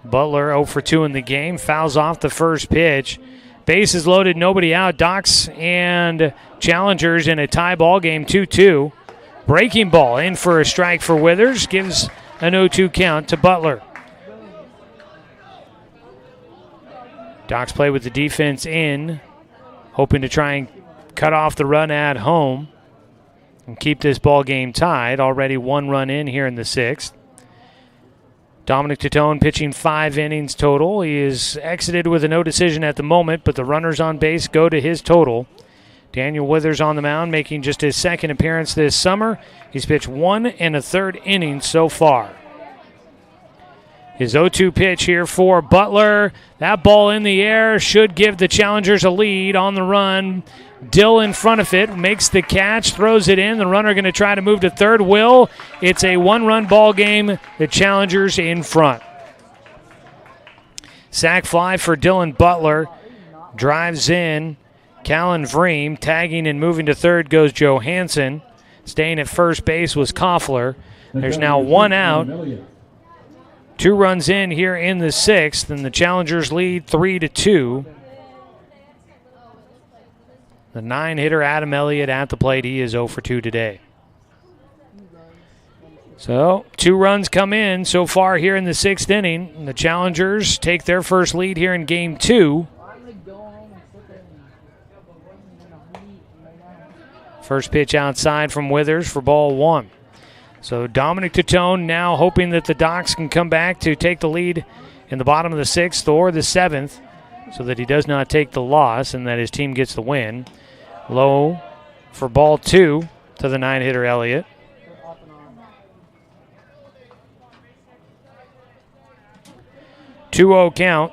Butler 0 for 2 in the game, fouls off the first pitch. Bases loaded, nobody out. Docs and Challengers in a tie ball game, 2-2. Breaking ball in for a strike for Withers, gives an 0-2 count to Butler. Docs play with the defense in, hoping to try and cut off the run at home and keep this ball game tied. Already one run in here in the sixth. Dominic Titone pitching 5 innings total. He is exited with a no decision at the moment, but the runners on base go to his total. Daniel Withers on the mound, making just his second appearance this summer. He's pitched 1 1/3 innings so far. His 0-2 pitch here for Butler. That ball in the air should give the Challengers a lead on the run. Dill in front of it, makes the catch, throws it in. The runner going to try to move to third. Will. It's a one-run ball game. The Challengers in front. Sac fly for Dylan Butler. Drives in. Callan Vreem. Tagging and moving to third goes Johansson. Staying at first base was Koffler. There's now one out. 2 runs in here in the sixth, and the Challengers lead 3-2. The 9-hitter Adam Elliott at the plate. He is 0 for 2 today. So 2 runs come in so far here in the sixth inning. And the Challengers take their first lead here in game 2. First pitch outside from Withers for ball 1. So Dominic Titone now hoping that the Docs can come back to take the lead in the bottom of the sixth or the seventh so that he does not take the loss and that his team gets the win. Low for ball 2 to the 9-hitter Elliott. Two-0 count.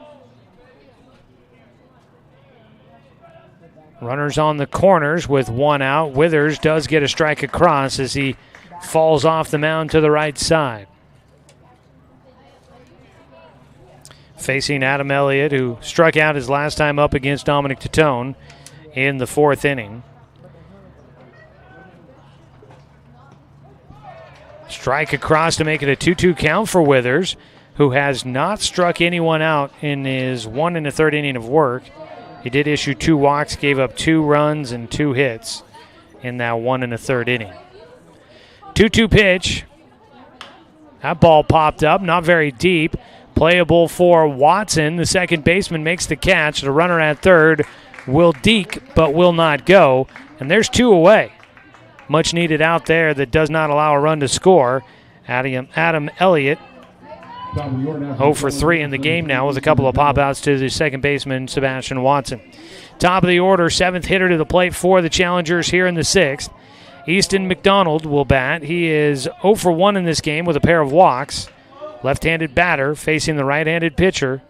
Runners on the corners with 1 out. Withers does get a strike across as he falls off the mound to the right side. Facing Adam Elliott, who struck out his last time up against Dominic Titone in the 4th inning. Strike across to make it a 2-2 count for Withers, who has not struck anyone out in his 1 1/3 inning of work. He did issue 2 walks, gave up 2 runs and 2 hits in that 1 1/3 inning. 2-2 pitch. That ball popped up, not very deep. Playable for Watson. The second baseman makes the catch. The runner at third will deke, but will not go. And there's 2 away. Much needed out there that does not allow a run to score. Adam Elliott Top of the order now. 0 for 3 in the game now with a couple of pop-outs to the second baseman, Sebastian Watson. Top of the order, 7th hitter to the plate for the Challengers here in the 6th. Easton McDonald will bat. He is 0 for 1 in this game with a pair of walks. Left-handed batter facing the right-handed pitcher.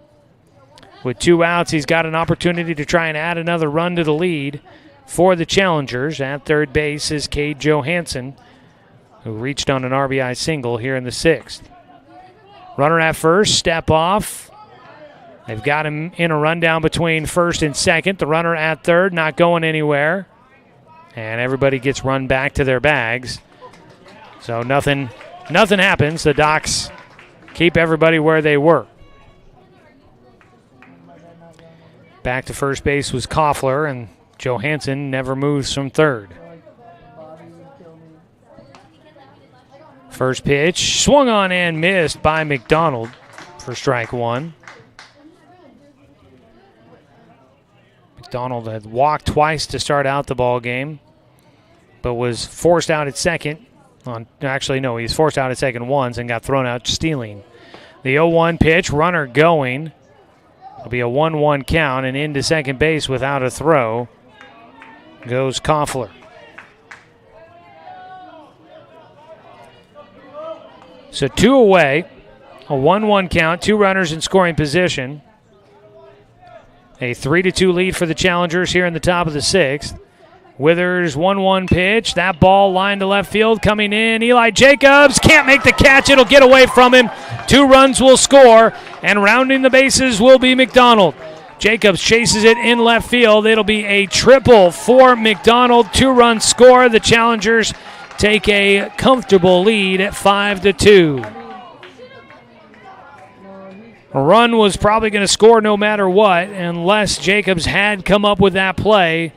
With 2 outs, he's got an opportunity to try and add another run to the lead for the Challengers. At third base is Cade Johansson, who reached on an RBI single here in the 6th. Runner at first, step off. They've got him in a rundown between first and second. The runner at third, not going anywhere. And everybody gets run back to their bags. So nothing happens. The Docs keep everybody where they were. Back to first base was Koffler, and Johansson never moves from third. First pitch, swung on and missed by McDonald for strike 1. McDonald had walked twice to start out the ball game, but was forced out at second. He was forced out at second once and got thrown out stealing. The 0-1 pitch, runner going. It'll be a 1-1 count, and into second base without a throw goes Koffler. So 2 away, a 1-1 count, 2 runners in scoring position. A 3-2 lead for the Challengers here in the top of the 6th. Withers, 1-1 pitch. That ball lined to left field coming in. Eli Jacobs can't make the catch. It'll get away from him. 2 runs will score, and rounding the bases will be McDonald. Jacobs chases it in left field. It'll be a triple for McDonald. 2-run score. The Challengers take a comfortable lead at 5-2. A run was probably going to score no matter what, unless Jacobs had come up with that play.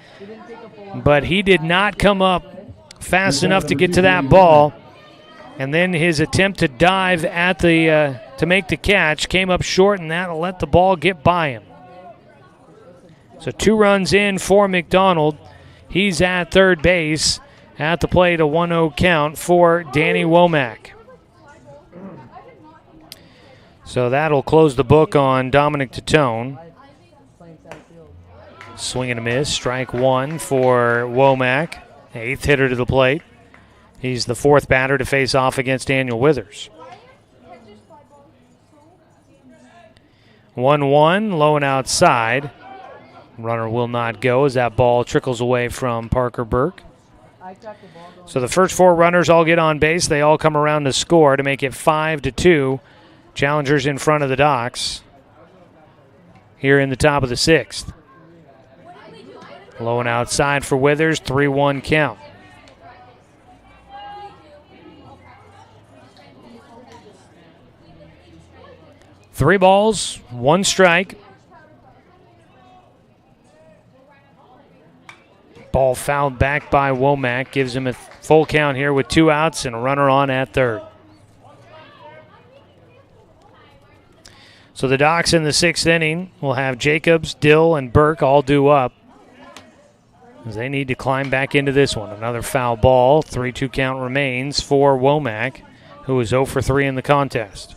But he did not come up fast enough to get to that ball. And then his attempt to dive at to make the catch came up short, and that let the ball get by him. So 2 runs in for McDonald. He's at third base. At the plate, a 1-0 count for Danny Womack. So that'll close the book on Dominic Titone. Swing and a miss, strike 1 for Womack, 8th hitter to the plate. He's the 4th batter to face off against Daniel Withers. 1-1, low and outside. Runner will not go as that ball trickles away from Parker Burke. So the first 4 runners all get on base. They all come around to score to make it 5-2. Challengers in front of the Docs here in the top of the 6th. Low and outside for Withers, 3-1 count. Three balls, 1 strike. Ball fouled back by Womack, gives him a full count here with 2 outs and a runner on at third. So the Docs in the 6th inning will have Jacobs, Dill, and Burke all due up, as they need to climb back into this one. Another foul ball, 3-2 count remains for Womack, who is 0 for 3 in the contest.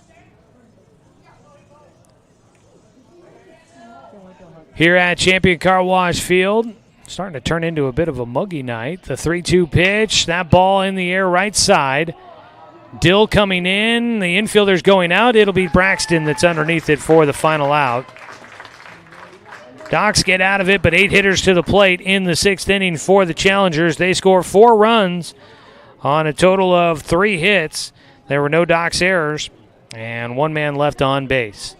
Here at Champion Car Wash Field, starting to turn into a bit of a muggy night. The 3-2 pitch, that ball in the air right side. Dill coming in, the infielder's going out. It'll be Braxton that's underneath it for the final out. Docs get out of it, but 8 hitters to the plate in the 6th inning for the Challengers. They score 4 runs on a total of 3 hits. There were no Docs errors, and 1 man left on base.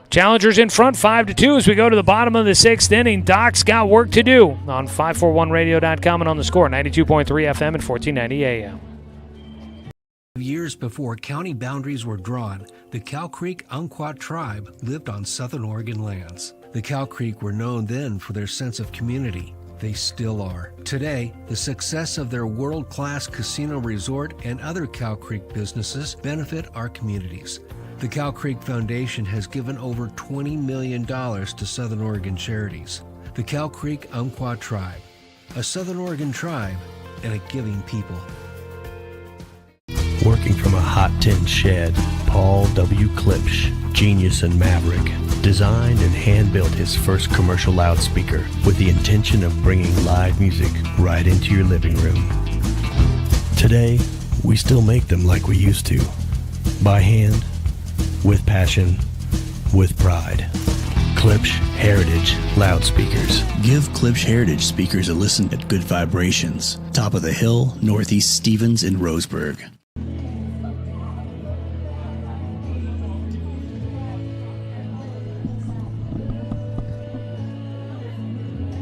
Challengers in front 5-2 as we go to the bottom of the 6th inning. Docs got work to do on 541radio.com and on the score, 92.3 FM and 1490 AM. Years before county boundaries were drawn, the Cow Creek Umpqua tribe lived on Southern Oregon lands. The Cow Creek were known then for their sense of community. They still are. Today, the success of their world-class casino resort and other Cow Creek businesses benefit our communities. The Cow Creek Foundation has given over $20 million to Southern Oregon charities. The Cow Creek Umpqua tribe, a Southern Oregon tribe and a giving people. Working from a hot tin shed, Paul W. Klipsch, genius and maverick, designed and hand-built his first commercial loudspeaker with the intention of bringing live music right into your living room. Today, we still make them like we used to, by hand, with passion, with pride. Klipsch Heritage Loudspeakers. Give Klipsch Heritage speakers a listen at Good Vibrations, top of the hill, Northeast Stevens in Roseburg.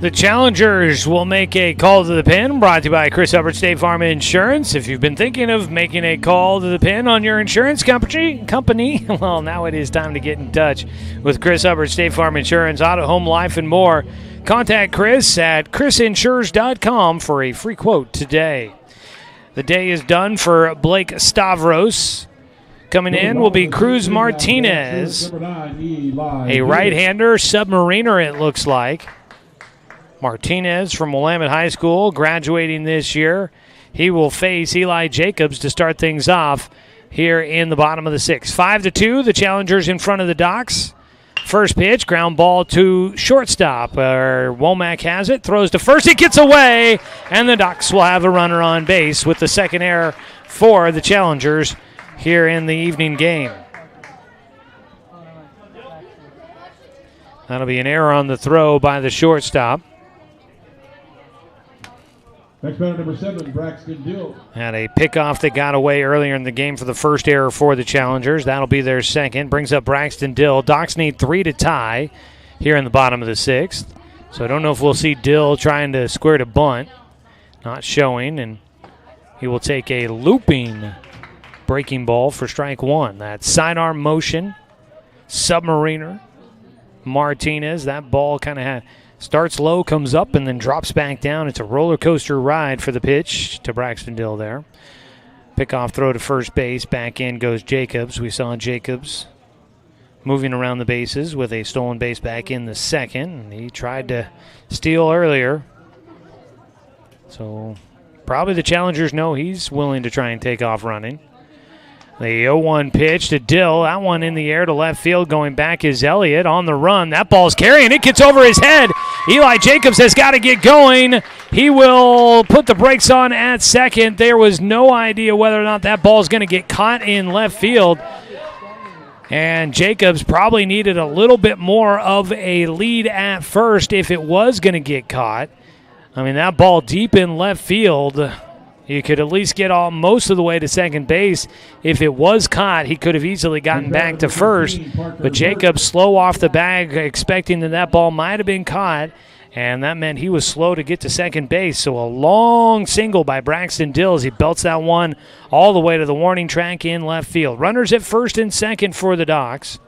The challengers will make a call to the pin, brought to you by Chris Hubbard State Farm Insurance. If you've been thinking of making a call to the pin on your insurance company, well, now it is time to get in touch with Chris Hubbard State Farm Insurance, auto, home, life, and more. Contact Chris at chrisinsures.com for a free quote today. The day is done for Blake Stavros. Coming in will be Cruz Martinez, a right-hander, submariner it looks like. Martinez from Willamette High School, graduating this year. He will face Eli Jacobs to start things off here in the bottom of the sixth. 5-2, the challengers in front of the Docs. First pitch, ground ball to shortstop. Womack has it, throws to first, it gets away, and the Docs will have a runner on base with the second error for the challengers here in the evening game. That'll be an error on the throw by the shortstop. Next batter, number 7, Braxton Dill. Had a pickoff that got away earlier in the game for the first error for the challengers. That'll be their second. Brings up Braxton Dill. Docs need 3 to tie here in the bottom of the sixth. So I don't know if we'll see Dill trying to square to bunt. Not showing, and he will take a looping breaking ball for strike one. That sidearm motion, submariner, Martinez. That ball kind of starts low, comes up, and then drops back down. It's a roller coaster ride for the pitch to Braxton Dill there. Pickoff throw to first base. Back in goes Jacobs. We saw Jacobs moving around the bases with a stolen base back in the second. He tried to steal earlier. So probably the challengers know he's willing to try and take off running. The 0-1 pitch to Dill. That one in the air to left field. Going back is Elliott on the run. That ball's carrying. It gets over his head. Eli Jacobs has got to get going. He will put the brakes on at second. There was no idea whether or not that ball's going to get caught in left field. And Jacobs probably needed a little bit more of a lead at first if it was going to get caught. I mean, that ball deep in left field, you could at least get most of the way to second base. If it was caught, he could have easily gotten back to first. But Jacobs slow off the bag, expecting that ball might have been caught, and that meant he was slow to get to second base. So a long single by Braxton Dill as he belts that one all the way to the warning track in left field. Runners at first and second for the Docs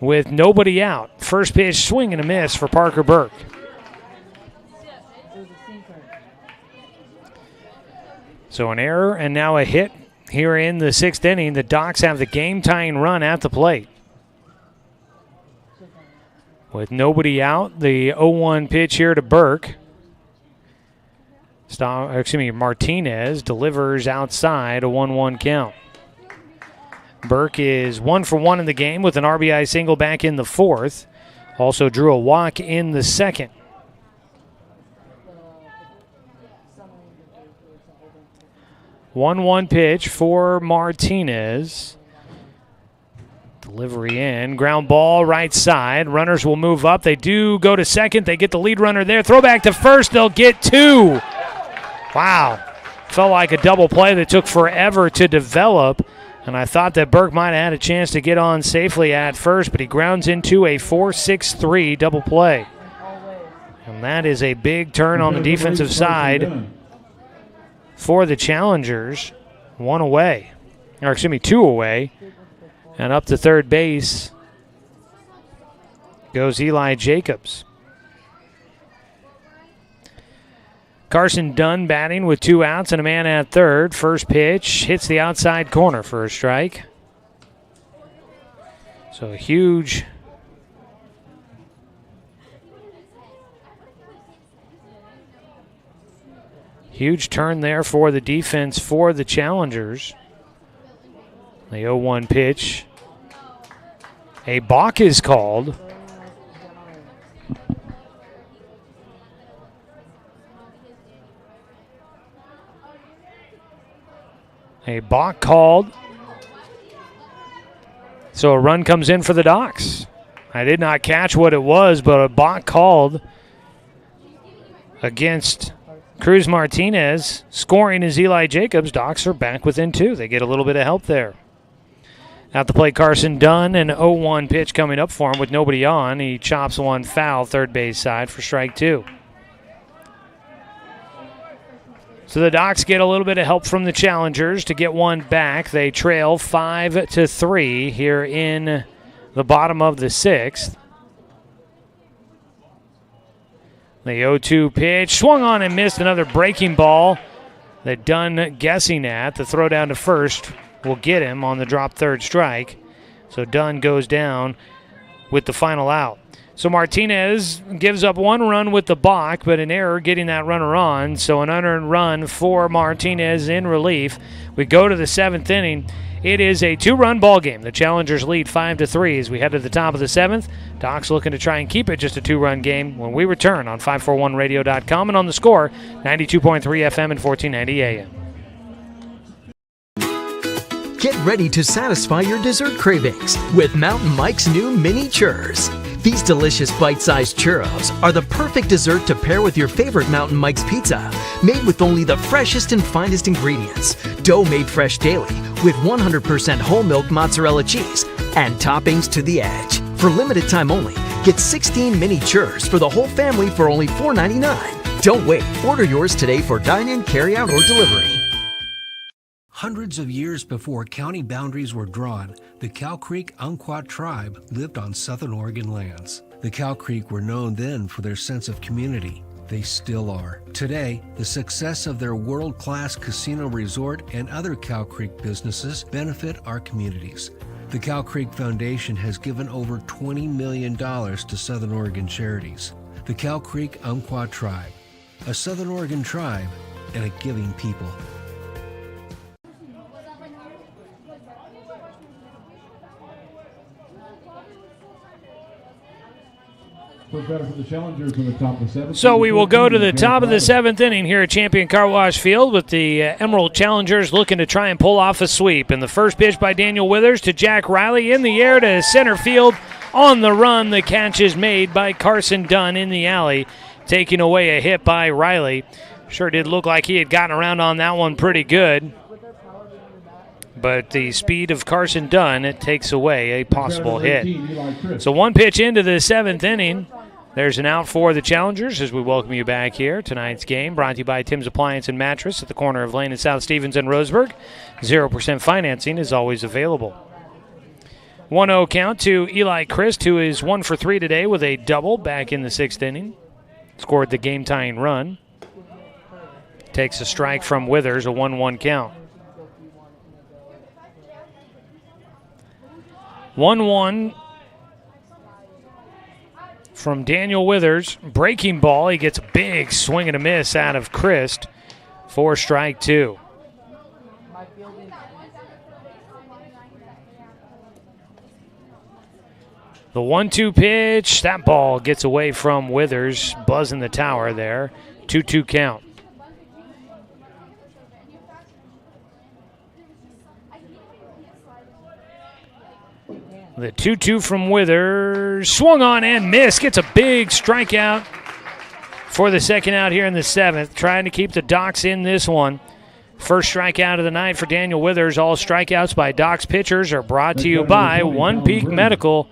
with nobody out. First pitch, swing and a miss for Parker Burke. So an error and now a hit here in the sixth inning. The Docs have the game-tying run at the plate. With nobody out, the 0-1 pitch here to Burke. Martinez delivers outside, a 1-1 count. Burke is 1 for 1 in the game with an RBI single back in the fourth. Also drew a walk in the second. 1-1 pitch for Martinez. Delivery in. Ground ball right side. Runners will move up. They do go to second. They get the lead runner there. Throw back to first. They'll get 2. Wow. Felt like a double play that took forever to develop. And I thought that Burke might have had a chance to get on safely at first, but he grounds into a 4-6-3 double play. And that is a big turn on the defensive side for the challengers. 2 away. And up to third base goes Eli Jacobs. Carson Dunn batting with 2 outs and a man at third. First pitch hits the outside corner for a strike. So a huge Huge turn there for the defense for the Challengers. The 0-1 pitch. A balk is called. A balk called. So a run comes in for the Docs. I did not catch what it was, but a balk called against Cruz Martinez. Scoring is Eli Jacobs. Docs are back within 2. They get a little bit of help there. At the plate, Carson Dunn, an 0-1 pitch coming up for him with nobody on. He chops one foul, third base side for strike 2. So the Docs get a little bit of help from the Challengers to get one back. They trail 5-3 here in the bottom of the 6th. The 0-2 pitch, swung on and missed. Another breaking ball that Dunn guessing at. The throw down to first will get him on the drop third strike. So Dunn goes down with the final out. So Martinez gives up one run with the balk, but an error getting that runner on. So an unearned run for Martinez in relief. We go to the 7th inning. It is a 2-run ball game. The Challengers lead 5-3 as we head to the top of the 7th. Docs looking to try and keep it just a 2-run game when we return on 541radio.com and on the Score, 92.3 FM and 1490 AM. Get ready to satisfy your dessert cravings with Mountain Mike's new mini churros. These delicious bite-sized churros are the perfect dessert to pair with your favorite Mountain Mike's pizza. Made with only the freshest and finest ingredients. Dough made fresh daily with 100% whole milk mozzarella cheese and toppings to the edge. For limited time only, get 16 mini churros for the whole family for only $4.99. Don't wait. Order yours today for dine-in, carry-out, or delivery. Hundreds of years before county boundaries were drawn, the Cow Creek Umpqua tribe lived on Southern Oregon lands. The Cow Creek were known then for their sense of community. They still are. Today, the success of their world-class casino resort and other Cow Creek businesses benefit our communities. The Cow Creek Foundation has given over $20 million to Southern Oregon charities. The Cow Creek Umpqua tribe, a Southern Oregon tribe and a giving people. So we will go to the top of the 7th inning here at Champion Car Wash Field with the Emerald Challengers looking to try and pull off a sweep. And the first pitch by Daniel Withers to Jack Riley in the air to center field. On the run, the catch is made by Carson Dunn in the alley, taking away a hit by Riley. Sure did look like he had gotten around on that one pretty good. But the speed of Carson Dunn, it takes away a possible hit. So one pitch into the 7th inning. There's an out for the Challengers as we welcome you back here. Tonight's game brought to you by Tim's Appliance and Mattress at the corner of Lane and South Stevens and Roseburg. 0% financing is always available. 1-0 count to Eli Christ, who is 1 for 3 today with a double back in the 6th inning. Scored the game-tying run. Takes a strike from Withers, a 1-1 count. 1-1 from Daniel Withers. Breaking ball. He gets a big swing and a miss out of Christ for strike 2. The 1-2 pitch. That ball gets away from Withers. Buzzing the tower there. 2-2 count. The 2-2 from Withers. Swung on and missed. Gets a big strikeout for the second out here in the 7th. Trying to keep the Docs in this one. First strikeout of the night for Daniel Withers. All strikeouts by Docs pitchers are brought to you by One Peak Medical.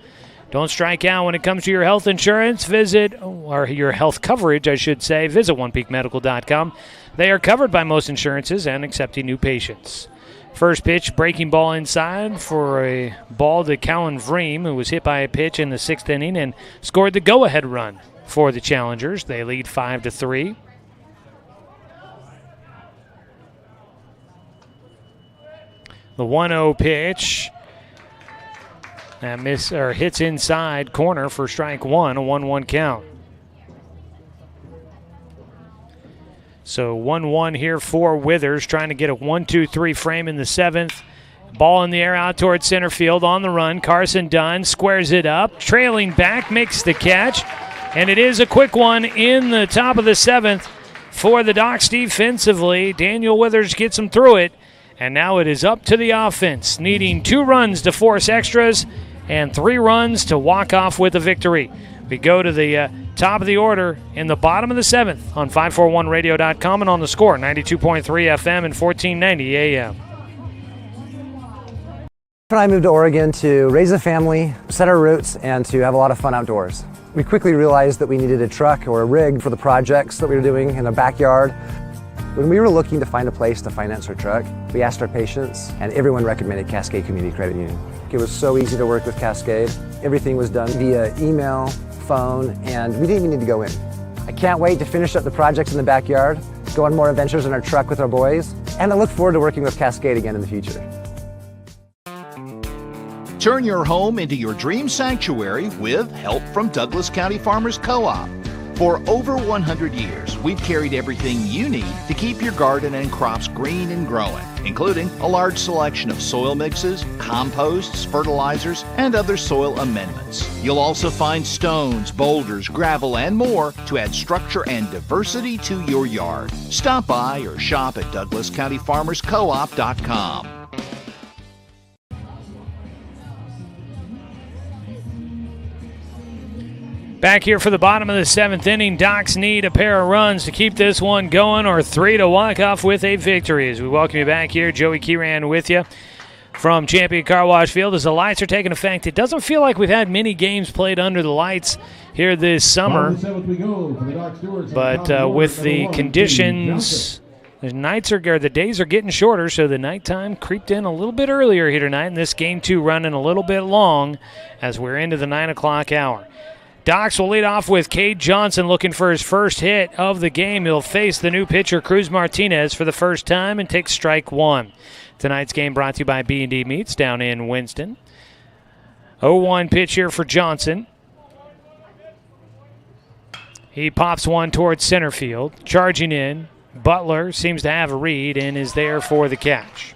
Don't strike out when it comes to your health insurance. Or your health coverage, I should say. Visit onepeakmedical.com. They are covered by most insurances and accepting new patients. First pitch, breaking ball inside for a ball to Callan Vreem, who was hit by a pitch in the 6th inning and scored the go-ahead run for the Challengers. They lead 5-3. The 1-0 pitch. That hits inside corner for strike 1, a 1-1 count. So 1-1 here for Withers, trying to get a 1-2-3 frame in the 7th. Ball in the air out towards center field on the run. Carson Dunn squares it up, trailing back, makes the catch. And it is a quick one in the top of the 7th for the Docs defensively. Daniel Withers gets them through it. And now it is up to the offense, needing 2 runs to force extras and 3 runs to walk off with a victory. We go to the top of the order in the bottom of the 7th on 541radio.com and on the Score, 92.3 FM and 1490 AM. I moved to Oregon to raise a family, set our roots, and to have a lot of fun outdoors. We quickly realized that we needed a truck or a rig for the projects that we were doing in the backyard. When we were looking to find a place to finance our truck, we asked our patients, and everyone recommended Cascade Community Credit Union. It was so easy to work with Cascade. Everything was done via email, phone, and we didn't even need to go in. I can't wait to finish up the projects in the backyard, go on more adventures in our truck with our boys, and I look forward to working with Cascade again in the future. Turn your home into your dream sanctuary with help from Douglas County Farmers Co-op. For over 100 years, we've carried everything you need to keep your garden and crops green and growing, including a large selection of soil mixes, composts, fertilizers, and other soil amendments. You'll also find stones, boulders, gravel, and more to add structure and diversity to your yard. Stop by or shop at DouglasCountyFarmersCoop.com. Back here for the bottom of the 7th inning, Docs need a pair of runs to keep this one going or 3 to walk off with a victory. As we welcome you back here, Joey Kieran with you from Champion Car Wash Field as the lights are taking effect. It doesn't feel like we've had many games played under the lights here this summer, but with the conditions, the days are getting shorter, so the nighttime creeped in a little bit earlier here tonight, and this game 2 running a little bit long as we're into the 9 o'clock hour. Docs will lead off with Cade Johnson looking for his first hit of the game. He'll face the new pitcher, Cruz Martinez, for the first time and take strike 1. Tonight's game brought to you by B&D Meats down in Winston. 0-1 pitch here for Johnson. He pops one towards center field. Charging in, Butler seems to have a read and is there for the catch.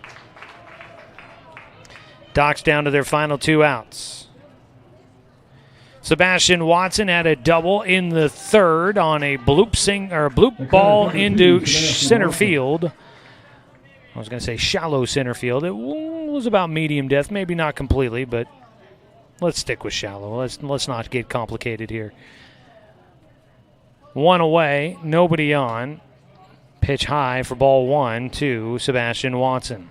Docs down to their final 2 outs. Sebastian Watson had a double in the 3rd on a bloop ball into center field. I was going to say shallow center field. It was about medium depth, maybe not completely, but let's stick with shallow. Let's not get complicated here. 1 away, nobody on. Pitch high for ball 1 to Sebastian Watson.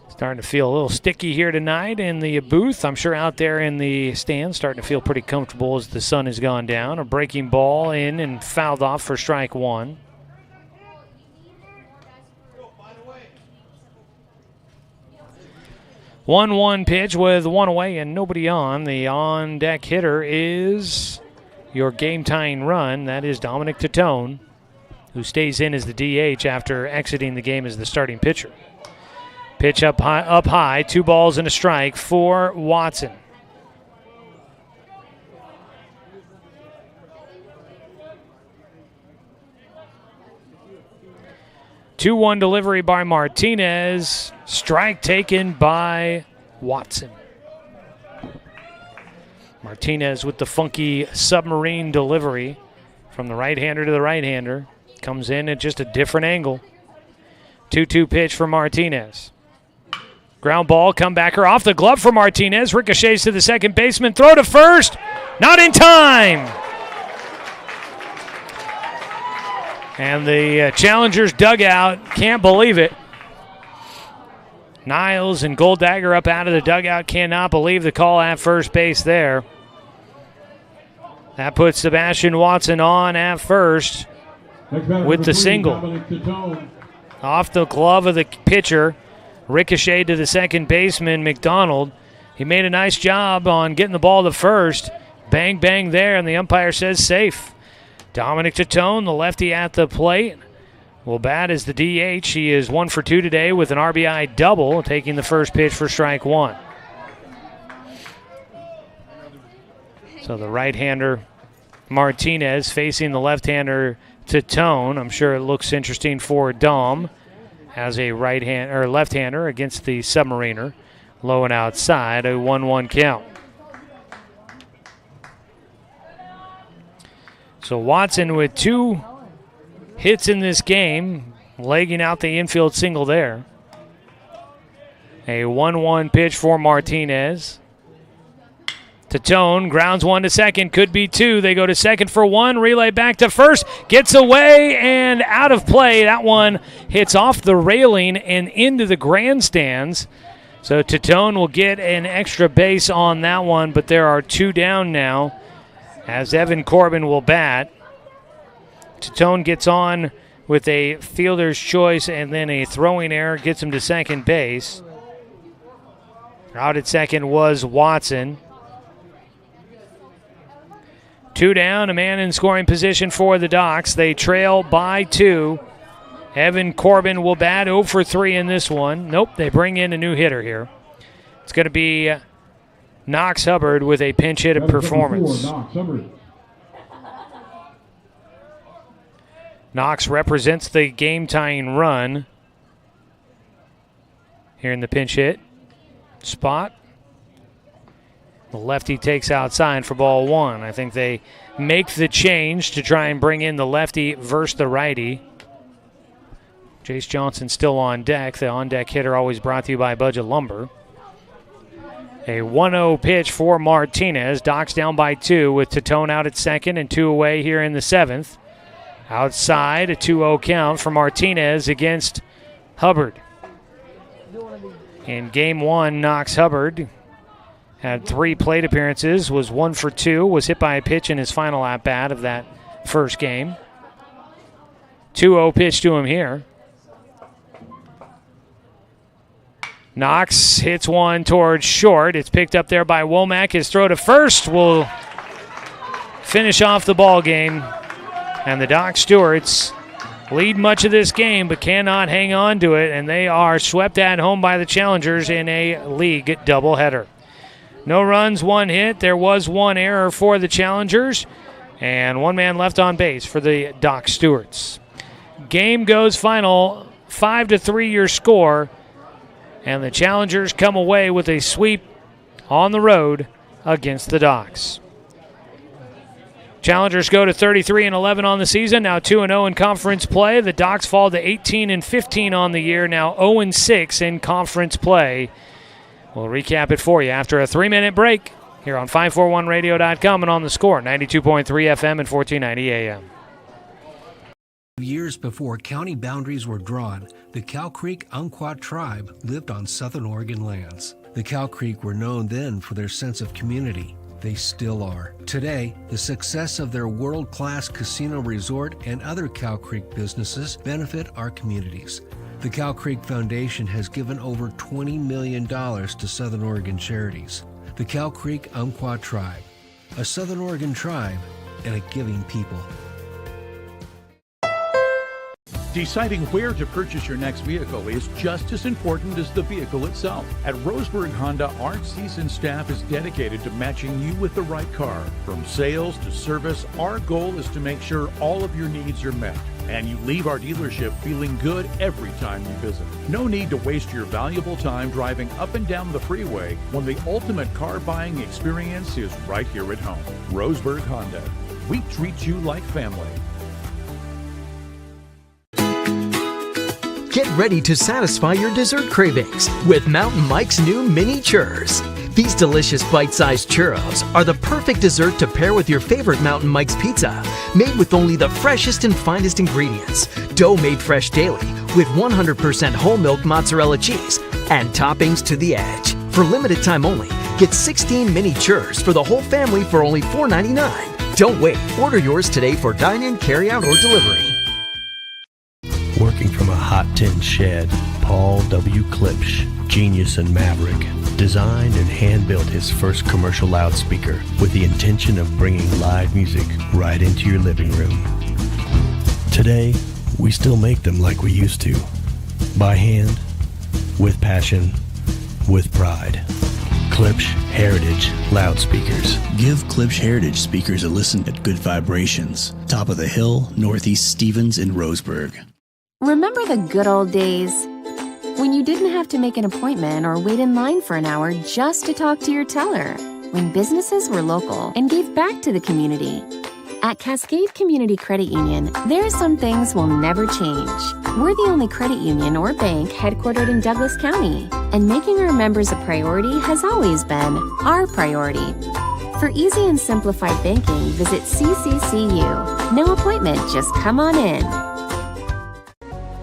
Starting to feel a little sticky here tonight in the booth. I'm sure out there in the stands starting to feel pretty comfortable as the sun has gone down. A breaking ball in and fouled off for strike 1. One pitch with 1 away and nobody on. The on-deck hitter is your game-tying run. That is Dominic Tatone, who stays in as the DH after exiting the game as the starting pitcher. Pitch up high, 2 balls and a strike for Watson. Two-one delivery by Martinez. Strike taken by Watson. Martinez with the funky submarine delivery from the right-hander to the right-hander. Comes in at just a different angle. 2-2 pitch for Martinez. Ground ball, comebacker off the glove for Martinez. Ricochets to the second baseman. Throw to first. Not in time. And the Challengers dugout can't believe it. Niles and Golddagger up out of the dugout cannot believe the call at first base there. That puts Sebastian Watson on at first with the single. Off the glove of the pitcher. Ricochet to the second baseman, McDonald. He made a nice job on getting the ball to first. Bang, bang there, and the umpire says safe. Dominic Tatone, the lefty at the plate, will bat as the DH. He is 1 for 2 today with an RBI double, taking the first pitch for strike 1. So the right-hander Martinez facing the left-hander to Tone. I'm sure it looks interesting for Dom as a left-hander against the Submariner. Low and outside, a 1-1 count. So Watson with 2 hits in this game, legging out the infield single there. A 1-1 pitch for Martinez. To Tone, grounds 1 to second, could be 2. They go to second for 1, relay back to first, gets away and out of play. That one hits off the railing and into the grandstands. So Tone will get an extra base on that one, but there are 2 down now as Evan Corbin will bat. Tone gets on with a fielder's choice and then a throwing error, gets him to second base. Out at second was Watson. 2 down, a man in scoring position for the Docs. They trail by 2. Evan Corbin will bat 0 for 3 in this one. Nope, they bring in a new hitter here. It's going to be Knox Hubbard with a pinch hit performance. Knox represents the game-tying run here in the pinch hit spot. The lefty takes outside for ball 1. I think they make the change to try and bring in the lefty versus the righty. Jace Johnson still on deck. The on-deck hitter always brought to you by Budget Lumber. A 1-0 pitch for Martinez. Docs down by 2 with Tone out at second and 2 away here in the 7th. Outside, a 2-0 count for Martinez against Hubbard. In game 1, Knox Hubbard had 3 plate appearances, was 1 for 2, was hit by a pitch in his final at-bat of that first game. 2-0 pitch to him here. Knox hits one towards short. It's picked up there by Womack. His throw to first will finish off the ball game. And the Doc Stewarts lead much of this game but cannot hang on to it, and they are swept at home by the Challengers in a league doubleheader. No runs, 1 hit. There was 1 error for the Challengers, and 1 man left on base for the Doc Stewarts. Game goes final, 5-3 your score, and the Challengers come away with a sweep on the road against the Docs. Challengers go to 33-11 on the season, now 2-0 in conference play. The Docs fall to 18-15 on the year, now 0-6 in conference play. We'll recap it for you after a 3-minute break here on 541radio.com and on the Score, 92.3 FM and 1490 AM. Years before county boundaries were drawn, the Cow Creek Umpqua tribe lived on Southern Oregon lands. The Cow Creek were known then for their sense of community. They still are. Today, the success of their world-class casino resort and other Cow Creek businesses benefit our communities. The Cow Creek Foundation has given over $20 million to Southern Oregon charities. The Cow Creek Umpqua Tribe, a Southern Oregon tribe and a giving people. Deciding where to purchase your next vehicle is just as important as the vehicle itself. At Roseburg Honda, our seasoned staff is dedicated to matching you with the right car. From sales to service, our goal is to make sure all of your needs are met, and you leave our dealership feeling good every time you visit. No need to waste your valuable time driving up and down the freeway when the ultimate car buying experience is right here at home. Roseburg Honda. We treat you like family. Get ready to satisfy your dessert cravings with Mountain Mike's new mini churros. These delicious bite-sized churros are the perfect dessert to pair with your favorite Mountain Mike's pizza, made with only the freshest and finest ingredients, dough made fresh daily with 100% whole milk mozzarella cheese, and toppings to the edge. For limited time only, get 16 mini churros for the whole family for only $4.99. Don't wait. Order yours today for dine-in, carry-out, or delivery. Working from a hot tin shed, Paul W. Klipsch, genius and maverick, designed and hand-built his first commercial loudspeaker with the intention of bringing live music right into your living room. Today, we still make them like we used to. By hand, with passion, with pride. Klipsch Heritage loudspeakers. Give Klipsch Heritage speakers a listen at Good Vibrations. Top of the Hill, Northeast Stevens in Roseburg. Remember the good old days? When you didn't have to make an appointment or wait in line for an hour just to talk to your teller. When businesses were local and gave back to the community. At Cascade Community Credit Union, there are some things will never change. We're the only credit union or bank headquartered in Douglas County, and making our members a priority has always been our priority. For easy and simplified banking, visit CCCU. No appointment, just come on in.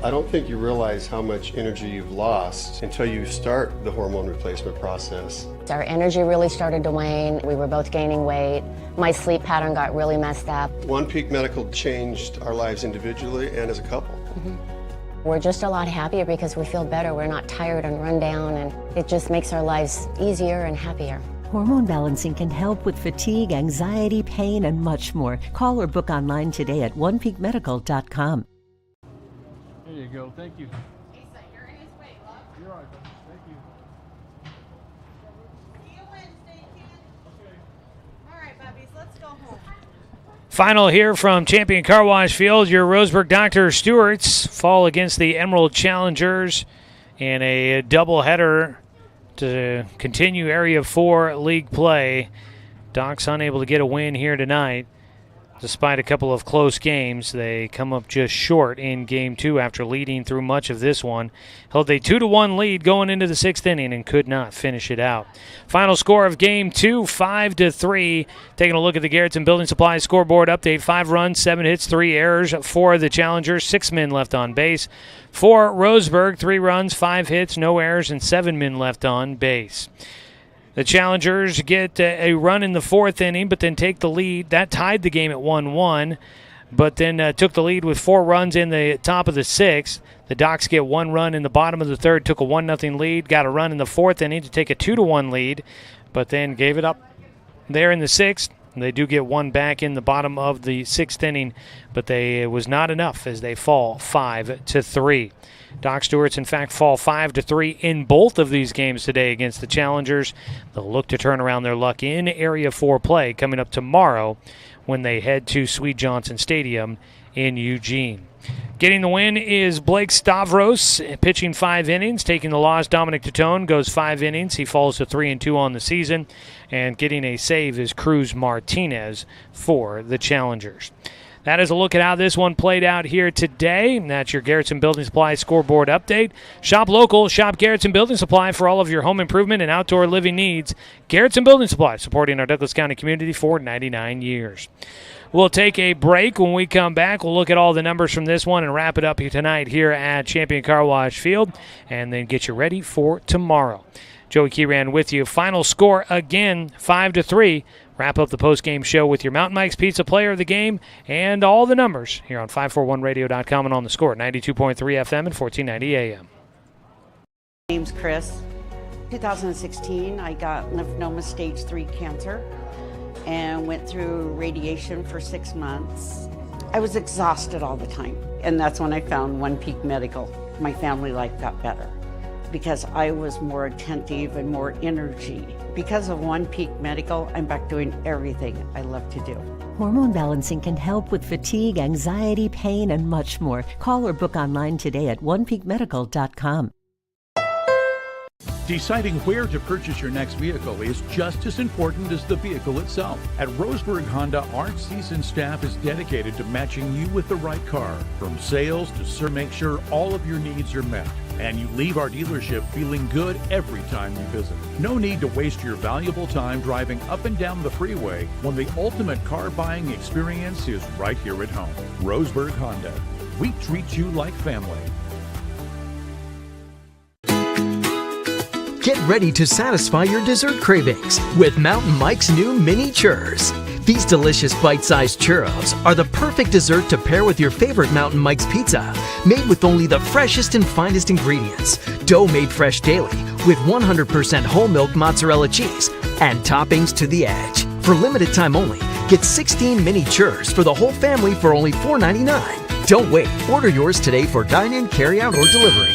I don't think you realize how much energy you've lost until you start the hormone replacement process. Our energy really started to wane. We were both gaining weight. My sleep pattern got really messed up. One Peak Medical changed our lives individually and as a couple. We're just a lot happier because we feel better. We're not tired and run down, and it just makes our lives easier and happier. Hormone balancing can help with fatigue, anxiety, pain, and much more. Call or book online today at onepeakmedical.com. There you go. Thank you. You're in his way, love. You're all right, buddy. Thank you. See you Wednesday, kid. Okay. All right, Bubbies, let's go home. Final here from Champion Car Wash Field. Your Roseburg Dr. Stewart's fall against the Emerald Challengers in a doubleheader to continue Area 4 league play. Doc's unable to get a win here tonight. Despite a couple of close games, they come up just short in Game 2 after leading through much of this one. Held a 2-1 lead going into the 6th inning and could not finish it out. Final score of Game 2, 5-3. Taking a look at the Garrettson Building Supply scoreboard update. 5 runs, 7 hits, 3 errors for the Challengers. 6 men left on base. For Roseburg, 3 runs, 5 hits, no errors, and 7 men left on base. The Challengers get a run in the 4th inning, but then take the lead. That tied the game at 1-1, but then took the lead with 4 runs in the top of the 6th. The Docs get 1 run in the bottom of the 3rd, took a 1-0 lead, got a run in the 4th inning to take a 2-1 lead, but then gave it up there in the 6th. They do get 1 back in the bottom of the 6th inning, but it was not enough as they fall 5-3. Doc Stewart's, in fact, fall 5-3 in both of these games today against the Challengers. They'll look to turn around their luck in Area 4 play coming up tomorrow when they head to Sweet Johnson Stadium in Eugene. Getting the win is Blake Stavros, pitching 5 innings. Taking the loss, Dominic Titone goes 5 innings. He falls to 3-2 on the season. And getting a save is Cruz Martinez for the Challengers. That is a look at how this one played out here today. And that's your Garrettson Building Supply scoreboard update. Shop local, shop Garrettson Building Supply for all of your home improvement and outdoor living needs. Garrettson Building Supply, supporting our Douglas County community for 99 years. We'll take a break. When we come back, we'll look at all the numbers from this one and wrap it up here tonight here at Champion Car Wash Field, and then get you ready for tomorrow. Joey Keyran with you. Final score again, 5-3. Wrap up the post-game show with your Mountain Mike's Pizza player of the game and all the numbers here on 541radio.com and on the Score, 92.3 FM and 1490 AM. My name's Chris. 2016, I got lymphoma stage 3 cancer and went through radiation for 6 months. I was exhausted all the time, and that's when I found One Peak Medical. My family life got better because I was more attentive and more energy. Because of One Peak Medical, I'm back doing everything I love to do. Hormone balancing can help with fatigue, anxiety, pain, and much more. Call or book online today at onepeakmedical.com. Deciding where to purchase your next vehicle is just as important as the vehicle itself. At Roseburg Honda, our seasoned staff is dedicated to matching you with the right car. From sales to make sure all of your needs are met. And you leave our dealership feeling good every time you visit. No need to waste your valuable time driving up and down the freeway when the ultimate car buying experience is right here at home. Roseburg Honda. We treat you like family. Get ready to satisfy your dessert cravings with Mountain Mike's new mini churros. These delicious bite-sized churros are the perfect dessert to pair with your favorite Mountain Mike's pizza, made with only the freshest and finest ingredients, dough made fresh daily with 100% whole milk mozzarella cheese, and toppings to the edge. For limited time only, get 16 mini churros for the whole family for only $4.99. Don't wait. Order yours today for dine-in, carry-out, or delivery.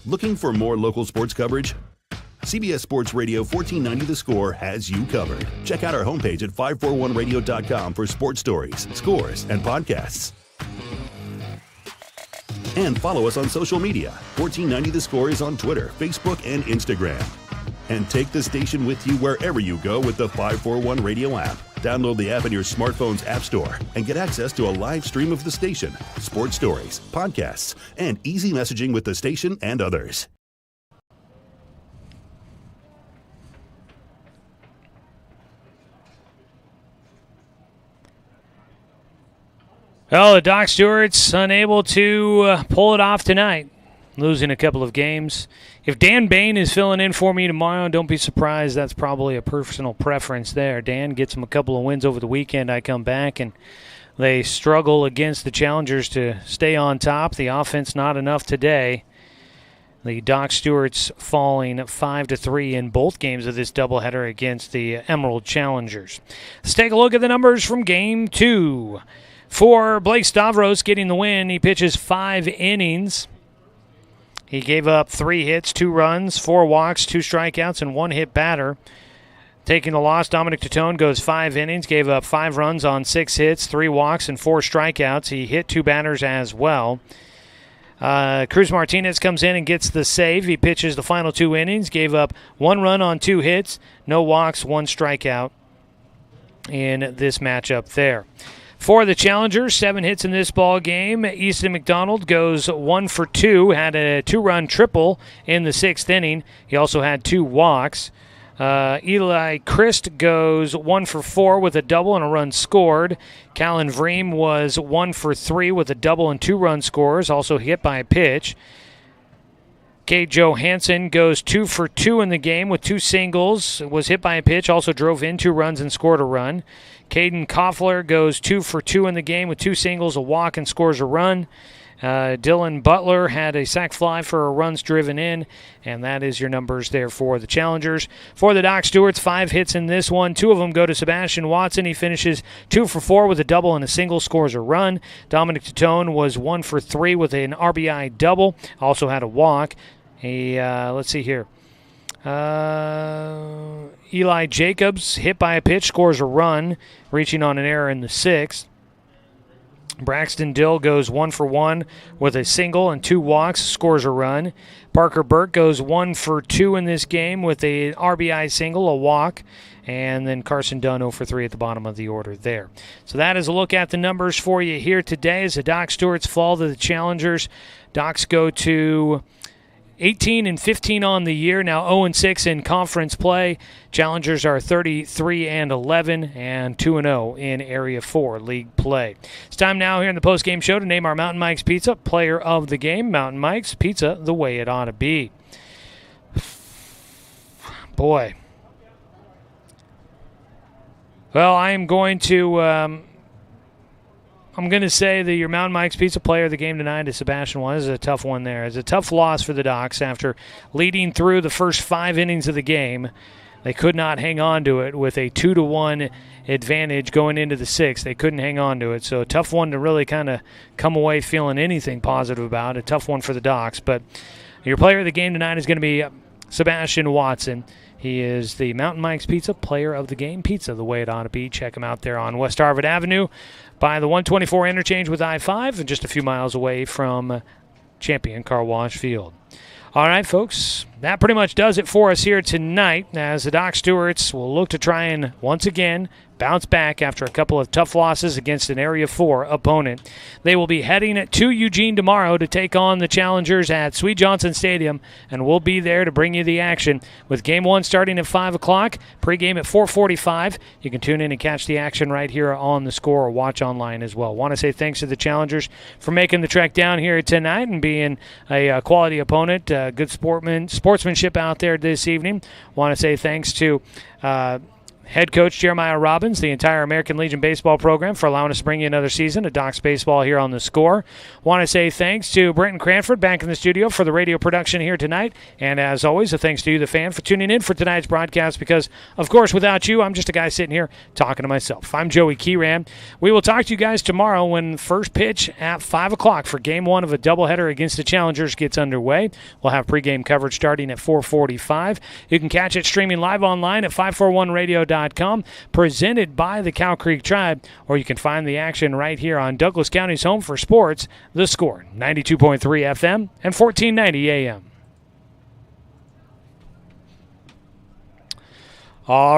Looking for more local sports coverage? CBS Sports Radio 1490 The Score has you covered. Check out our homepage at 541radio.com for sports stories, scores, and podcasts. And follow us on social media. 1490 The Score is on Twitter, Facebook, and Instagram. And take the station with you wherever you go with the 541 Radio app. Download the app in your smartphone's app store and get access to a live stream of the station, sports stories, podcasts, and easy messaging with the station and others. Well, the Doc Stewart's unable to pull it off tonight, losing a couple of games. If Dan Bain is filling in for me tomorrow, don't be surprised. That's probably a personal preference there. Dan gets him a couple of wins over the weekend. I come back, and they struggle against the Challengers to stay on top. The offense not enough today. The Doc Stewart's falling 5-3 in both games of this doubleheader against the Emerald Challengers. Let's take a look at the numbers from Game 2. For Blake Stavros getting the win, he pitches 5 innings. He gave up 3 hits, 2 runs, 4 walks, 2 strikeouts, and 1 hit batter. Taking the loss, Dominic Titone goes 5 innings, gave up 5 runs on 6 hits, 3 walks, and 4 strikeouts. He hit 2 batters as well. Cruz Martinez comes in and gets the save. He pitches the final 2 innings, gave up 1 run on 2 hits, no walks, 1 strikeout in this matchup there. For the Challengers, 7 hits in this ball game. Easton McDonald goes 1 for 2, had a 2-run triple in the 6th inning. He also had 2 walks. Eli Christ goes 1 for 4 with a double and a run scored. Callan Vreem was 1 for 3 with a double and 2 run scores, also hit by a pitch. Cade Johansson goes 2 for 2 in the game with 2 singles, was hit by a pitch, also drove in 2 runs and scored a run. Caden Koffler goes 2 for 2 in the game with 2 singles, a walk, and scores a run. Dylan Butler had a sac fly for runs driven in, and that is your numbers there for the Challengers. For the Doc Stewarts, 5 hits in this one. 2 of them go to Sebastian Watson. He finishes 2 for 4 with a double and a single, scores a run. Dominic Titone was 1 for 3 with an RBI double, also had a walk. Let's see here. Eli Jacobs, hit by a pitch, scores a run, reaching on an error in the 6th. Braxton Dill goes 1 for 1 with a single and 2 walks, scores a run. Parker Burke goes 1 for 2 in this game with a RBI single, a walk, and then Carson Dunn 0 for 3 at the bottom of the order there. So that is a look at the numbers for you here today as the Doc Stewarts fall to the Challengers. Docs go to 18-15 on the year, now 0-6 in conference play. Challengers are 33-11 and 2-0 in Area 4 league play. It's time now here in the post-game show to name our Mountain Mike's Pizza player of the game. Mountain Mike's Pizza, the way it ought to be. Boy. Well, I am going to say that your Mountain Mike's Pizza player of the game tonight is Sebastian Watson. This is a tough one there. It's a tough loss for the Docs after leading through the first 5 innings of the game. They could not hang on to it with a 2-1 advantage going into the 6th. They couldn't hang on to it. So a tough one to really kind of come away feeling anything positive about. A tough one for the Docs. But your player of the game tonight is going to be Sebastian Watson. He is the Mountain Mike's Pizza player of the game. Pizza, the way it ought to be. Check him out there on West Harvard Avenue by the 124 interchange with I-5 and just a few miles away from Champion Car Wash Field. All right, folks, that pretty much does it for us here tonight as the Doc Stewarts will look to try and once again bounce back after a couple of tough losses against an Area 4 opponent. They will be heading to Eugene tomorrow to take on the Challengers at Sweet Johnson Stadium, and we'll be there to bring you the action with Game 1 starting at 5 o'clock, pregame at 4:45. You can tune in and catch the action right here on the Score or watch online as well. Want to say thanks to the Challengers for making the trek down here tonight and being a quality opponent, good sportsmanship out there this evening. Want to say thanks to head coach Jeremiah Robbins, the entire American Legion baseball program, for allowing us to bring you another season of Docs Baseball here on The Score. Want to say thanks to Brenton Cranford back in the studio for the radio production here tonight. And as always, a thanks to you, the fan, for tuning in for tonight's broadcast because, of course, without you, I'm just a guy sitting here talking to myself. I'm Joey Keyram. We will talk to you guys tomorrow when first pitch at 5 o'clock for Game 1 of a doubleheader against the Challengers gets underway. We'll have pregame coverage starting at 4:45. You can catch it streaming live online at 541radio.com, presented by the Cow Creek Tribe, or you can find the action right here on Douglas County's home for sports, The Score, 92.3 FM and 1490 AM. All